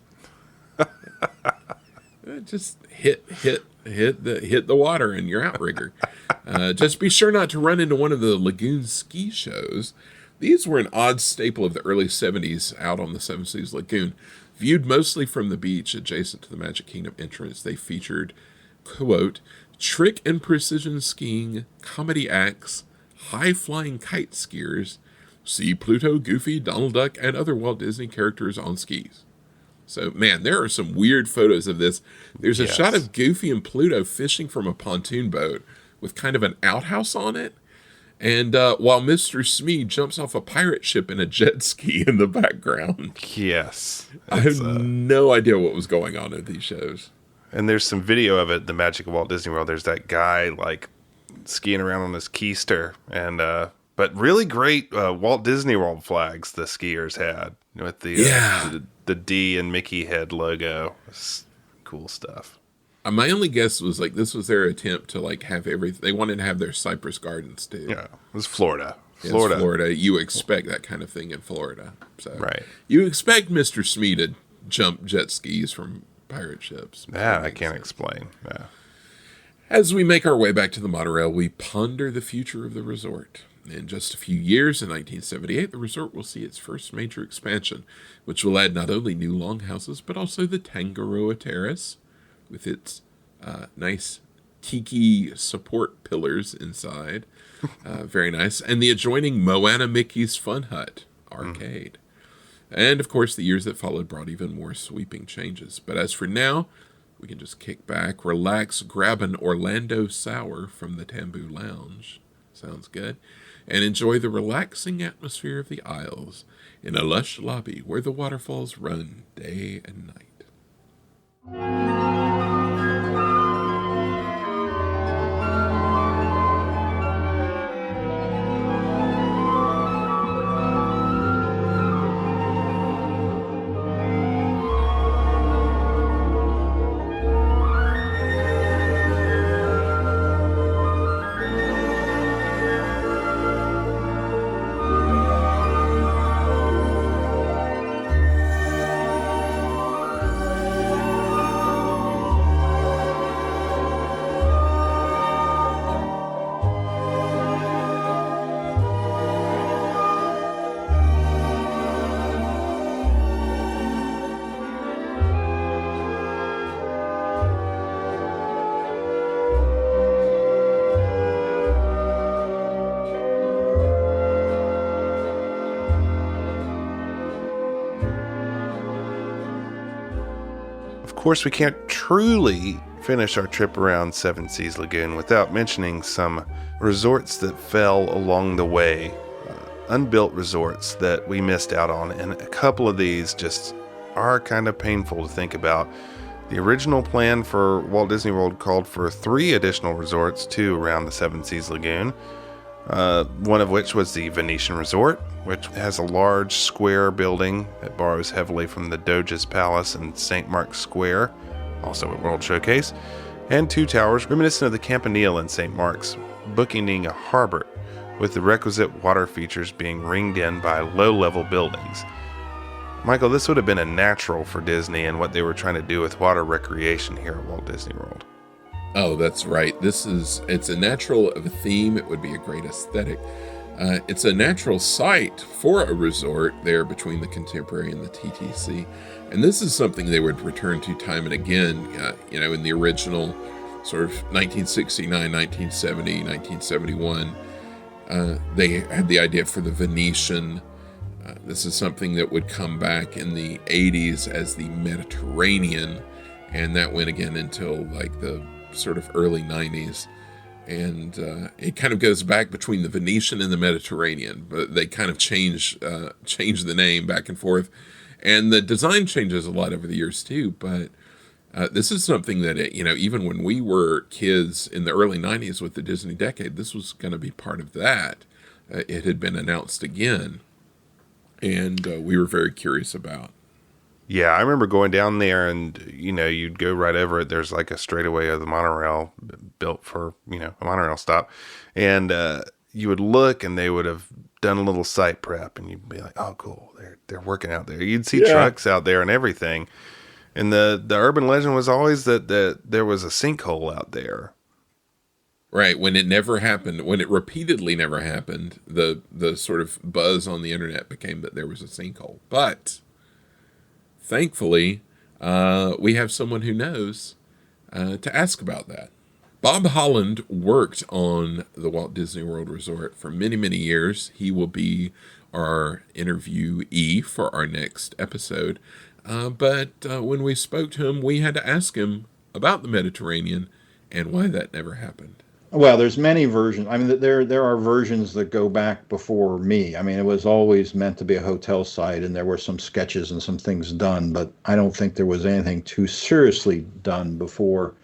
Speaker 1: Just hit the water in your outrigger. Just be sure not to run into one of the lagoon ski shows. These were an odd staple of the early 70s out on the Seven Seas Lagoon. Viewed mostly from the beach adjacent to the Magic Kingdom entrance, they featured, quote, trick and precision skiing, comedy acts, high-flying kite skiers, see Pluto, Goofy, Donald Duck, and other Walt Disney characters on skis. So, man, there are some weird photos of this. There's a shot of Goofy and Pluto fishing from a pontoon boat with kind of an outhouse on it. And while Mr. Smee jumps off a pirate ship in a jet ski in the background.
Speaker 2: Yes.
Speaker 1: I have no idea what was going on at these shows.
Speaker 2: And there's some video of it, The Magic of Walt Disney World. There's that guy, skiing around on his keister. And, but really great Walt Disney World flags the skiers had with the D and Mickey head logo. It's cool stuff.
Speaker 1: My only guess was this was their attempt to have everything. They wanted to have their Cypress Gardens too.
Speaker 2: Yeah, it was Florida.
Speaker 1: Florida. You expect that kind of thing in Florida. So
Speaker 2: right.
Speaker 1: You expect Mr. Smee to jump jet skis from pirate ships.
Speaker 2: That I can't explain. Yeah.
Speaker 1: As we make our way back to the monorail, we ponder the future of the resort. In just a few years, in 1978, the resort will see its first major expansion, which will add not only new longhouses, but also the Tangaroa Terrace, with its nice tiki support pillars inside. Very nice. And the adjoining Moana Mickey's Fun Hut arcade. And, of course, the years that followed brought even more sweeping changes. But as for now, we can just kick back, relax, grab an Orlando Sour from the Tamboo Lounge. Sounds good. And enjoy the relaxing atmosphere of the Isles in a lush lobby where the waterfalls run day and night.
Speaker 2: course, we can't truly finish our trip around Seven Seas Lagoon without mentioning some resorts that fell along the way, unbuilt resorts that we missed out on, and a couple of these just are kind of painful to think about. The original plan for Walt Disney World called for 3 additional resorts, 2 around the Seven Seas Lagoon, one of which was the Venetian Resort, which has a large square building that borrows heavily from the Doge's Palace in St. Mark's Square, also at World Showcase, and 2 towers reminiscent of the Campanile in St. Mark's, bookending a harbor, with the requisite water features being ringed in by low-level buildings. Michael, this would have been a natural for Disney and what they were trying to do with water recreation here at Walt Disney World.
Speaker 1: Oh, that's right. It's a natural of a theme. It would be a great aesthetic. It's a natural site for a resort there between the Contemporary and the TTC. And this is something they would return to time and again, in the original sort of 1969, 1970, 1971. They had the idea for the Venetian. This is something that would come back in the 80s as the Mediterranean, and that went again until like the sort of early 90s. And it kind of goes back between the Venetian and the Mediterranean, but they kind of change the name back and forth. And the design changes a lot over the years too, but this is something that, even when we were kids in the early 90s with the Disney Decade, this was going to be part of that. It had been announced again, and we were very curious about.
Speaker 2: Yeah, I remember going down there and, you'd go right over it. There's like a straightaway of the monorail built for, a monorail stop. And you would look and they would have done a little site prep and you'd be like, oh, cool. They're working out there. You'd see trucks out there and everything. And the urban legend was always that there was a sinkhole out there.
Speaker 1: Right. When it never happened, when it repeatedly never happened, the sort of buzz on the internet became that there was a sinkhole. But thankfully, we have someone who knows to ask about that. Bob Holland worked on the Walt Disney World Resort for many, many years. He will be our interviewee for our next episode. But when we spoke to him, we had to ask him about the Mediterranean and why that never happened.
Speaker 9: Well, there's many versions. I mean, there are versions that go back before me. I mean, it was always meant to be a hotel site, and there were some sketches and some things done, but I don't think there was anything too seriously done before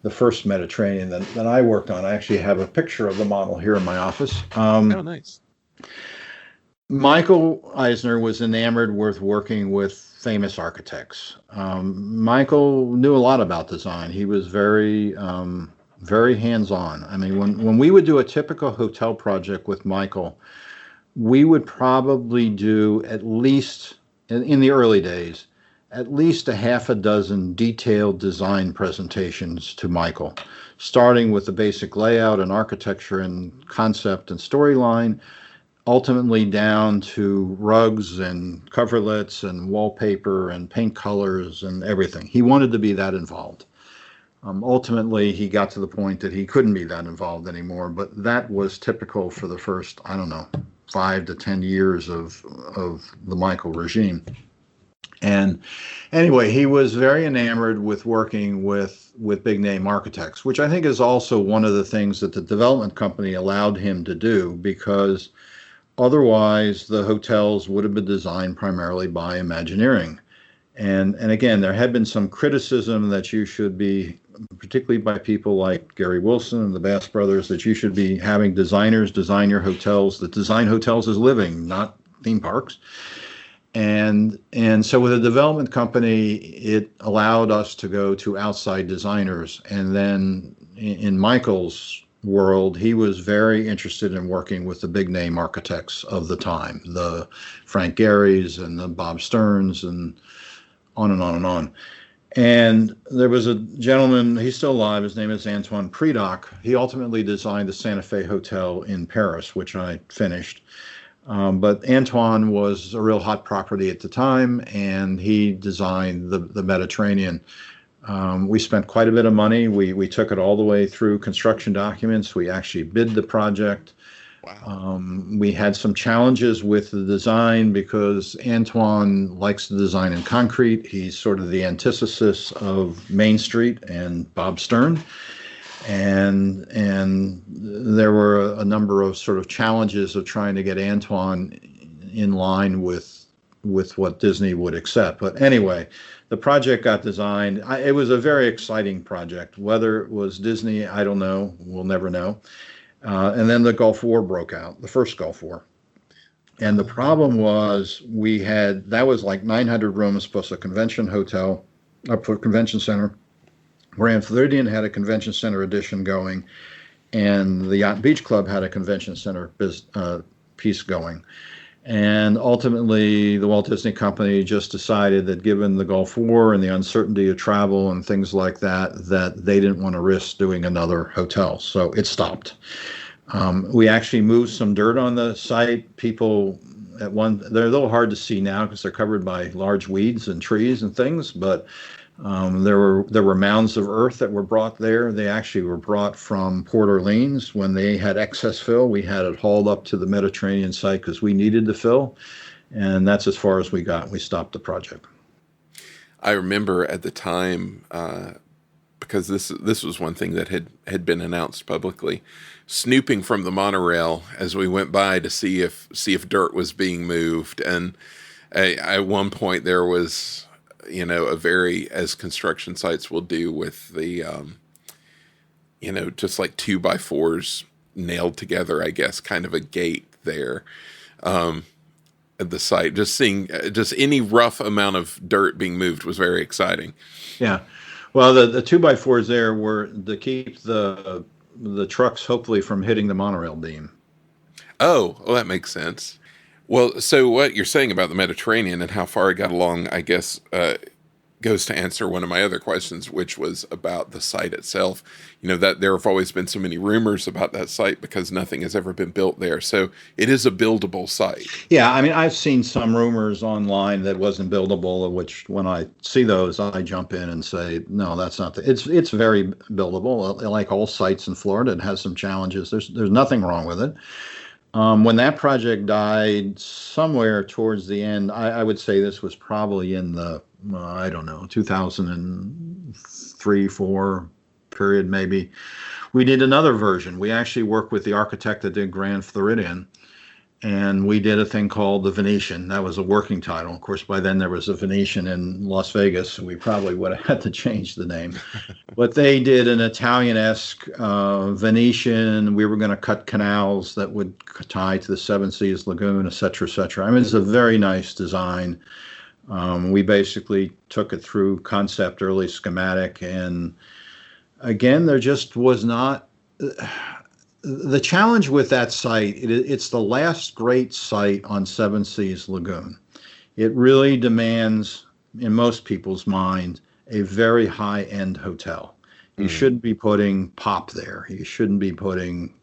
Speaker 9: the first Mediterranean that I worked on. I actually have a picture of the model here in my office.
Speaker 1: Oh, nice.
Speaker 9: Michael Eisner was enamored with working with famous architects. Michael knew a lot about design. He was very hands-on. I mean, when we would do a typical hotel project with Michael, we would probably do at least, in the early days, at least a half a dozen detailed design presentations to Michael, starting with the basic layout and architecture and concept and storyline, ultimately down to rugs and coverlets and wallpaper and paint colors and everything. He wanted to be that involved. Ultimately, he got to the point that he couldn't be that involved anymore, but that was typical for the first, 5 to 10 years of the Michael regime. And anyway, he was very enamored with working with big name architects, which I think is also one of the things that the development company allowed him to do, because otherwise the hotels would have been designed primarily by Imagineering. And again, there had been some criticism that you should be, particularly by people like Gary Wilson and the Bass Brothers, that you should be having designers design your hotels, that design hotels as living, not theme parks. And so with a development company, it allowed us to go to outside designers. And then in Michael's world, he was very interested in working with the big name architects of the time, the Frank Gehry's and the Bob Stearns and on and on and on. And there was a gentleman, he's still alive, his name is Antoine Predock. He ultimately designed the Santa Fe Hotel in Paris, which I finished. But Antoine was a real hot property at the time, and he designed the Mediterranean. We spent quite a bit of money. We took it all the way through construction documents. We actually bid the project.
Speaker 1: Wow.
Speaker 9: We had some challenges with the design because Antoine likes to design in concrete. He's sort of the antithesis of Main Street and Bob Stern. And there were a number of sort of challenges of trying to get Antoine in line with what Disney would accept. But anyway, the project got designed. It was a very exciting project. Whether it was Disney, I don't know. We'll never know. And then the Gulf War broke out, the first Gulf War. And the problem was that was like 900 rooms plus a convention hotel, a convention center. Grand Floridian had a convention center edition going, and the Yacht Beach Club had a convention center piece going. And ultimately, the Walt Disney Company just decided that given the Gulf War and the uncertainty of travel and things like that, that they didn't want to risk doing another hotel. So it stopped. We actually moved some dirt on the site. People they're a little hard to see now because they're covered by large weeds and trees and things, but there were mounds of earth that were brought there. They actually were brought from Port Orleans. When they had excess fill, we had it hauled up to the Mediterranean site because we needed the fill, and that's as far as we got. We stopped the project.
Speaker 1: I remember at the time, because this was one thing that had been announced publicly, snooping from the monorail as we went by to see if dirt was being moved, and at one point there was, as construction sites will do with the, just like 2x4s nailed together, I guess, kind of a gate there at the site. Just seeing just any rough amount of dirt being moved was very exciting.
Speaker 9: Yeah. Well, the 2x4s there were to keep the trucks hopefully from hitting the monorail beam.
Speaker 1: Oh, well, that makes sense. Well, so what you're saying about the Mediterranean and how far it got along, I guess, goes to answer one of my other questions, which was about the site itself. That there have always been so many rumors about that site because nothing has ever been built there. So it is a buildable site.
Speaker 9: Yeah, I mean, I've seen some rumors online that wasn't buildable, which when I see those, I jump in and say, no, that's not it's very buildable. Like all sites in Florida, it has some challenges. There's nothing wrong with it. When that project died somewhere towards the end, I would say this was probably in the, 2003-04 period maybe. We did another version. We actually worked with the architect that did Grand Floridian, and we did a thing called the Venetian. That was a working title. Of course, by then there was a Venetian in Las Vegas, so we probably would have had to change the name. But they did an Italian-esque Venetian. We were going to cut canals that would tie to the Seven Seas Lagoon, et cetera, et cetera. I mean, it's a very nice design. We basically took it through concept, early schematic, and again, there just was not... The challenge with that site, it's the last great site on Seven Seas Lagoon. It really demands, in most people's mind, a very high-end hotel. You shouldn't be putting Pop there. You shouldn't be putting,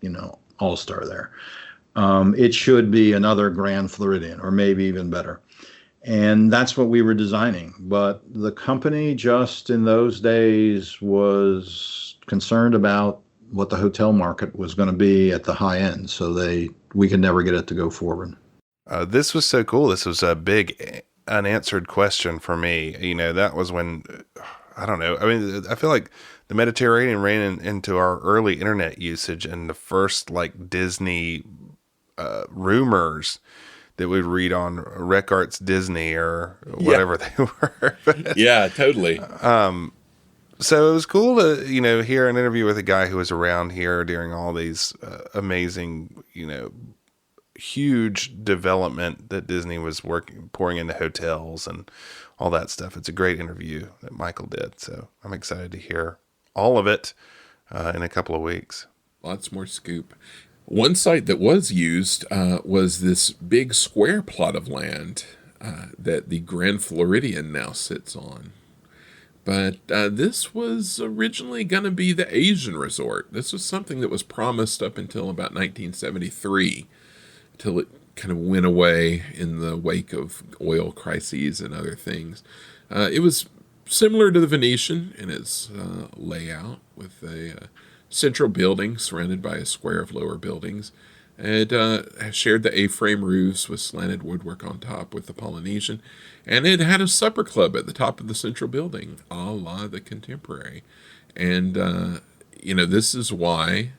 Speaker 9: All-Star there. It should be another Grand Floridian, or maybe even better. And that's what we were designing. But the company just in those days was concerned about what the hotel market was going to be at the high end, so we could never get it to go forward.
Speaker 2: This was so cool. This was a big unanswered question for me. That was when, I don't know. I mean, I feel like the Mediterranean ran into our early internet usage, and the first Disney rumors that we'd read on Rec Arts Disney or whatever they were.
Speaker 1: Yeah, totally.
Speaker 2: So it was cool to, hear an interview with a guy who was around here during all these amazing, huge development that Disney was pouring into hotels and all that stuff. It's a great interview that Michael did. So I'm excited to hear all of it in a couple of weeks.
Speaker 1: Lots more scoop. One site that was used was this big square plot of land that the Grand Floridian now sits on. But this was originally going to be the Asian resort. This was something that was promised up until about 1973, until it kind of went away in the wake of oil crises and other things. It was similar to the Venetian in its layout, with a central building surrounded by a square of lower buildings. It shared the A-frame roofs with slanted woodwork on top with the Polynesian, and it had a supper club at the top of the central building, a la the Contemporary. And this is why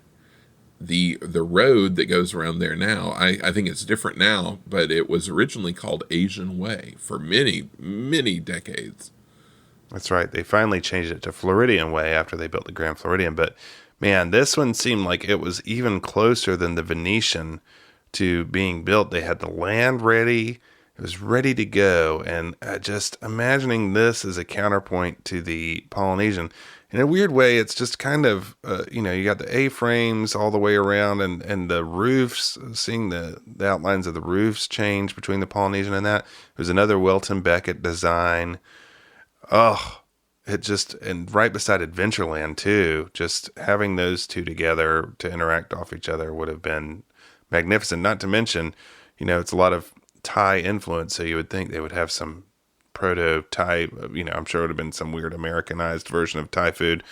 Speaker 1: the road that goes around there now, I think it's different now, but it was originally called Asian Way for many, many decades.
Speaker 2: That's right. They finally changed it to Floridian Way after they built the Grand Floridian. But man, this one seemed like it was even closer than the Venetian to being built. They had the land ready. It was ready to go. And just imagining this as a counterpoint to the Polynesian. In a weird way, it's just kind of, you got the A-frames all the way around and the roofs, seeing the outlines of the roofs change between the Polynesian and that. It was another Wilton Beckett design. Oh, and right beside Adventureland too, just having those two together to interact off each other would have been magnificent. Not to mention, it's a lot of Thai influence, so you would think they would have some proto-Thai, I'm sure it would have been some weird Americanized version of Thai food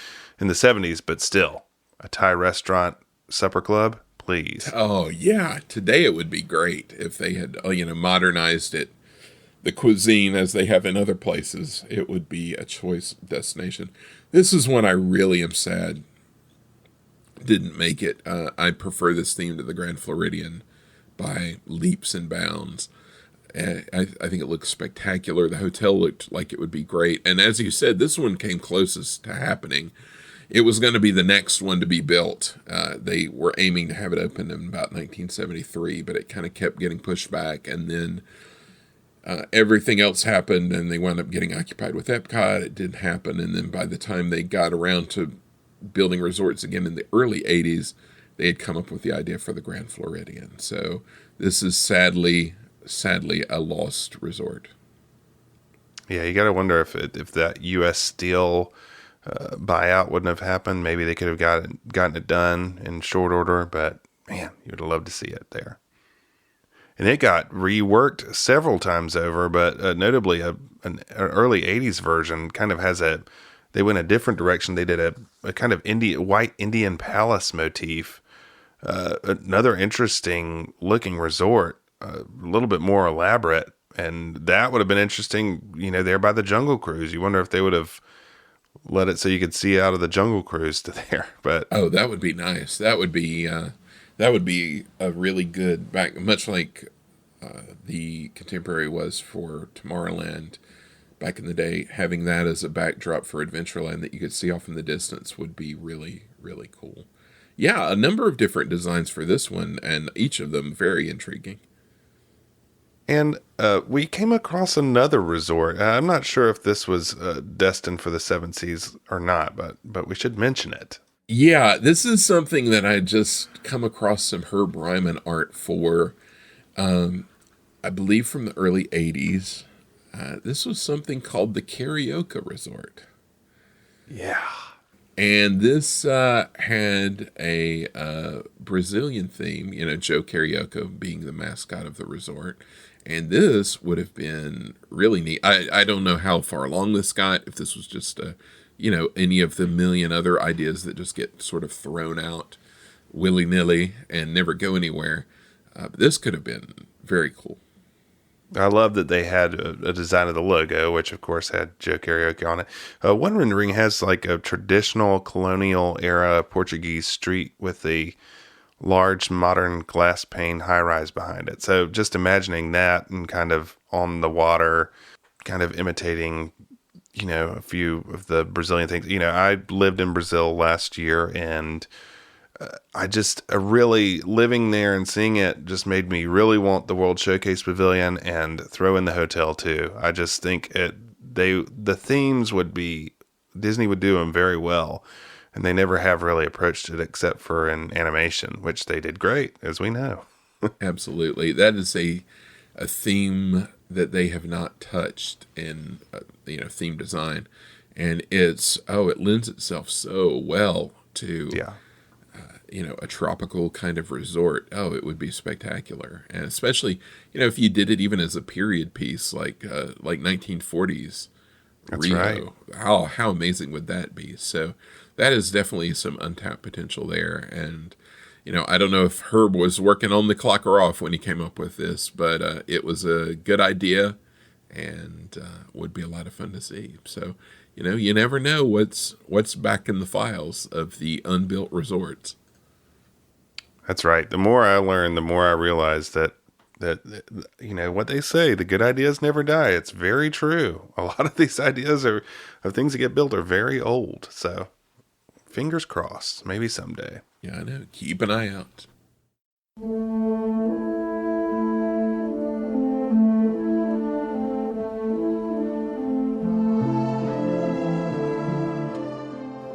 Speaker 2: in the 70s, but still, a Thai restaurant supper club, please.
Speaker 1: Oh, yeah. Today it would be great if they had, modernized it. The cuisine as they have in other places, it would be a choice destination. This is one I really am sad didn't make it. I prefer this theme to the Grand Floridian by leaps and bounds. I think it looks spectacular. The hotel looked like it would be great. And as you said, this one came closest to happening. It was going to be the next one to be built. They were aiming to have it open in about 1973, but it kind of kept getting pushed back. And then everything else happened, and they wound up getting occupied with Epcot. It didn't happen. And then by the time they got around to building resorts again in the early 80s, they had come up with the idea for the Grand Floridian. So this is sadly a lost resort.
Speaker 2: Yeah, you got to wonder if that U.S. Steel buyout wouldn't have happened. Maybe they could have gotten it done in short order, but man, you would have loved to see it there. And it got reworked several times over, but notably an early 80s version kind of they went a different direction. They did a kind of white Indian palace motif, another interesting looking resort, a little bit more elaborate. And that would have been interesting, there by the Jungle Cruise. You wonder if they would have let it so you could see out of the Jungle Cruise to there. But
Speaker 1: oh, that would be nice. That would be a really good much like the Contemporary was for Tomorrowland back in the day. Having that as a backdrop for Adventureland that you could see off in the distance would be really, really cool. Yeah, a number of different designs for this one, and each of them very intriguing.
Speaker 2: And we came across another resort. I'm not sure if this was destined for the Seven Seas or not, but we should mention it.
Speaker 1: Yeah, this is something that I just come across some Herb Ryman art for, I believe from the early 80s. This was something called the Carioca Resort.
Speaker 2: Yeah.
Speaker 1: And this had a Brazilian theme, Joe Carioca being the mascot of the resort. And this would have been really neat. I don't know how far along this got, if this was just any of the million other ideas that just get sort of thrown out willy-nilly and never go anywhere. But this could have been very cool.
Speaker 2: I love that they had a design of the logo, which of course had Joe Carioca on it. One rendering has like a traditional colonial era Portuguese street with a large modern glass pane high-rise behind it. So just imagining that and kind of on the water, kind of imitating, a few of the Brazilian things. I lived in Brazil last year, and I just really living there and seeing it just made me really want the World Showcase Pavilion and throw in the hotel too. I just think the themes Disney would do them very well, and they never have really approached it except for in animation, which they did great, as we know.
Speaker 1: Absolutely. That is a theme that they have not touched in, theme design. And it lends itself so well to, a tropical kind of resort. Oh, it would be spectacular. And especially, if you did it even as a period piece, like 1940s
Speaker 2: That's
Speaker 1: Rio.
Speaker 2: right.
Speaker 1: How amazing would that be? So that is definitely some untapped potential there. And I don't know if Herb was working on the clock or off when he came up with this, but it was a good idea and would be a lot of fun to see. So, you never know what's back in the files of the unbuilt resorts.
Speaker 2: That's right. The more I learn, the more I realize that what they say, the good ideas never die. It's very true. A lot of these ideas of things that get built are very old. So fingers crossed, maybe someday.
Speaker 1: Yeah, I know. Keep an eye out.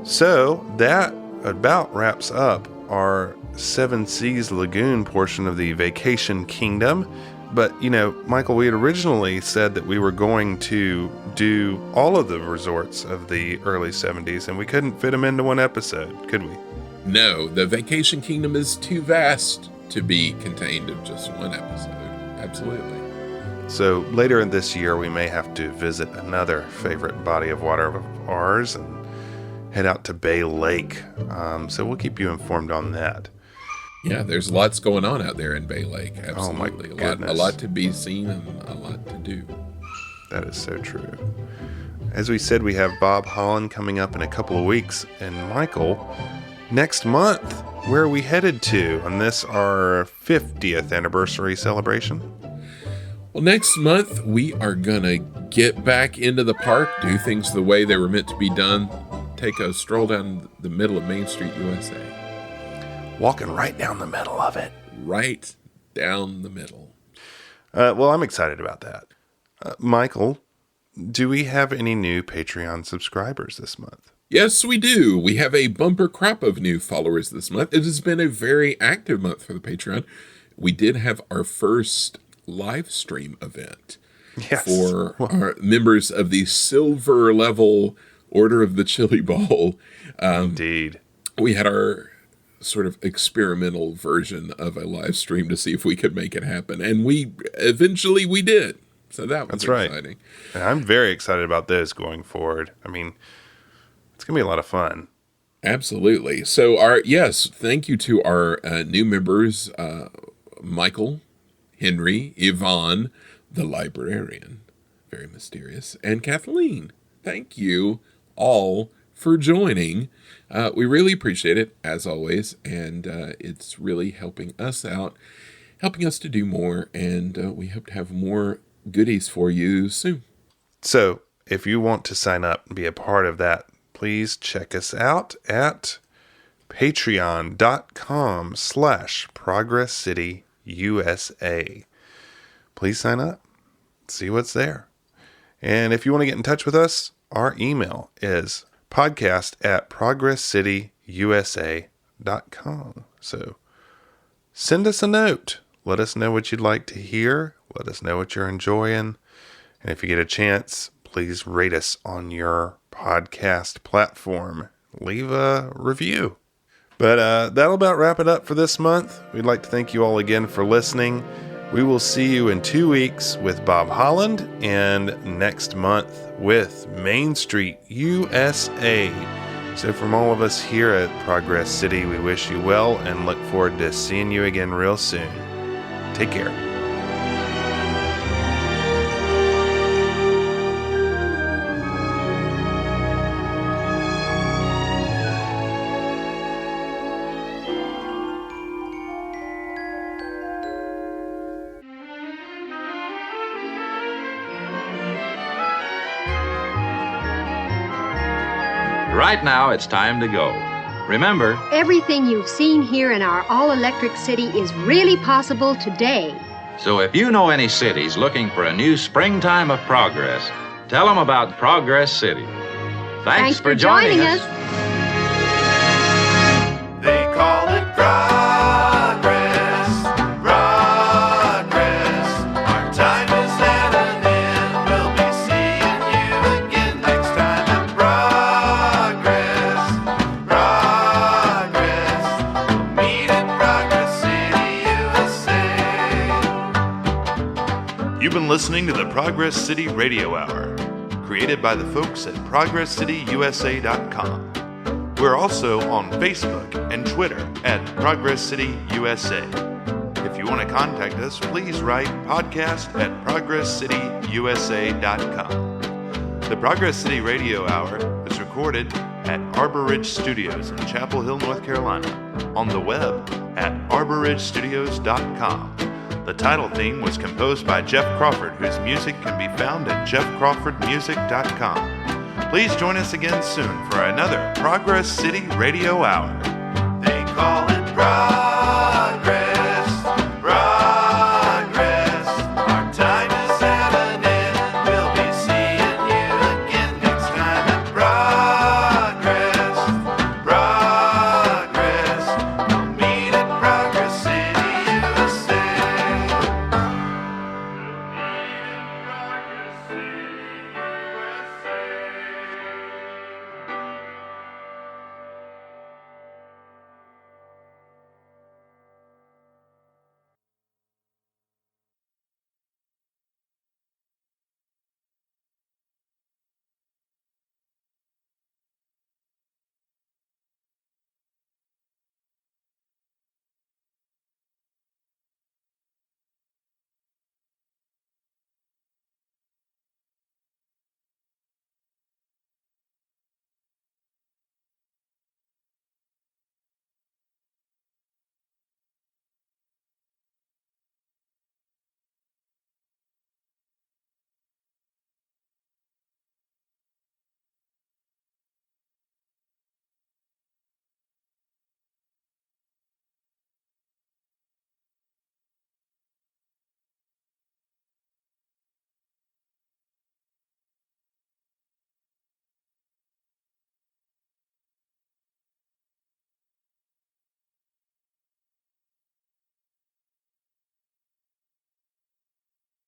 Speaker 2: So that about wraps up our Seven Seas Lagoon portion of the Vacation Kingdom. But, Michael, we had originally said that we were going to do all of the resorts of the early 70s, and we couldn't fit them into one episode, could we?
Speaker 1: No, the Vacation Kingdom is too vast to be contained in just one episode. Absolutely.
Speaker 2: So later in this year, we may have to visit another favorite body of water of ours and head out to Bay Lake. So we'll keep you informed on that.
Speaker 1: Yeah, there's lots going on out there in Bay Lake. Absolutely.
Speaker 2: Oh my goodness.
Speaker 1: A lot to be seen and a lot to do.
Speaker 2: That is so true. As we said, we have Bob Holland coming up in a couple of weeks. And Michael, next month, where are we headed to on this, our 50th anniversary celebration?
Speaker 1: Well, next month, we are going to get back into the park, do things the way they were meant to be done, take a stroll down the middle of Main Street, USA.
Speaker 2: Walking right down the middle of it.
Speaker 1: Right down the middle.
Speaker 2: Well, I'm excited about that. Michael, do we have any new Patreon subscribers this month?
Speaker 1: Yes, we do. We have a bumper crop of new followers this month. It has been a very active month for the Patreon. We did have our first live stream event for our members of the silver level Order of the Chili Bowl.
Speaker 2: Indeed.
Speaker 1: We had our sort of experimental version of a live stream to see if we could make it happen. And we did. So that was exciting.
Speaker 2: Right. And I'm very excited about those going forward. I mean, it's going to be a lot of fun.
Speaker 1: Absolutely. So thank you to our new members, Michael, Henry, Yvonne, the librarian, very mysterious, and Kathleen. Thank you all for joining. We really appreciate it, as always, and it's really helping us out, helping us to do more, and we hope to have more goodies for you soon.
Speaker 2: So, if you want to sign up and be a part of that, please check us out at patreon.com/ProgressCityUSA. Please sign up, see what's there. And if you want to get in touch with us, our email is podcast@ProgressCityUSA.com. So send us a note. Let us know what you'd like to hear. Let us know what you're enjoying. And if you get a chance, please rate us on your podcast platform. Leave a review. But that'll about wrap it up for this month. We'd like to thank you all again for listening. We will see you in 2 weeks with Bob Holland and next month with Main Street, USA. So from all of us here at Progress City, we wish you well and look forward to seeing you again real soon. Take care.
Speaker 10: Right now, it's time to go. Remember,
Speaker 11: everything you've seen here in our all-electric city is really possible today.
Speaker 10: So if you know any cities looking for a new springtime of progress, tell them about Progress City. Thanks for joining us.
Speaker 7: They call it progress, progress. Our time is at an end. We'll be seeing you again next time at progress, progress. We'll meet at Progress City, USA.
Speaker 2: You've been listening to the Progress City Radio Hour, created by the folks at ProgressCityUSA.com. We're also on Facebook and Twitter at Progress City USA. If you want to contact us, please write podcast@progresscityusa.com. The Progress City Radio Hour is recorded at Arbor Ridge Studios in Chapel Hill, North Carolina, on the web at arborridgestudios.com. The title theme was composed by Jeff Crawford, whose music can be found at jeffcrawfordmusic.com. Please join us again soon for another Progress City Radio Hour. They call it Progress.